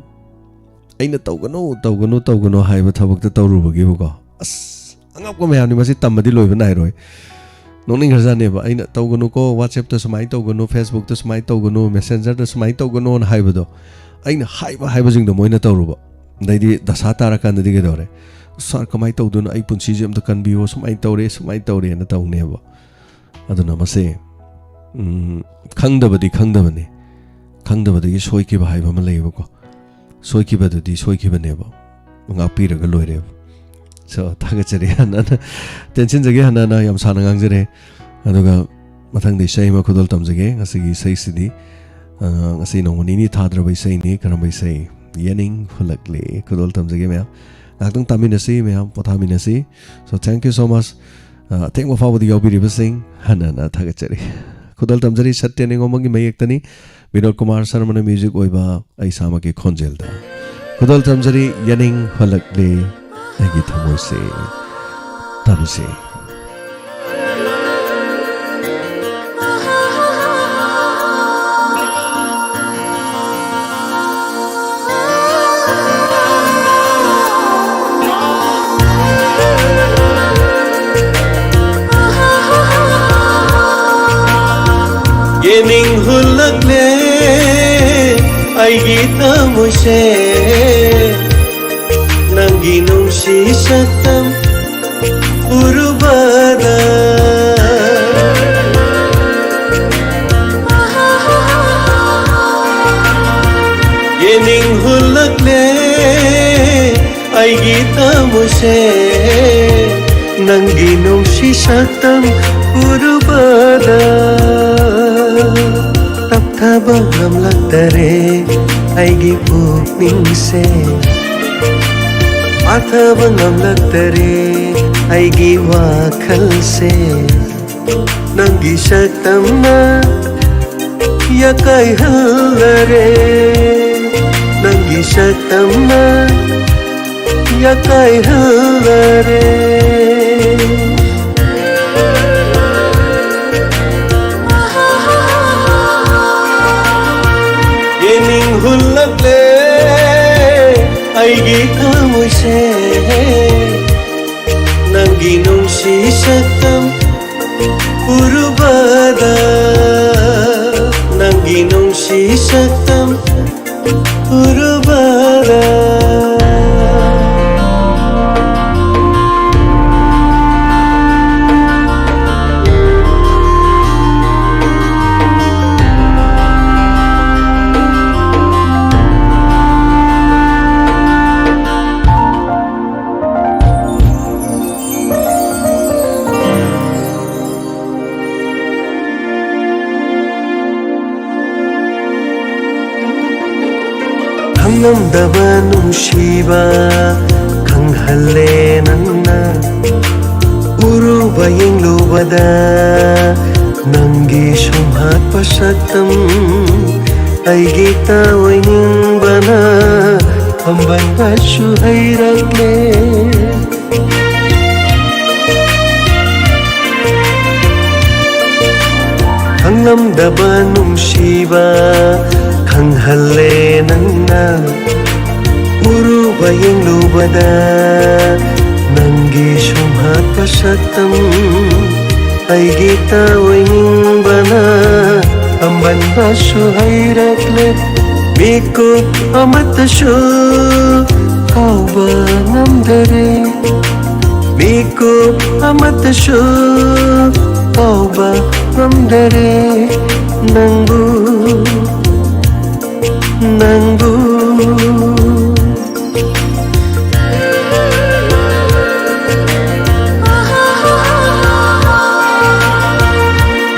ꯑꯩꯅ ꯇꯧꯒꯅꯨ ꯍꯥꯏꯕ ꯊꯕꯛꯇ ꯇꯧꯔꯨꯕꯒꯤꯕꯀꯣ ꯑꯁ ꯑꯉꯛꯄ ꯃꯌꯥꯝꯅꯤ ꯃꯁꯤ ꯇꯝꯃꯗꯤ ꯂꯣꯏꯕ ꯅꯥꯏꯔꯣꯏ ꯅꯣꯛꯅꯤꯡꯈ꯭ꯔꯖꯥꯠꯅꯦꯕ ꯑꯩꯅ ꯇꯧꯒꯅꯨꯀꯣ ꯋꯥꯆꯦꯞꯇ ꯁꯨꯃꯥꯏꯅ ꯇꯧꯒꯅꯨ ꯐꯦꯁꯕꯨꯛꯇ ꯁꯨꯃꯥꯏꯅ ꯇꯧꯒꯅꯨ ꯃꯦꯁꯦꯟꯖꯔꯗ ꯁꯨꯃꯥꯏꯅ ꯇꯧꯒꯅꯨꯅ ꯍꯥꯏꯕꯗꯣ ꯑꯩꯅ ꯍꯥꯏꯕꯁꯤꯡꯗꯣ ꯃꯣꯏꯅ ꯇꯧꯔꯨꯕ ꯑꯗꯩꯗꯤ ꯗꯁꯥ ꯇꯥꯔꯀꯥꯟꯗꯗꯤ ꯀꯩꯗꯧꯔꯦ ꯁꯥꯔ ꯀꯃꯥꯏꯅ ꯇꯧꯗꯣꯏꯅꯣ ꯑꯩ ꯄꯨꯟꯁꯤꯁꯦ ꯑꯝꯇ ꯀꯟꯕꯤꯌꯣ ꯁꯨꯃꯥꯏꯅ ꯇꯧꯔꯦꯅ ꯇꯧꯅꯦꯕ ꯑꯗꯨꯅ ꯃꯁꯤ ꯈꯪꯗꯕꯅꯤ ꯈꯪꯗꯕꯗꯒꯤ ꯁꯣꯏꯈꯤꯕ ꯍꯥꯏꯕ ꯑꯃ ꯂꯩꯌꯦꯕꯀꯣ ꯁꯣꯏꯈꯤꯕꯗꯨꯗꯤ ꯁꯣꯏꯈꯤꯕꯅꯦꯕ ꯉꯥꯛꯄꯤꯔꯒ ꯂꯣꯏꯔꯦꯕ ꯁꯣ ꯊꯥꯒꯠꯆꯔꯤ ꯍꯟꯅ ꯇꯦꯟꯁꯤꯟꯖꯒꯦ ꯍꯟꯅ ꯌꯥꯝ ꯁꯥꯟꯅ ꯉꯥꯡꯖꯔꯦ ꯑꯗꯨꯒ ꯃꯊꯪꯗ ꯏꯁꯩ ꯑꯃ ꯈꯨꯗꯣꯜ ꯇꯝꯖꯒꯦ ꯉꯁꯤꯒꯤ ꯏꯁꯩꯁꯤꯗꯤ ꯉꯁꯤ ꯅꯣꯡꯃ ꯅꯤꯅꯤ ꯊꯥꯗ꯭ꯔꯕ ꯏꯁꯩꯅꯤ ꯀꯔꯝꯕ ꯏꯁꯩ ꯌꯦꯅꯤꯡ ꯍꯨꯜꯂꯛꯂꯦ ꯈꯨꯗꯣꯜ ꯇꯝꯖꯒꯦ ꯃꯌꯥꯝ ꯉꯥꯏꯍꯥꯛꯇꯪ ꯇꯥꯃꯤꯟꯅꯁꯤ ꯃꯌꯥꯝ ꯄꯣꯊꯥꯃꯤꯟꯅꯁꯤ ꯁꯣ ꯊꯦꯡꯛ ꯌꯨ ꯁꯣ ꯃꯆ ꯑꯊꯦꯡꯕ ꯐꯥꯎꯕꯗ ꯌꯥꯎꯕꯤꯔꯤꯕꯁꯤꯡ ꯍꯟꯅ ꯊꯥꯒꯠꯆꯔꯤ ꯈꯨꯗꯣꯜ ꯇꯝꯖꯔꯤ ꯁꯠꯇ꯭ꯌ ꯅꯤꯉꯣꯝꯕꯒꯤ ꯃꯌꯦꯛꯇꯅꯤ ꯕꯤꯅꯣꯗ ꯀꯨꯃꯥꯔ ꯁꯔꯃꯅ ꯃ꯭ꯌꯨꯖꯤꯛ ꯑꯣꯏꯕ ꯑꯩ ꯏꯁꯥꯃꯛꯀꯤ ꯈꯣꯟꯖꯦꯜꯗ ꯈꯨꯗꯣꯜ ꯇꯝꯖꯔꯤ ꯌꯦꯅꯤꯡ ꯍꯨꯜꯂꯛꯂꯦ ꯑꯩꯒꯤ ꯊꯃꯣꯏꯁꯦ ꯇꯥꯕꯤꯁꯦ yening hulakle aigi tamuse nangi nungsi satam urubada yening hulakle aigi tamuse nangi nungsi satam urubada tapthaba ngamlaktare aigi pukningse pathaba ngamlaktare aigi wakhalse nangi saktamna yakai hallare nangi saktamna yakai hallare yening hulakle aigi thamuse nangi nungsi satam urubada nangi nungsi satam urubada ꯈꯪꯂꯝꯗꯕ ꯅꯨꯡꯁꯤꯕ ꯈꯪꯍꯜꯂꯦ ꯅꯪꯅ ꯎꯔꯨꯕ ꯌꯦꯡꯂꯨꯕꯗ ꯅꯪꯒꯤ ꯁꯨꯝꯍꯠꯄ ꯁꯛꯇꯝ ꯑꯩꯒꯤ ꯇꯥꯑꯣꯏꯅꯤꯡꯕꯅ ꯐꯝꯕꯟꯕꯁꯨ ꯍꯩꯔꯛꯂꯦ ꯈꯪꯂꯝꯗꯕ ꯅꯨꯡꯁꯤꯕ ꯈꯪꯍꯜꯂꯦ ꯅꯪꯅ ꯎꯔꯨꯕ ꯌꯦꯡꯂꯨꯕꯗ ꯅꯪꯒꯤ ꯁꯨꯝꯍꯠꯄ ꯁꯛꯇꯝ ꯑꯩꯒꯤ ꯇꯥꯑꯣꯏꯅꯤꯡꯕꯅ ꯐꯝꯕꯟꯕꯁꯨ ꯍꯩꯔꯛꯂꯦ ꯃꯤꯀꯨꯞ ꯑꯃꯠꯇꯁꯨ ꯀꯥꯎꯕ ꯉꯝꯗꯔꯦ ꯃꯤꯀꯨꯞ ꯑꯃꯠꯇꯁꯨ ꯀꯥꯎꯕ ꯉꯝꯗꯔꯦ ꯅꯪꯕꯨ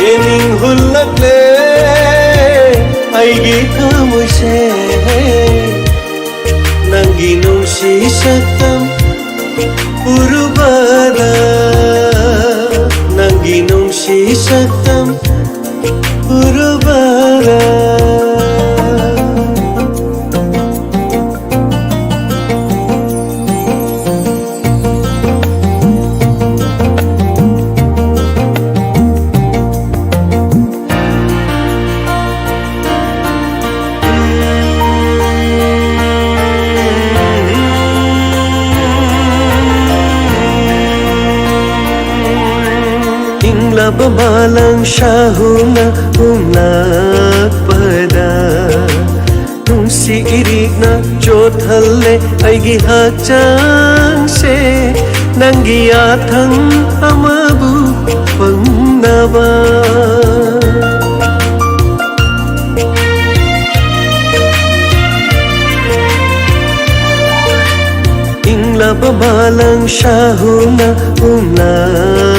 예닝 훌락래 아이기 가무세 난기 농시 삭담 우르바라 난기 농시 삭담 우르바라 Babalang sahuna unakpada nung si irik na jothalle aigi hachang se nanggiyathang amabu pangnaba ingla babalang sahuna unakpada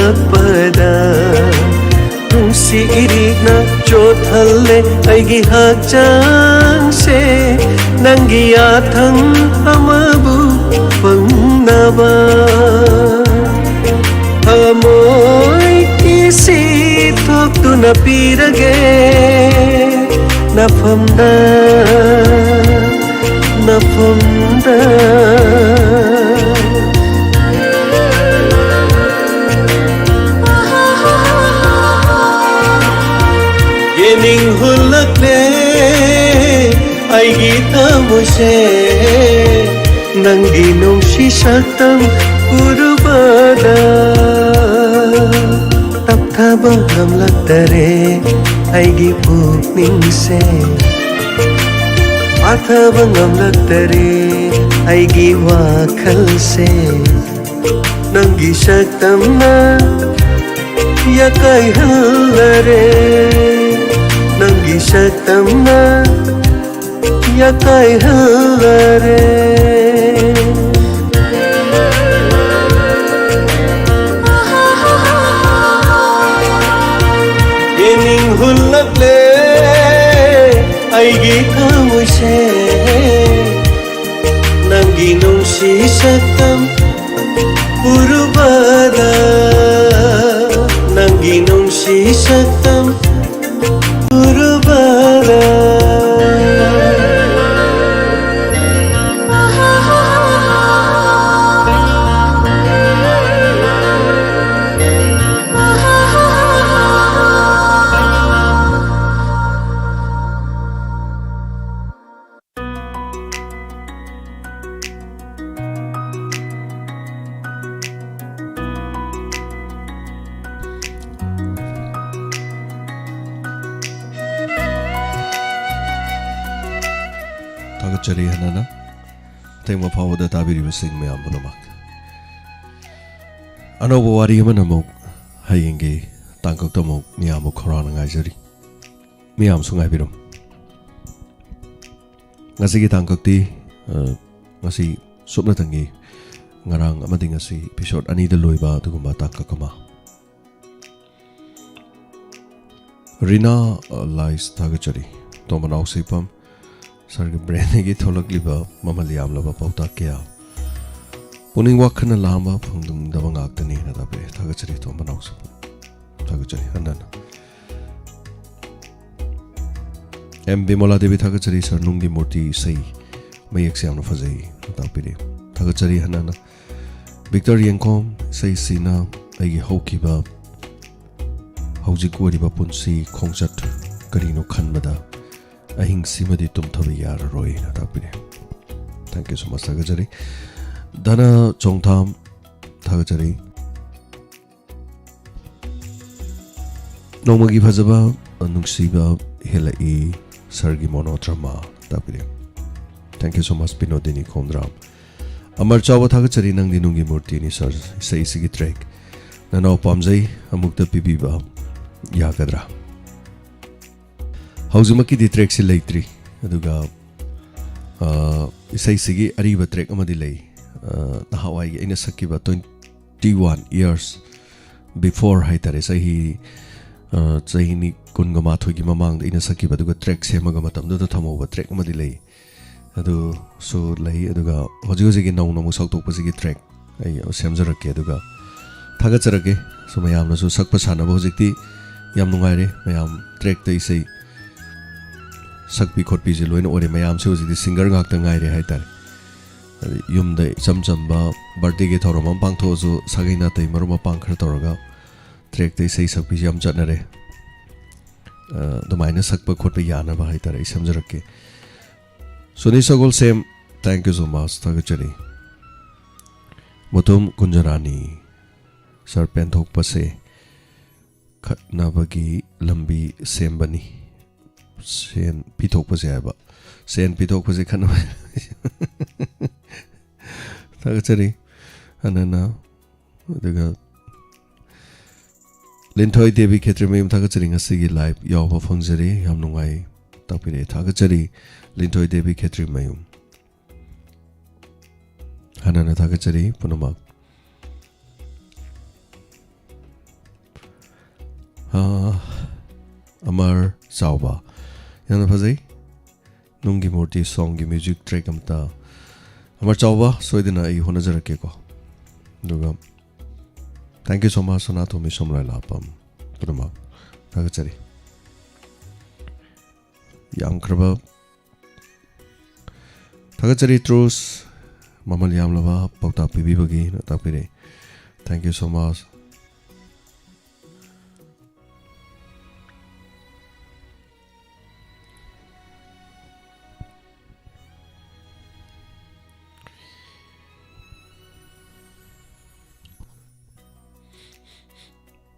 si irik na jothalle aigi hachang se nanggiyathang amabu pangnaba amoy isi thoktuna pirage nafamda Yening hulakle aigi tamuse nangi nungsi saktam urubada tapthaba hamlaktare aigi pukningse athaba hamlaktare aigi wakhalse nangi saktamna yakai hallare nangi saktamna yakai hallare yening hulakle aigi kamuse nangi nungsi saktam urubada nangi nungsi saktam urubada Tagachari hanana tema phawada tabiri sing me ambunamak anobo wari manamuk hayenge tangkok tamuk miyamuk khorana ngaijari miyam sungai birum ngasi gi tangkok ti ngasi supna tangi ngarang amadi ngasi episode ani da loiba tuguma tangkok kama Rina lies Tagachari tomanau sipam sir के ब्रेन की थोलकलिबा ममल यामलबा पौता क्या पुनिंग वाखन लामा फंगदुम दबंग आक्तनी ना तापे थागचरी तो बनाउस थागचरी हनन एम बिमला देवी थागचरी सर नुंगी मूर्ति सही मयक से आमना फजई तापिरे थागचरी हनन विक्टर यंकोम सही सीना आई हौकीबा हौजिक ओरिबा पुंसी खोंगचट करिनो खनबदा अहिंग सिमदि तुम थबे यार रोई ना तापिरे थैंक यू सो मच थागचरी धना चोंगथाम थागचरी नोमगी फजबा नुंगसीबा हेलाई सरगी मोनोड्रामा तापिरे thank you so much Pinodini Khomdram अमर चाव थागचरी नंगदी नुंगी मूर्ति नि सर सही सिगी ट्रैक ननाव पामजई अमुक्ता पिबीबा यागद्रा हौजुमकी दि ट्रैक से लेत्री अदुगा सही सिगी अरीबा ट्रैक अमदि लई नहावाई इन सकिबा 21 years before हाइतारे सही चहिनी कुनगा माथोगी ममांग इन सकिबा दुगा ट्रैक सेमगा मतम दु थमोबा ट्रैक अमदि लई अदु सो लई अदुगा हजि हजिगी नौ नमु सौतोकपसिगी ट्रैक आई सेमजरके अदुगा थागचरके सो मयामनसु सकपा सानबा हजिक्ति याम नुंगाइरे मयाम ट्रैक त इसै सकपि खोटपि जे लोइन ओरे मयाम से हजिक्ति सिंगर गाक्ता गाइरे हाइतारे युमदे चमचम्बा बर्थडे के थौरम पांगथोजु सागैना तै मरुमा पांखर तौरगा ट्रैक तै सही सकपि याम चटनरे दुमाइना सकपा खोटपा यानबा हाइतारे समजरके सुनी सगोल सेम थैंक यू सो मच थागचरी मुतुम कुंजरानी सर पेंथोकपसे खटनाबगी लंबी सेमबनी सेन पिथोकपसे आबा सेन पिथोकपसे खनबा थागचरी अनना अदुगा लिंथोय देवी क्षेत्र में थागचरी ngasi लाइव यावबा फंगजरी याम नुंगाई तापिरे थागचरी लिंथोय देवी क्षेत्र में हनना थागचरी पुनमा अमर चावबा याना फजै नुंगी मूर्ति सॉन्ग की म्यूजिक ट्रैक अमता अमर चावबा सोइदना आई होनजरके को दुगा थैंक यू सो मच सोनातो मी सोमराय लापम पुरमा थागचरी यांख्रबा थागचरी ट्रूस ममल यामलबा पौता पिबिबगी न तापिरे thank you so much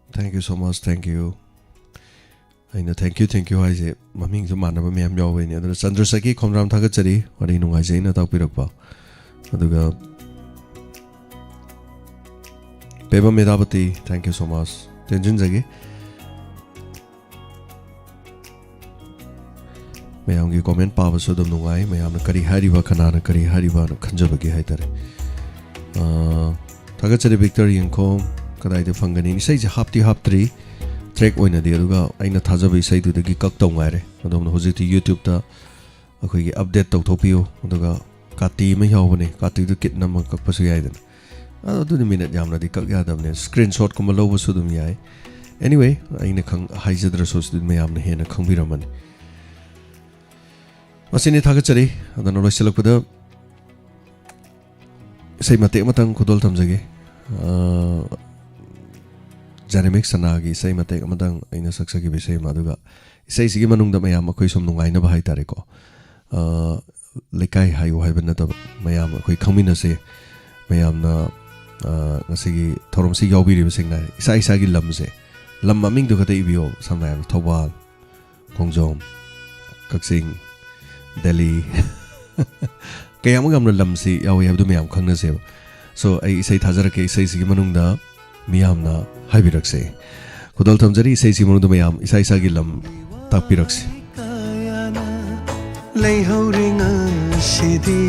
thank you so much thank you अइना थैंक यू हाइजे ममिंग जो मानबा मैम यावैने अदुना चंद्रसकी खोमराम थागचरी वरि नुंगाइजे इना तापिरकपा अदुगा पेबा Medawati thank you so much tension जगे मैम की कमेंट पाबसु दम नुंगाइ मैम करी हारिबा खनाना करी हारिबा खंजबगे हाइतारे थागचरी विक्टर यंखोम कदाइदे फंगनी इसै जे हाप्त्री ट्रैक ओइना दे अदुगा आइना थाजब इसै दुदगी कक तौ गाइरे अदोम होजिति यूट्यूब ता अखोइगी अपडेट तौथोपियो अदुगा काटी मा यावबने काटी दु किट नम ककपसु याइदन अदुनि मिनट यामनादि कक यादबने स्क्रीनशॉट कुम लौबसु दुम याइ एनीवे आइना खंग हाइजद्रसु दुम यामना हेना खंबिरमन मसिनि थागचरी अदन लोइसलकपदा इसै मते Matang खुदोल थमजगे Janemic Sanagi, say Mate Amadang in a Saxaki Visay Maduga. Says Gimanung the Mayam, a question of Naina Bahitarico. Lekai Hayu Habanata Mayam, a quick community, Mayamna Nasigi, Toromsi Yobi Sing, Isai Lamse, Lamaming to Katavio, sometimes Tawal, Kongjom, Kaksing, Delhi. Kayamagam Lamsi, we have to Mayam Kongnasel. So I say Tazarake says Gimanunda. मियामना हाइबिरक्से खुदल थमजरी इसे सिमोन दमयाम इसाई सागिलम तापिरक्से लेहौरिंग सिदि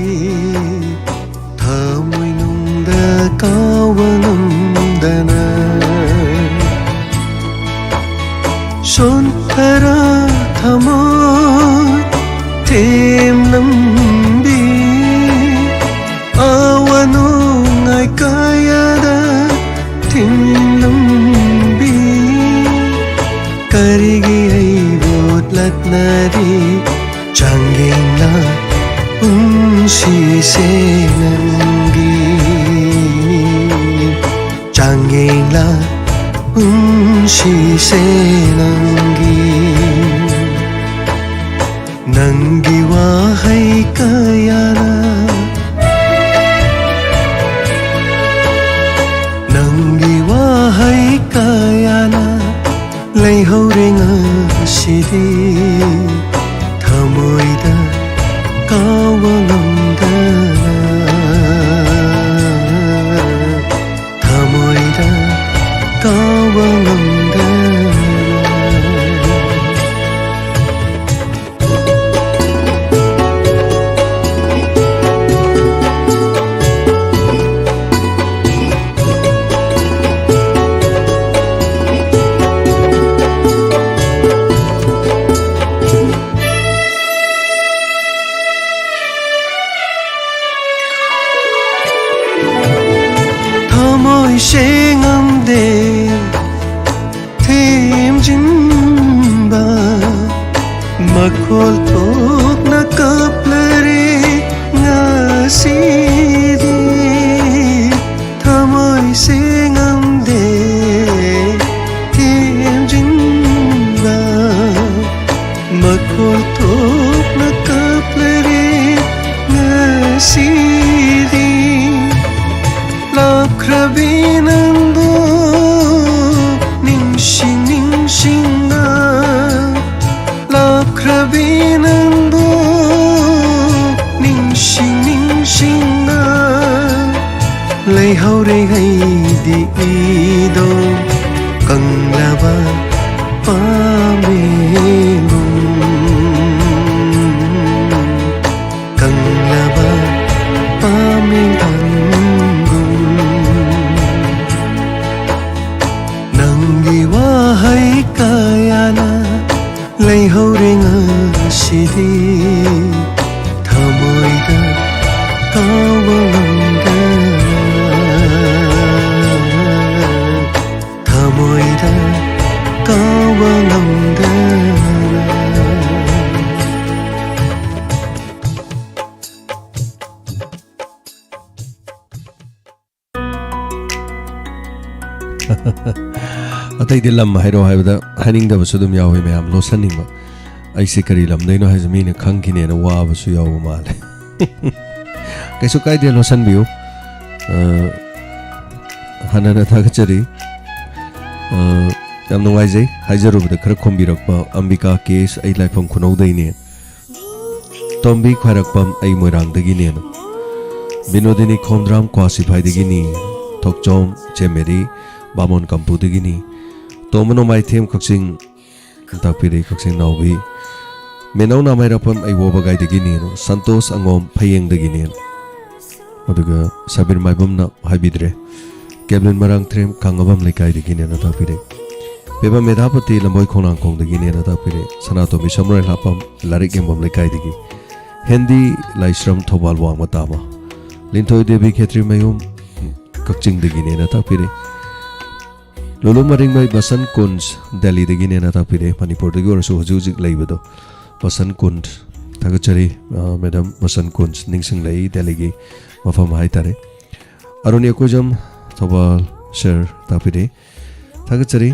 थामुइनुंदा कावनंदना सोनथरा थमो thêm lambi awano ngai kayada thim lambi karigi ai bot latnari changena si se nangi changela si se nangi nangi wahai kayana nangi wahai kayana lay haurenga sidi thamoida kawangamdana thamoida kawangamdana môi sẽ ngâm đề thêm chính ba mà khol thuốc na cướp lari ngã si đi thơ môi sẽ ngâm đề thêm chính ba mà khol thuốc na cướp lari ngã si đi Labkrabinando ningshinga Labkrabinando ningshinga Lay haure gai di ido kanglaba pamengum kanglaba pamengum wahai kayana lay haurenga sidi thamoida kawangamdana thamoida kawangamdana अतई लम हाइरो हाइबदा हाइनिंगदबसु दुम यावे मैम लोसनिंगबा ऐसे करी लमदैनो हाइज मीने खंगिने न वाबसु याव माले कैसो काइदे लोसन बियो हनना थागचरी याम नुवाइजै हाइजरुबदा खर खोमबिरकबा अंबिका केस ऐ लाइफम खुनौदैने तोम्बी खरकपम ऐ मोइरांगदगिने बिनोदिनी खोमद्राम क्वासिफाइदगिनी थोकचोम चेमेरी बामोन कंपुदगिनी तोमनो माइथेम कक्सिंग तापिरे कक्सिंग नाउबी मेनौना माइरापम ऐवोबगाइदगिनी संतोष अंगोम फयेंगदगिनी अदुगा साबिर माइबमना हाइबिद्रे केबलिन मरांग थ्रेम कांगबम लेकाइदगिनी न तापिरे बेबा मेधापति लंबोय खोनांग खोंगदगिनी न तापिरे सनातो मिसमराय लापम लारिक एम्बम लेकाइदगी हिंदी लाइश्रम थोबाल वांग मतामा लिंथोय देवी खेत्री मयुम कक्चिंग दगिनी न तापिरे लोलो मरिंग बाई बसन कुंज दिल्ली दगिने ना तापिरे मणिपुर दगी ओरसु हुजुजिक लैबदो बसन कुंज थागचरी मैडम बसन कुंज निंगसिंग लै दिल्ली गी मफम हाइतारे अरुण यकोजम थोबाल शेर तापिरे थागचरी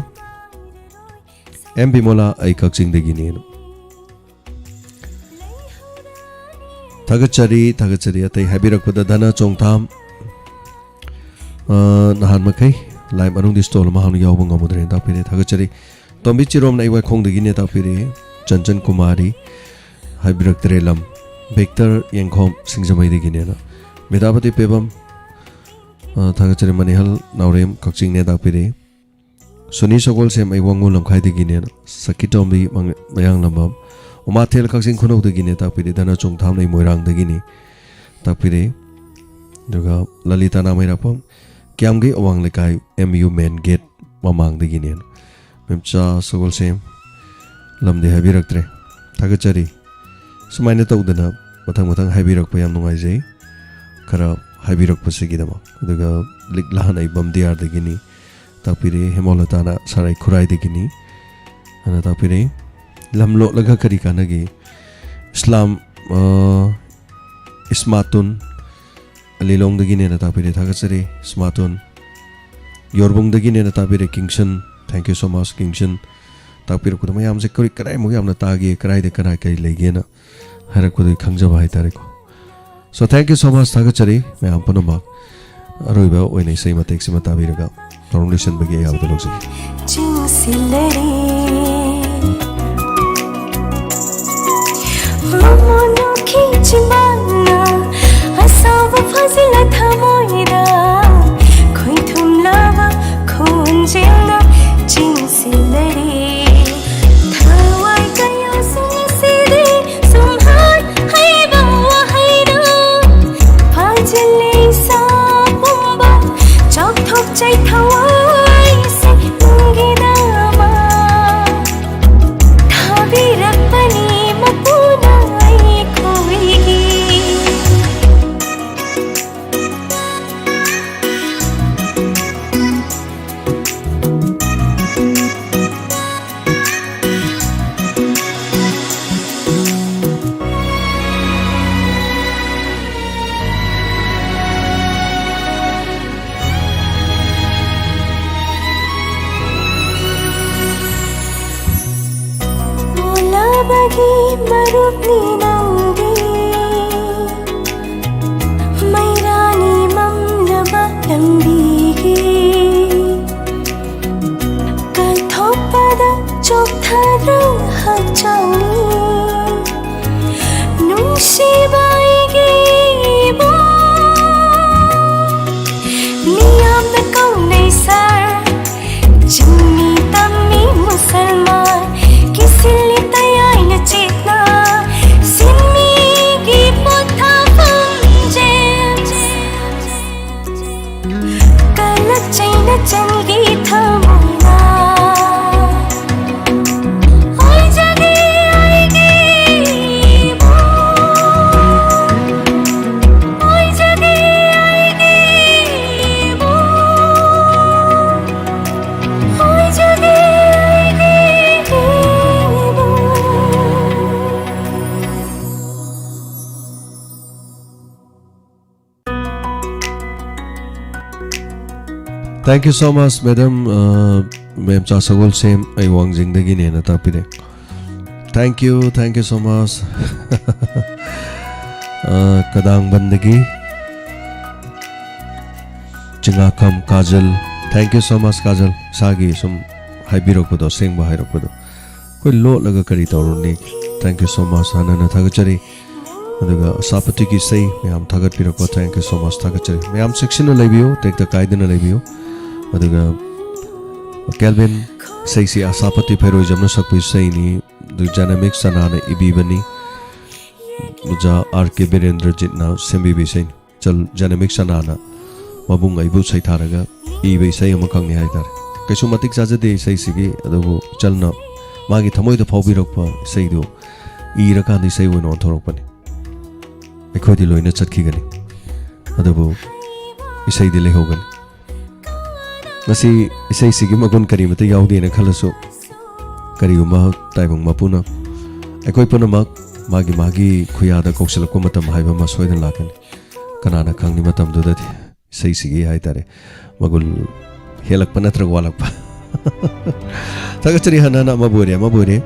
एम बिमोला ऐ कक्चिंग दगिने थागचरी अतै हाबिरकपदा धना चोंगथाम नहान मखै लाइम अनुंग स्टॉल महान याव ngomudre तापिरे थागचरी तोम्बी चिरोम नै वाइ खोंगदगिने तापिरे चंचन कुमारी हाइब्रक्तरे लम वेक्टर यंगखोम सिंगजमैदगिने ना मेधापति पेबम थागचरी मनिहल नावरेम कक्चिंग ने तापिरे सुनी सगोल सेम ऐ वांगु लमखाइदगिने ना सकिटोम्बी मयांग लमम उमाथेल कक्चिंग खुनौदगिने तापिरे धना चोंगथाम नै मोइरांगदगिने तापिरे दुगा Lalita नामैरापम क्यामगे अवांग लेकाय MU main gate ममांगदगिने मेमचा Sagol same लमदे हाबिरक्तरे थागचरी sumaina tawdana mathang haibirak pa yam nungaijai khara haibirak pa sigidama aduga liklahana ibam diar degini tapire hemolata na sarai khurai degini ana tapire lamlo laga kari kanagi islam ismatun alilong degini na tapire thagachari ismatun yorbung degini na tapire kingshan thank you so much kingshan tapire ko mayam se kori karai mo yamna tagi karai de karai kai legena harak ko khangjaba hai tare ko so thank you so much thagachari mayam panama aroiba oinai sei matek sima tabiraga formulation bagi ya betul sih Thank you so much, madam. Ma'am Chasagol same I wang jing dagi ne na tapire. Thank you so much. Kadang bandagi. Chingakam Kajal. Thank you so much, Kajal. Sagi sum haibirok podo sing ba hairok podo. Koi lo laga kari tawruni. Thank you so much. Hana na thagachari. Aduga sapati ki sei ma'am thagat pirok po. Thank you so much thagachari. Ma'am section na laibiyo. Take the kaida na laibiyo. aduga Kelvin saisi asapati phero jamna sakpi saini du dynamic sanana ibibani muja RK Birendra jitna sembi bi sain chal dynamic sanana mabung aibu sai tharaga ibe sai amakang ni hai tar kaisu matik sajade sai sigi adubu chalna magi thamoi da phaubi rokpa sai do ira kandi sai wono thorok pani ekhodi loina chatki gani adubu isai de lehogani Nasi isai sigi magun kari mata yaudi na khalaso kari uma taibang mapuna ekoi puna magi khuyada kokselak ko matam haiba ma soidan lakani kanana khangni matam du dati isai sigi hai tare magul helak panatra walak pa tagachari hanana mabore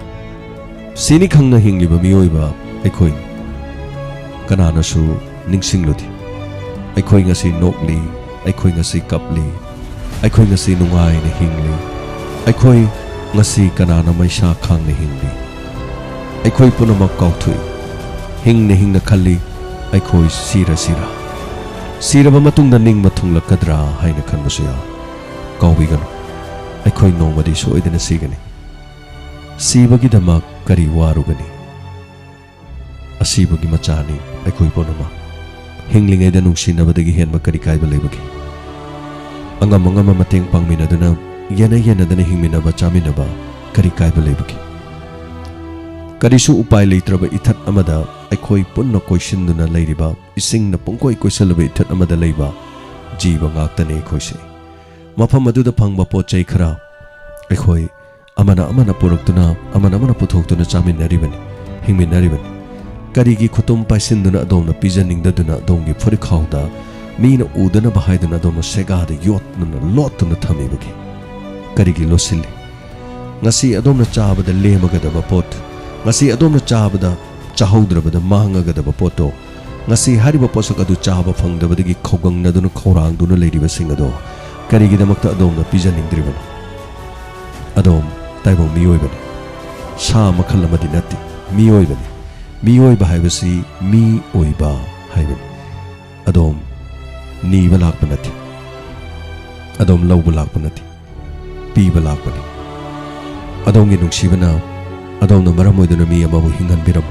sini khangna hingliba miyoiba ekoi kanana su ningsing lodi ekoi ngasi nokli ekoi ngasi kapli Aikoi ngasi nungai na hingli Aikoi ngasi kanana maisha khang na hingli Aikoi punamak kauthui hing na khalli Aikoi sira Siraba matungna ning mathunglakadra haina khanbasu ya Kaubiganu Aikoi nomadi soidana sigani Sibagi damak kari warugani Asibagi machani Aikoi punama Hinglingai da nungsinabadagi henba kari kaiba leibagi Angam mateng pangminaduna yana dana hingminaba chaminaba kari kaiba leibagi ꯀꯔꯤꯁꯨ ꯎꯄꯥꯏ ꯂꯩꯇ꯭ꯔꯕ ꯏꯊꯠ ꯑꯃꯗ ꯑꯩꯈꯣꯏ ꯄꯨꯟꯅ ꯀꯣꯏꯁꯤꯟꯗꯨꯅ ꯂꯩꯔꯤꯕ ꯏꯁꯤꯡꯅ ꯄꯨꯡꯀꯣꯏ ꯀꯣꯏꯁꯤꯜꯂꯕ ꯏꯊꯠ ꯑꯃꯗ ꯂꯩꯕ ꯖꯤꯕ ꯉꯥꯛꯇꯅꯤ ꯑꯩꯈꯣꯏꯁꯦ ꯃꯐꯝ ꯑꯗꯨꯗ ꯐꯪꯕ ꯄꯣꯠ ꯆꯩ ꯈꯔ ꯑꯩꯈꯣꯏ ꯑꯃꯅ ꯄꯨꯔꯛꯇꯨꯅ ꯑꯃꯅ ꯄꯨꯊꯣꯛꯇꯨꯅ ꯆꯥꯃꯤꯟꯅꯔꯤꯕꯅꯤ ꯍꯤꯡꯃꯤꯟꯅꯔꯤꯕꯅꯤ ꯀꯔꯤꯒꯤ ꯈꯨꯇꯨꯝ ꯄꯥꯏꯁꯤꯟꯗꯨꯅ ꯑꯗꯣꯝꯅ ꯄꯤꯖꯅꯤꯡꯗꯗꯨꯅ ꯑꯗꯣꯝꯒꯤ ꯐꯨꯔꯤꯠꯈꯥꯎꯗ ꯃꯤꯅ ꯎꯗꯅꯕ ꯍꯥꯏꯗꯨꯅ ꯑꯗꯣꯝꯅ ꯁꯦꯒꯥꯗ ꯌꯣꯠꯇꯨꯅ ꯂꯣꯠꯇꯨꯅ ꯊꯝꯃꯤꯕꯒꯦ ꯀꯔꯤꯒꯤ ꯂꯣꯠꯁꯤꯜꯂꯤ ngasi adom na chabada lemagadaba pot ngasi adom na chabada chahaudrabada mahangagadaba poto ngasi hariba posak adu chaba phangdabadagi khogang naduna khorang duna leiriba singado karigi damakta adom na pijaningdriban adom taibong miyoibani sa makhal amadi natti miyoibani miyoiba haibasi mi oiba haibani adom niba lakpa natti adom lawba lakpa natti piba lakpani adongi nungsibana adomna maram oiduna mi amabu hinganbiram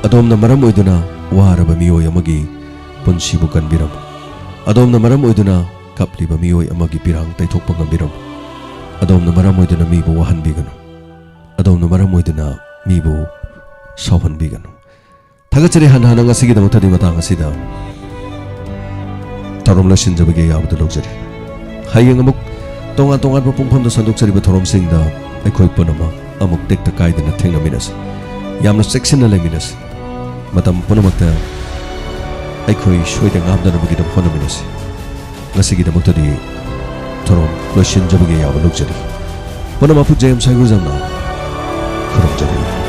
adomna maram oiduna waraba miyoi amagi punsibu kanbiram adomna maram oiduna kapliba miyoi amagi pirang taithokpa ngambiram adomna maram oiduna mibu wahanbiganu adomna maram oiduna mibu sawhanbiganu thagachari hanhana ngasigi damuthadi matang asida tarom lasinjabage yabdu logjari hayeng amuk tongan tongan pungpham da sandokchari ba thorom singda ꯑꯩꯈꯣꯏ ꯄꯨꯝꯅꯃꯛ ꯑꯃꯨꯛ ꯇꯦꯛꯇ ꯀꯥꯏꯗꯅ ꯊꯦꯡꯅꯃꯤꯟꯅꯁꯤ ꯌꯥꯝꯅ ꯆꯦꯛꯁꯤꯟꯅ ꯂꯩꯃꯤꯟꯅꯁꯤ ꯃꯇꯝ ꯄꯨꯝꯅꯃꯛꯇ ꯑꯩꯈꯣꯏ ꯁꯣꯏꯗ ꯉꯥꯝꯗꯅꯕꯒꯤꯗꯃꯛ ꯍꯣꯠꯅꯃꯤꯟꯅꯁꯤ ꯉꯁꯤꯒꯤꯗꯃꯛꯇꯗꯤ ꯊꯧꯔꯝ ꯂꯣꯏꯁꯤꯟꯖꯕꯒꯤ ꯌꯥꯕ ꯂꯧꯖꯔꯤ ꯄꯨꯝꯅꯃꯛꯄꯨ ꯖꯦꯝꯁ ꯍꯥꯏꯒꯨꯖꯝꯅ ꯈꯨꯔꯨꯝꯖꯔꯤ